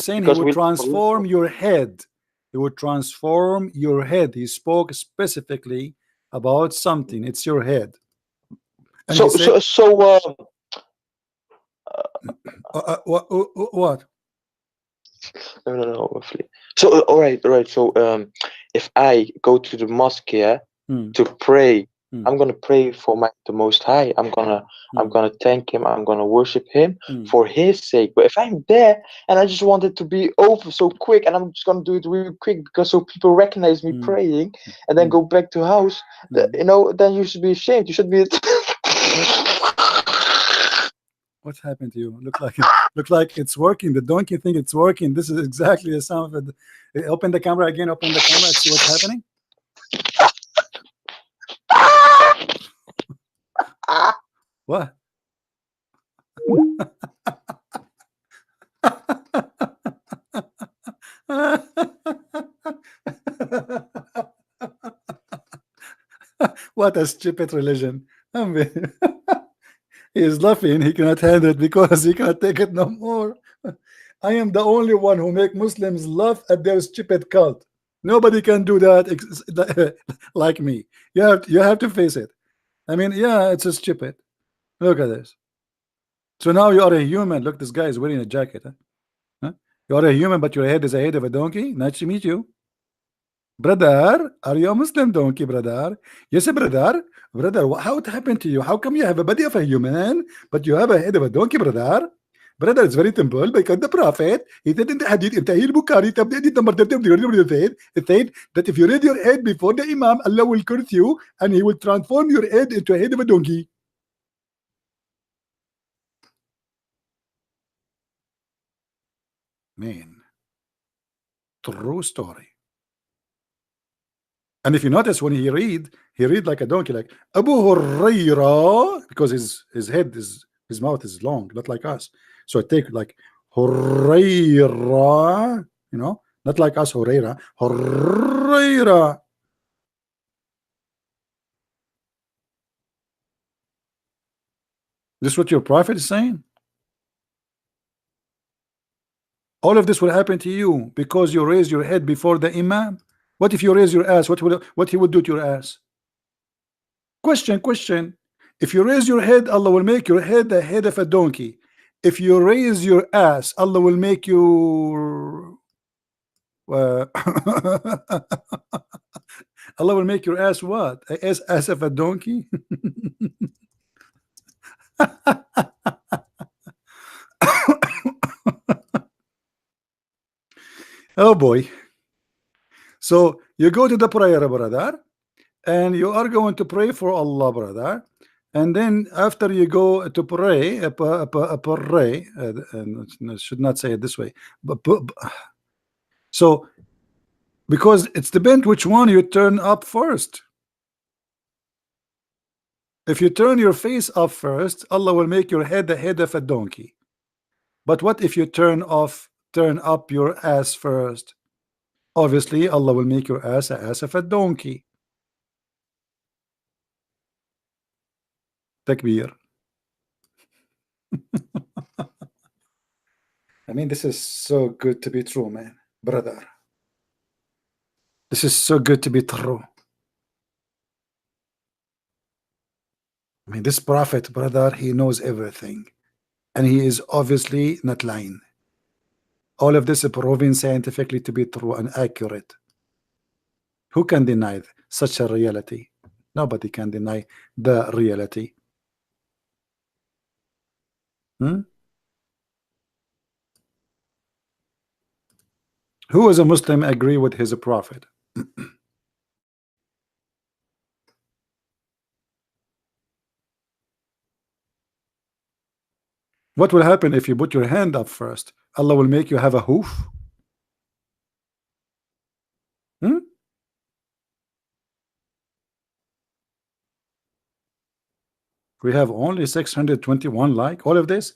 saying he would transform your head. He would transform your head. He spoke specifically about something. It's your head. And what? No. So all right. So if I go to the mosque to pray, I'm gonna pray for the Most High. I'm gonna thank Him. I'm gonna worship Him for His sake. But if I'm there and I just want it to be over so quick, and I'm just gonna do it really quick because so people recognize me praying, and then go back to house, you know, then you should be ashamed. You should be. What happened to you? Look like it's working. The donkey thing, it's working. This is exactly the sound of it. Open the camera again. Open the camera. See what's happening. What? What a stupid religion. I mean, he is laughing. He cannot handle it because he cannot take it no more. I am the only one who make Muslims laugh at their stupid cult. Nobody can do that like me. You have to face it. I mean, yeah, it's a stupid. Look at this. So now you are a human. Look, this guy is wearing a jacket. Huh? You are a human, but your head is a head of a donkey. Nice to meet you. Brother, are you a Muslim donkey, brother? Yes, brother. Brother, how it happened to you? How come you have a body of a human, but you have a head of a donkey, brother? Brother, it's very simple because the Prophet, he said in the hadith, in Sahih Bukhari, it said that if you read your head before the Imam, Allah will curse you and He will transform your head into a head of a donkey. Man, true story. And if you notice, when he read like a donkey, like Abu Huraira, because his head is, his mouth is long, not like us. So I take like Huraira, you know, not like us, Huraira, Huraira. This is what your prophet is saying? All of this will happen to you because you raise your head before the imam. What if you raise your ass? What he would do to your ass? Question. If you raise your head, Allah will make your head the head of a donkey. If you raise your ass, Allah will make you Allah will make your ass what? Ass of a donkey? Oh boy. So you go to the prayer, brother, and you are going to pray for Allah, brother, and then after you go to pray, pray, and I should not say it this way, but so because it's depends which one you turn up first. If you turn your face up first, Allah will make your head the head of a donkey. But what if you turn up your ass first? Obviously, Allah will make your ass the ass of a donkey. Takbir. I mean, this is so good to be true, man, brother. This is so good to be true. I mean, this prophet, brother, he knows everything, and he is obviously not lying. All of this is proven scientifically to be true and accurate. Who can deny such a reality? Nobody can deny the reality. Who as a Muslim agree with his prophet? What will happen if you put your hand up first? Allah will make you have a hoof? We have only 621 like. All of this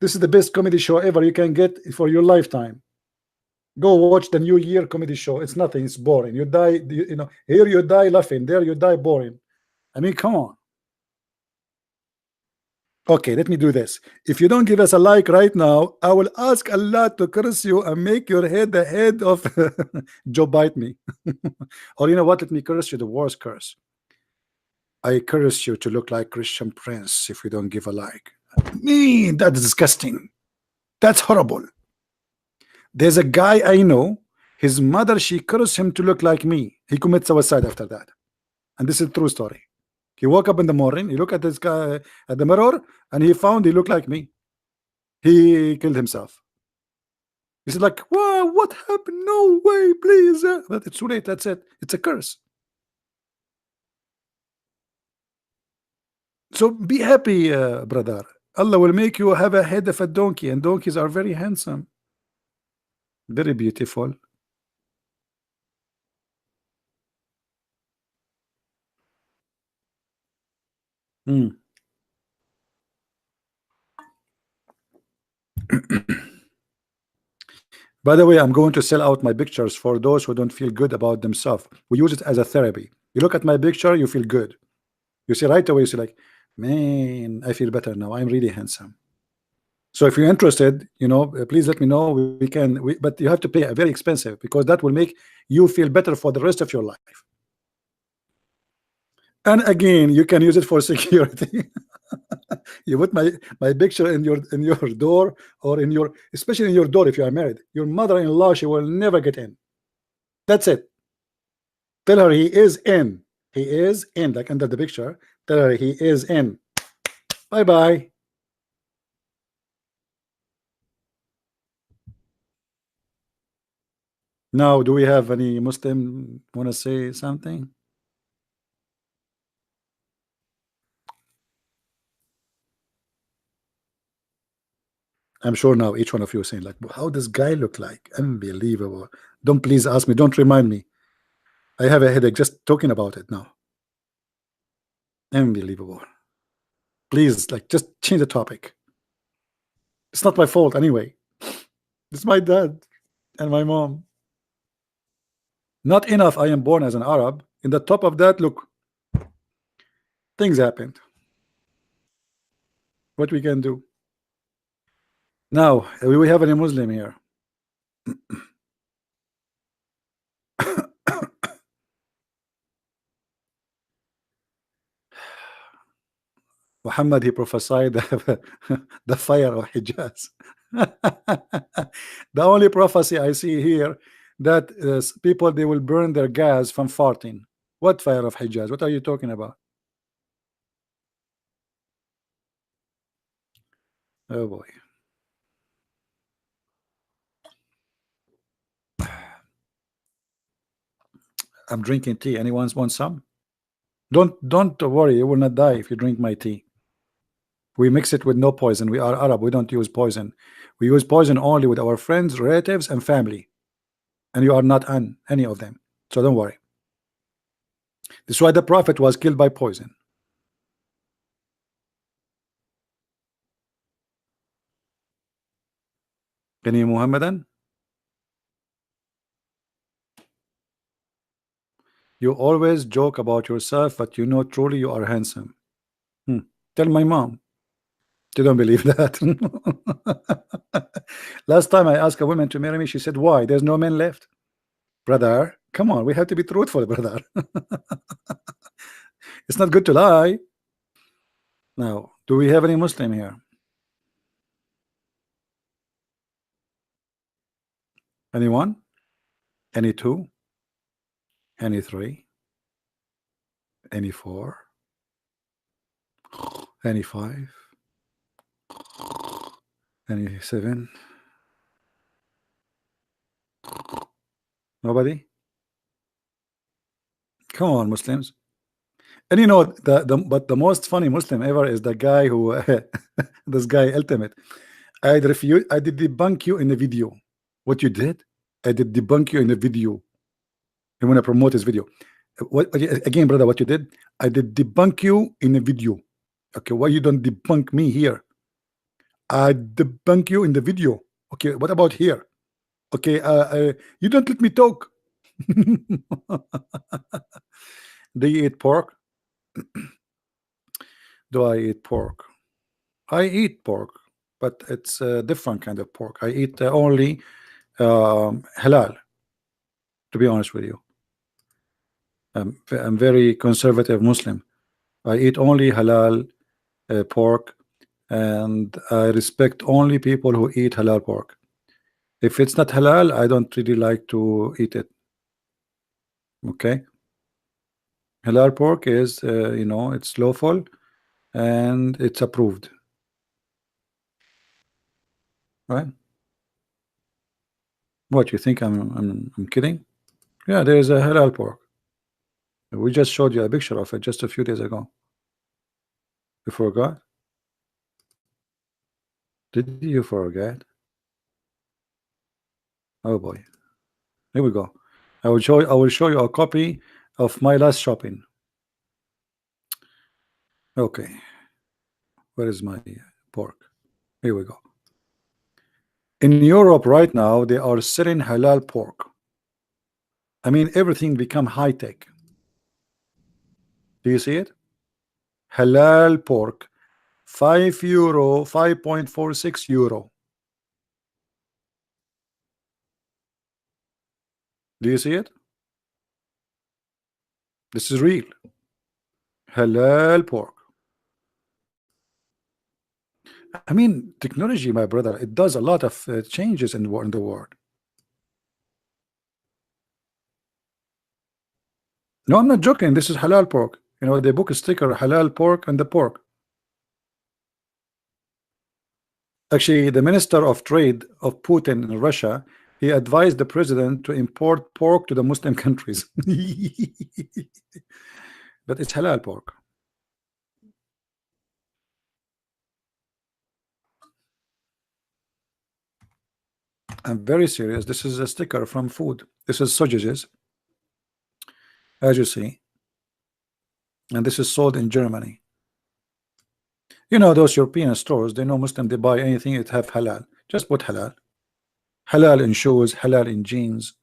is the best comedy show ever you can get for your lifetime. Go watch the New Year comedy show. It's nothing. It's boring. You die, you know, here you die laughing, there you die boring. I mean, come on. Okay, let me do this. If you don't give us a like right now, I will ask Allah to curse you and make your head the head of Joe bite me. Or you know what? Let me curse you the worst curse. I curse you to look like Christian Prince if you don't give a like. Man, that's disgusting. That's horrible. There's a guy I know, his mother, she cursed him to look like me. He commits suicide after that. And this is a true story. He woke up in the morning, he looked at this guy at the mirror, and he found he looked like me. He killed himself. He said like, wow, what happened? No way, please. But it's too late, that's it. It's a curse. So be happy, brother. Allah will make you have a head of a donkey, and donkeys are very handsome. Very beautiful. By the way, I'm going to sell out my pictures for those who don't feel good about themselves. We use it as a therapy. You look at my picture, you feel good. You see right away, you see like, man, I feel better now. I'm really handsome. So if you're interested, you know, please let me know. We can, but you have to pay a very expensive, because that will make you feel better for the rest of your life. And again, you can use it for security. You put my picture in your door, or in your, especially in your door if you are married. Your mother-in-law, she will never get in. That's it. Tell her he is in. He is in, like under the picture. Tell her he is in. Bye bye. Now, do we have any Muslim want to say something? I'm sure now each one of you is saying like, how does guy look like? Unbelievable. Don't please ask me. Don't remind me. I have a headache just talking about it now. Unbelievable. Please, like, just change the topic. It's not my fault anyway. It's my dad and my mom. Not enough I am born as an Arab. In the top of that, look, things happened. What we can do now? We have any Muslim here? Muhammad, he prophesied the fire of Hijaz. The only prophecy I see here that people, they will burn their gas from farting. What fire of Hijaz? What are you talking about? Oh boy. I'm drinking tea. Anyone want some? Don't worry, you will not die if you drink my tea. We mix it with no poison. We are Arab. We don't use poison. We use poison only with our friends, relatives, and family. And you are not any of them. So don't worry. This is why the Prophet was killed by poison. Any Muhammadan? You always joke about yourself, but you know truly you are handsome. Tell my mom. They don't believe that. Last time I asked a woman to marry me, she said, why? There's no men left. Brother, come on, we have to be truthful, brother. It's not good to lie. Now, do we have any Muslim here? Anyone? Any two? Any three? Any four? Any five? Any seven? Nobody? Come on, Muslims. And you know, but the most funny Muslim ever is the guy who this guy ultimate. I did debunk you in the video. What you did? I did debunk you in the video. You want to promote his video. What again, brother, what you did? I did debunk you in the video. Okay, why you don't debunk me here? I debunk you in the video. Okay, what about here? Okay, you don't let me talk. Do you eat pork? Do I eat pork? I eat pork, but it's a different kind of pork. I eat only halal, to be honest with you. I'm very conservative Muslim. I eat only halal pork, and I respect only people who eat halal pork. If it's not halal, I don't really like to eat it. Okay. Halal pork is, you know, it's lawful and it's approved. Right? What, you think I'm kidding? Yeah, there is a halal pork. We just showed you a picture of it just a few days ago. You forgot? Did you forget? Oh boy. Here we go. I will show you a copy of my last shopping. Okay. Where is my pork? Here we go. In Europe right now, they are selling halal pork. I mean, everything become high tech. Do you see it? Halal pork, €5, 5.46 euro. Do you see it? This is real. Halal pork. I mean, technology, my brother, it does a lot of changes in the world. No, I'm not joking. This is halal pork. You know, they book a sticker, halal pork, and the pork. Actually, the Minister of Trade of Putin in Russia, he advised the president to import pork to the Muslim countries. But it's halal pork. I'm very serious. This is a sticker from food. This is sausages. as you see, and this is sold in Germany. You know, those European stores, they know Muslim, they buy anything it have halal. Just put halal. Halal in shoes, halal in jeans.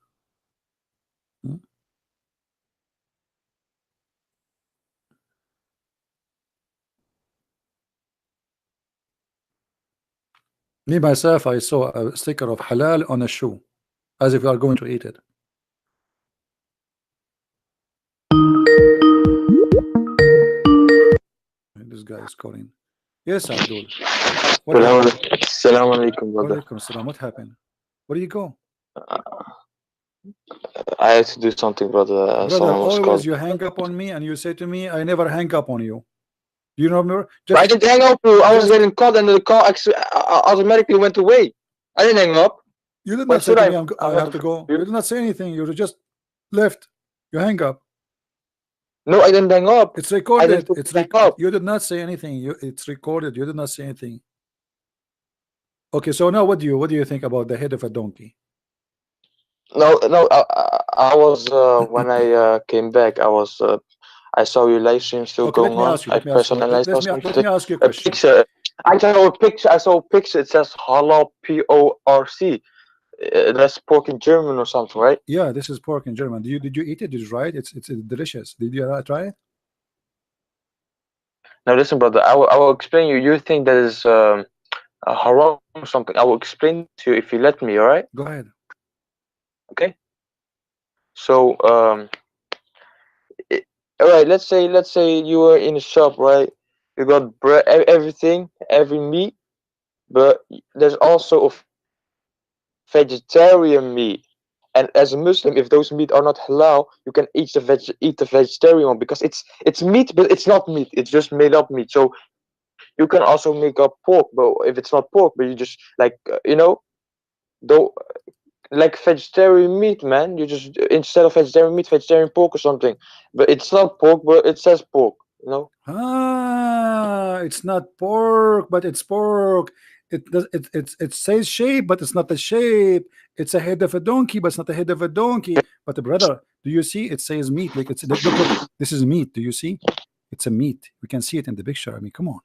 Me myself, I saw a sticker of halal on a shoe, as if you are going to eat it. This guy is calling. Yes, Abdul. Assalamu alaikum, brother. Walaikum salam. What happened? Where do you go? I had to do something, brother. Brother, Someone was always calling. you hang up on me and you say to me, I never hang up on you. Do you remember? I didn't hang up. I was getting called, and the call automatically went away. I didn't hang up. You did Why not say should to I- me, I have to go. You did not say anything. You just left. You hang up. No, I didn't hang up. It's recorded. put It's it back up. You did not say anything. It's recorded. You did not say anything. Okay, so now what do you think about the head of a donkey? No. I was when I came back. I saw your live stream still Okay, let going me on. ask you. I Let me ask you. personalized Let me ask you a a question. picture. I saw a picture. It says halal PORC. That's pork in German or something, right? Yeah, this is pork in German. Did you eat it? Did you try it? It's delicious. Did you try it? Now listen, brother. I will explain you. You think that is haram or something? I will explain to you if you let me. All right? Go ahead. Okay. So all right. Let's say you were in a shop, right? You got bread, everything, every meat, but there's also a vegetarian meat. And as a Muslim, if those meat are not halal, you can eat the vegetarian one because it's meat, but it's not meat. It's just made up meat. So you can also make up pork, but if it's not pork, but you just like though like vegetarian meat, man. You just instead of vegetarian meat, vegetarian pork or something. But it's not pork, but it says pork. You know. Ah, it's not pork, but it's pork. It says shape, but it's not the shape. It's a head of a donkey, but it's not the head of a donkey. But brother, do you see? It says meat. Like look, this is meat. Do you see? It's a meat. We can see it in the picture. I mean, come on.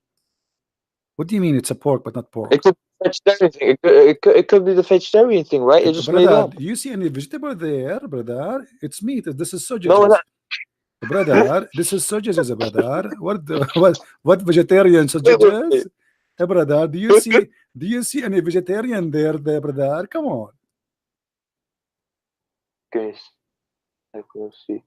What do you mean it's a pork but not pork? It could be vegetarian thing. It could be the vegetarian thing, right? It's just made Brother, up. do you see any vegetable there, brother? It's meat. This is sausages. No, Brother, this is sausages, brother. What vegetarian sausages? Brother, do you see any vegetarian there, brother? Come on. Okay. I will see.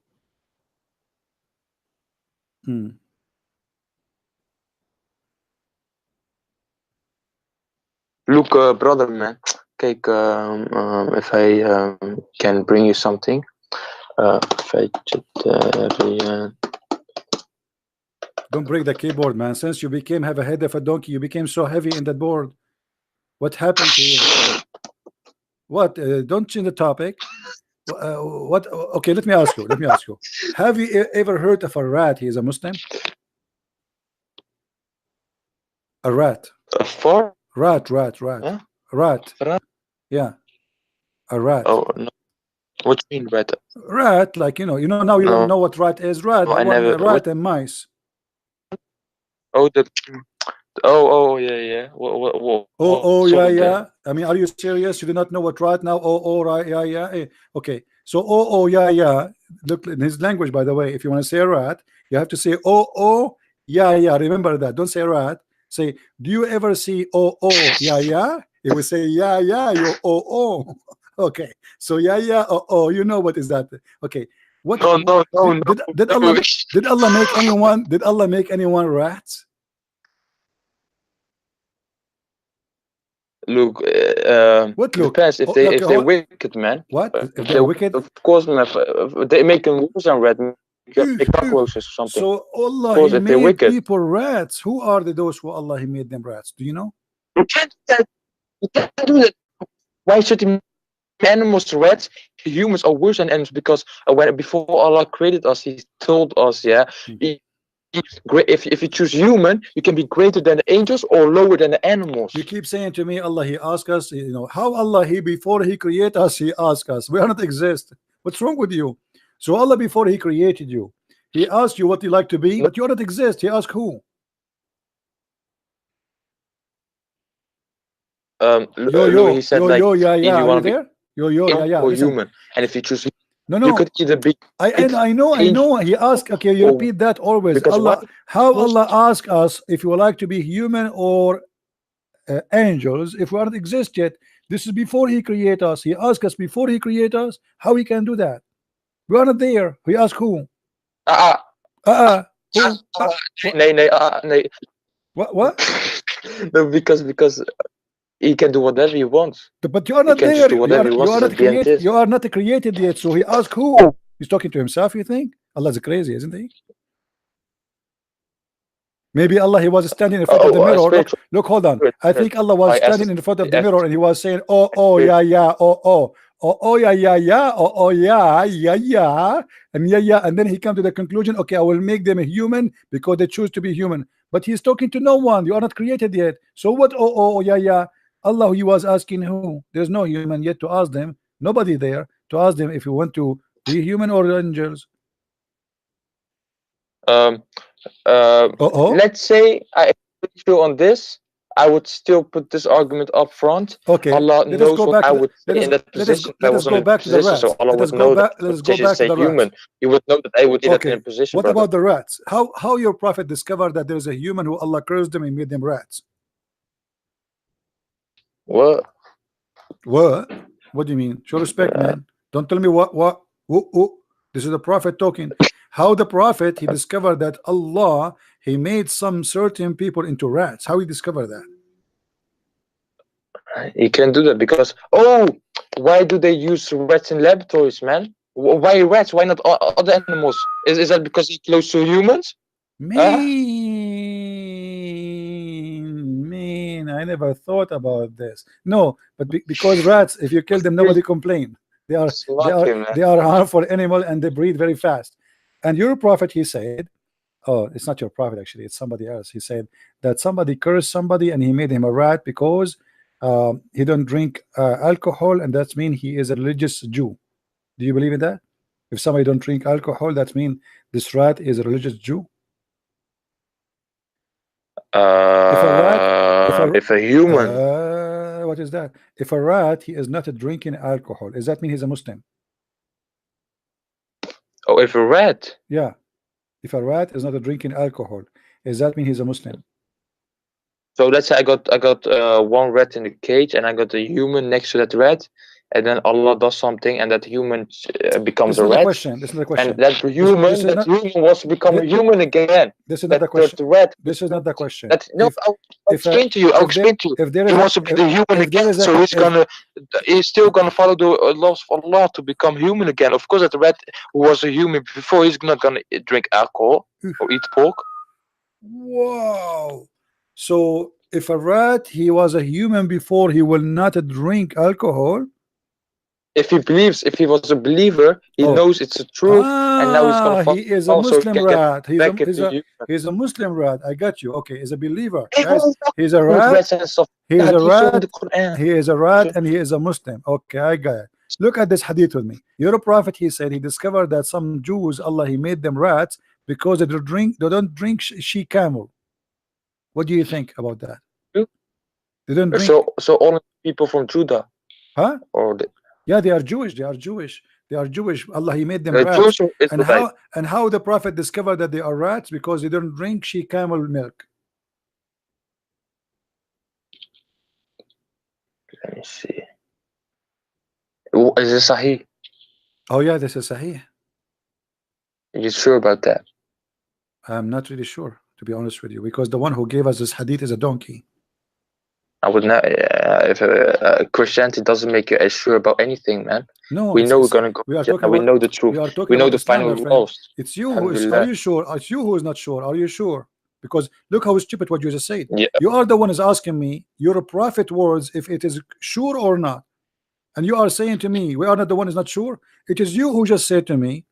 Look, brother, man. Kijk, if I can bring you something. Vegetarian. Don't break the keyboard, man. Since you have a head of a donkey, you became so heavy in that board. What happened to you? What? Don't change the topic. What? Okay, let me ask you. Have you ever heard of a rat? He is a Muslim. A rat. A fart? Rat. Huh? Rat. Rat? Yeah. A rat. Oh no. What do you mean rat? Rat, like now you don't know what rat is. Rat. No, I never. Rat and mice. Oh, yeah. What, Yeah. I mean, are you serious? You do not know what rat now? Right, yeah. Okay. So yeah. Look in his language, by the way. If you want to say rat, you have to say yeah. Remember that. Don't say rat. Say, do you ever see yeah? It will say yeah. You Okay. So yeah. You know what is that? Okay. What? No. Did Allah make anyone? Did Allah make anyone rats? Look, What look? depends if they're wicked, man. What? If they're wicked? Of course, man. They make them worse than rat. Cockroaches or something. So Allah he made people rats. Who are those who Allah he made them rats? Do you know? You can't do that. Why should he make animals rats? Humans are worse than animals because before Allah created us, He told us, if you choose human, you can be greater than the angels or lower than the animals. You keep saying to me, Allah he asked us, how Allah he before he create us, he asked us. We are not exist. What's wrong with you? So Allah, before He created you, He asked you what you like to be, but you don't exist. He asked who? Louis, he said like, yeah, if you want to there? be yeah, or listen. human, and if you choose, No, you could either be. I know. He asked. Okay, you repeat that always. Because Allah, how Allah asked us if we would like to be human or angels if we don't exist yet. This is before He create us. He asked us before He create us. How He can do that? We are not there. He asked who? Who? Nee. What? No, because He can do whatever He wants. But you are not He can there. just do whatever He wants. You are not created yet. So He asked who? He's talking to Himself. You think Allah's crazy, isn't He? Maybe Allah, He was standing in front of the mirror. Look, hold on. I think Allah was standing in front of the mirror and He was saying, oh, yeah, yeah, oh, yeah, yeah, yeah, oh, yeah, yeah, and then He come to the conclusion, okay, I will make them a human because they choose to be human. But He's talking to no one. You are not created yet. So what? Oh, yeah, yeah. Allah, He was asking who? There's no human yet to ask them. Nobody there to ask them if you want to be human or angels. Let's say I agree with you on this. I would still put this argument up front. Okay. Allah knows what I would say in that position. Let us go back to the rats. So Allah would know that. Let's go back to the human. rats. He would know that I would be in a position. What about the rats? How your prophet discovered that there's a human who Allah cursed them and made them rats? What? What do you mean? Show respect, man. Don't tell me what. This is the prophet talking. How the prophet, he discovered that Allah, He made some certain people into rats. How he discovered that? He can do that because, why do they use rats in laboratories, man? Why rats? Why not other animals? Is that because he's close to humans? Mean. I never thought about this. No, but because rats, if you kill them, nobody complain. They are harmful animal and they breed very fast. And your prophet, he said, it's not your prophet actually, it's somebody else. He said that somebody cursed somebody and he made him a rat because he don't drink alcohol, and that means he is a religious Jew. Do you believe in that? If somebody don't drink alcohol, that means this rat is a religious Jew. If a human, what is that? If a rat, he is not drinking alcohol, does that mean he's a Muslim? If a rat? Yeah. If a rat is not drinking alcohol, does that mean he's a Muslim? So let's say I got one rat in the cage and I got a human next to that rat, and then Allah does something and that human becomes a rat. This is the question. And that human wants to become a human again. This is not the question. This is not the question. I'll explain to you. If he wants to be the human again, so he's still gonna follow the laws of Allah to become human again. Of course, that rat who was a human before, he's not gonna drink alcohol or eat pork. Wow. So if a rat, he was a human before, he will not drink alcohol. If he was a believer, he knows it's the truth, and now he's gonna follow. He is a Muslim rat. He's a Muslim rat. I got you. Okay, he's a believer. He's a rat. He is a rat. He is a rat, and he is a Muslim. Okay, I got it. Look at this hadith with me. Your prophet, he said, he discovered that some Jews, Allah, he made them rats because they don't drink she camel. What do you think about that? They don't drink. So only people from Judah, huh? Yeah, they are Jewish. Allah, he made them rats. And how the prophet discovered that they are rats? Because they don't drink she camel milk. Let me see. Is this Sahih? Oh yeah, this is Sahih. Are you sure about that? I'm not really sure, to be honest with you, because the one who gave us this hadith is a donkey. I would not. If Christianity doesn't make you as sure about anything, man. No, we know we're gonna go. We know the truth. We know the final results. It's you who is. Are you sure? It's you who is not sure. Are you sure? Because look how stupid what you just said. Yeah. You are the one is asking me your prophet words if it is sure or not, and you are saying to me we are not the one is not sure. It is you who just said to me,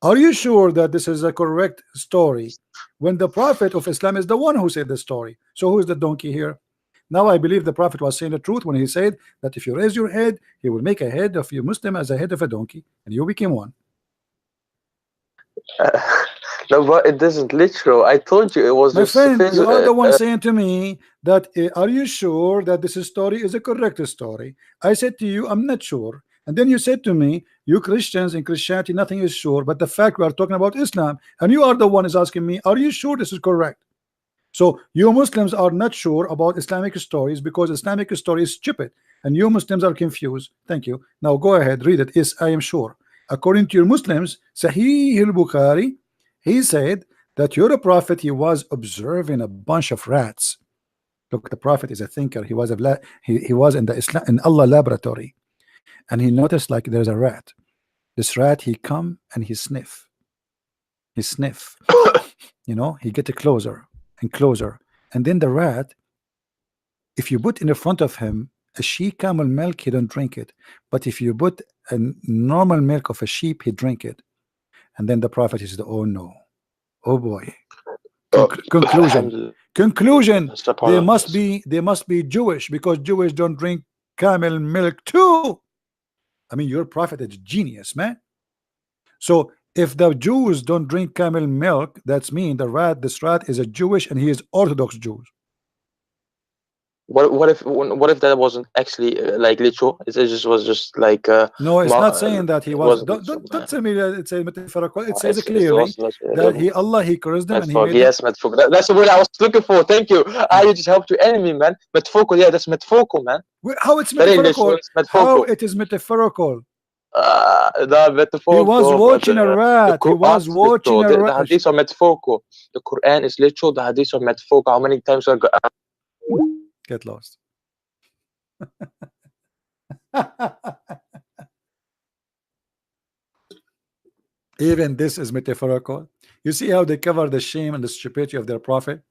are you sure that this is a correct story? When the prophet of Islam is the one who said the story. So who is the donkey here? Now I believe the prophet was saying the truth when he said that if you raise your head, he will make a head of you Muslim as a head of a donkey, and you became one. No, but it isn't literal. I told you it was My just friend, you are the one physical. saying to me that are you sure that this story is a correct story? I said to you, I'm not sure. And then you said to me, you Christians in Christianity, nothing is sure. But the fact we are talking about Islam, and you are the one is asking me, are you sure this is correct? So you Muslims are not sure about Islamic stories because Islamic story is stupid, and you Muslims are confused. Thank you. Now go ahead, read it. Yes, I am sure. According to your Muslims, Sahih al-Bukhari, he said that your prophet, he was observing a bunch of rats. Look, the prophet is a thinker. He was he was in the Islam in Allah laboratory, and he noticed like there's a rat. This rat, he come and he sniff. He sniff. You know, he get closer and closer, and then the rat, if you put in the front of him a sheep camel milk, he don't drink it. But if you put a normal milk of a sheep, he drink it. And then the prophet is the oh no, oh boy. Conclusion. They must be Jewish because Jewish don't drink camel milk too. I mean, your prophet is genius, man. So if the Jews don't drink camel milk, that's mean this rat is a Jewish and he is Orthodox Jews. What if that wasn't actually like literal? It just was just like no, it's not saying that he was. Don't tell me that it's a metaphorical. It says clearly that Allah he cursed them and he made yes, metaphorical. That's the word I was looking for. Thank you. I just helped your enemy, man. Metaphorical, yeah, that's metaphorical, man. How it's metaphorical? How it is metaphorical? Metaphorical. He was watching a rat. He was watching a rat. The hadiths are metaphorical. The Quran is literal. The hadiths are metaphorical. How many times I got? Get lost. Even this is metaphorical. You see how they cover the shame and the stupidity of their prophet?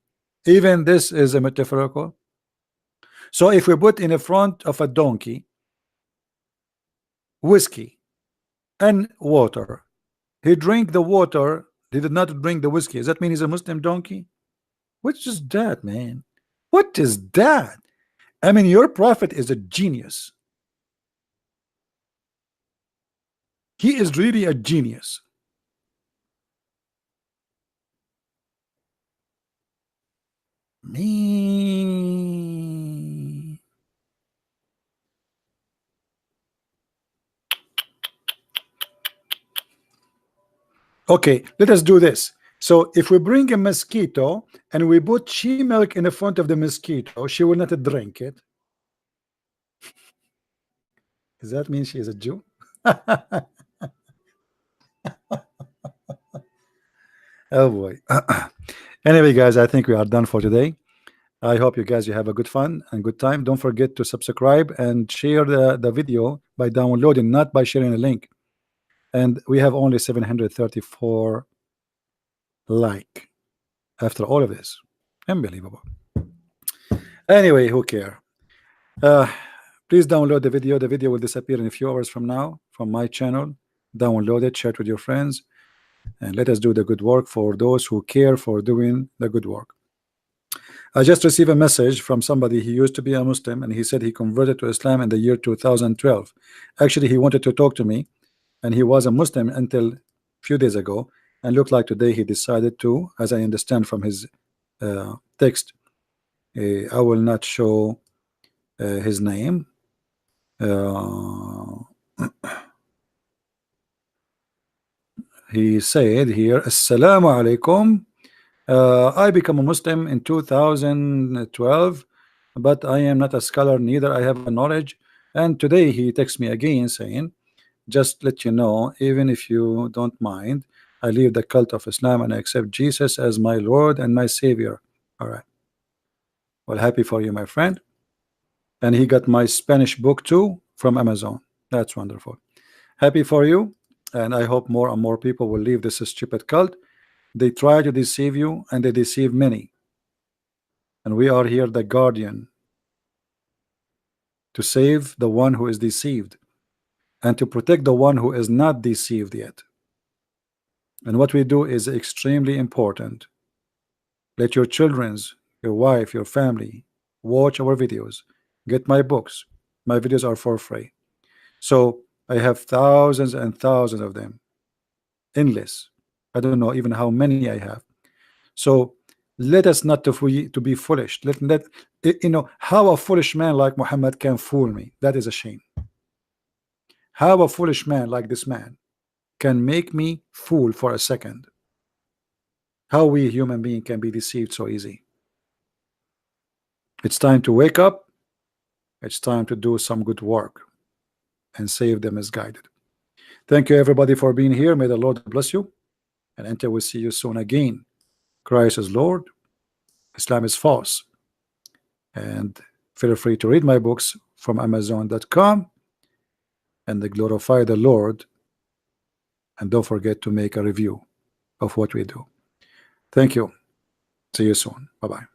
Even this is a metaphorical. So if we put in the front of a donkey whiskey and water, he drank the water, he did not drink the whiskey. Does that mean he's a Muslim donkey? What is that, man? What is that? I mean, your prophet is a genius. He is really a genius. Me. Okay, let us do this. So if we bring a mosquito and we put she milk in the front of the mosquito, she will not drink it. Does that mean she is a Jew? Oh boy. Anyway, guys, I think we are done for today. I hope you guys have a good fun and good time. Don't forget to subscribe and share the video by downloading, not by sharing a link. And we have only 734 like after all of this. Unbelievable. Anyway, who care? Please download the video. The video will disappear in a few hours from now from my channel. Download it, share it with your friends, and let us do the good work for those who care for doing the good work. I just received a message from somebody. He used to be a Muslim and he said he converted to Islam in the year 2012. Actually, he wanted to talk to me, and he was a Muslim until a few days ago, and looked like today he decided to, as I understand from his text, I will not show his name. He said here, Assalamu alaikum. I became a Muslim in 2012, but I am not a scholar, neither I have a knowledge. And today he texts me again saying, just let you know, even if you don't mind, I leave the cult of Islam and I accept Jesus as my Lord and my Savior. All right. Well, happy for you, my friend. And he got my Spanish book too from Amazon. That's wonderful. Happy for you. And I hope more and more people will leave this stupid cult. They try to deceive you and they deceive many. And we are here, the guardian, to save the one who is deceived and to protect the one who is not deceived yet. And what we do is extremely important. Let your children's, your wife, your family watch our videos. Get my books. My videos are for free. So I have thousands and thousands of them. Endless. I don't know even how many I have. So let us not to be foolish. Let you know how a foolish man like Muhammad can fool me. That is a shame. How a foolish man like this man can make me fool for a second. How we human being can be deceived so easy. It's time to wake up. It's time to do some good work and save the misguided. Thank you everybody for being here. May the Lord bless you, and until we see you soon again, Christ is Lord, Islam is false. And feel free to read my books from Amazon.com and glorify the Lord, and don't forget to make a review of what we do. Thank you. See you soon. Bye-bye.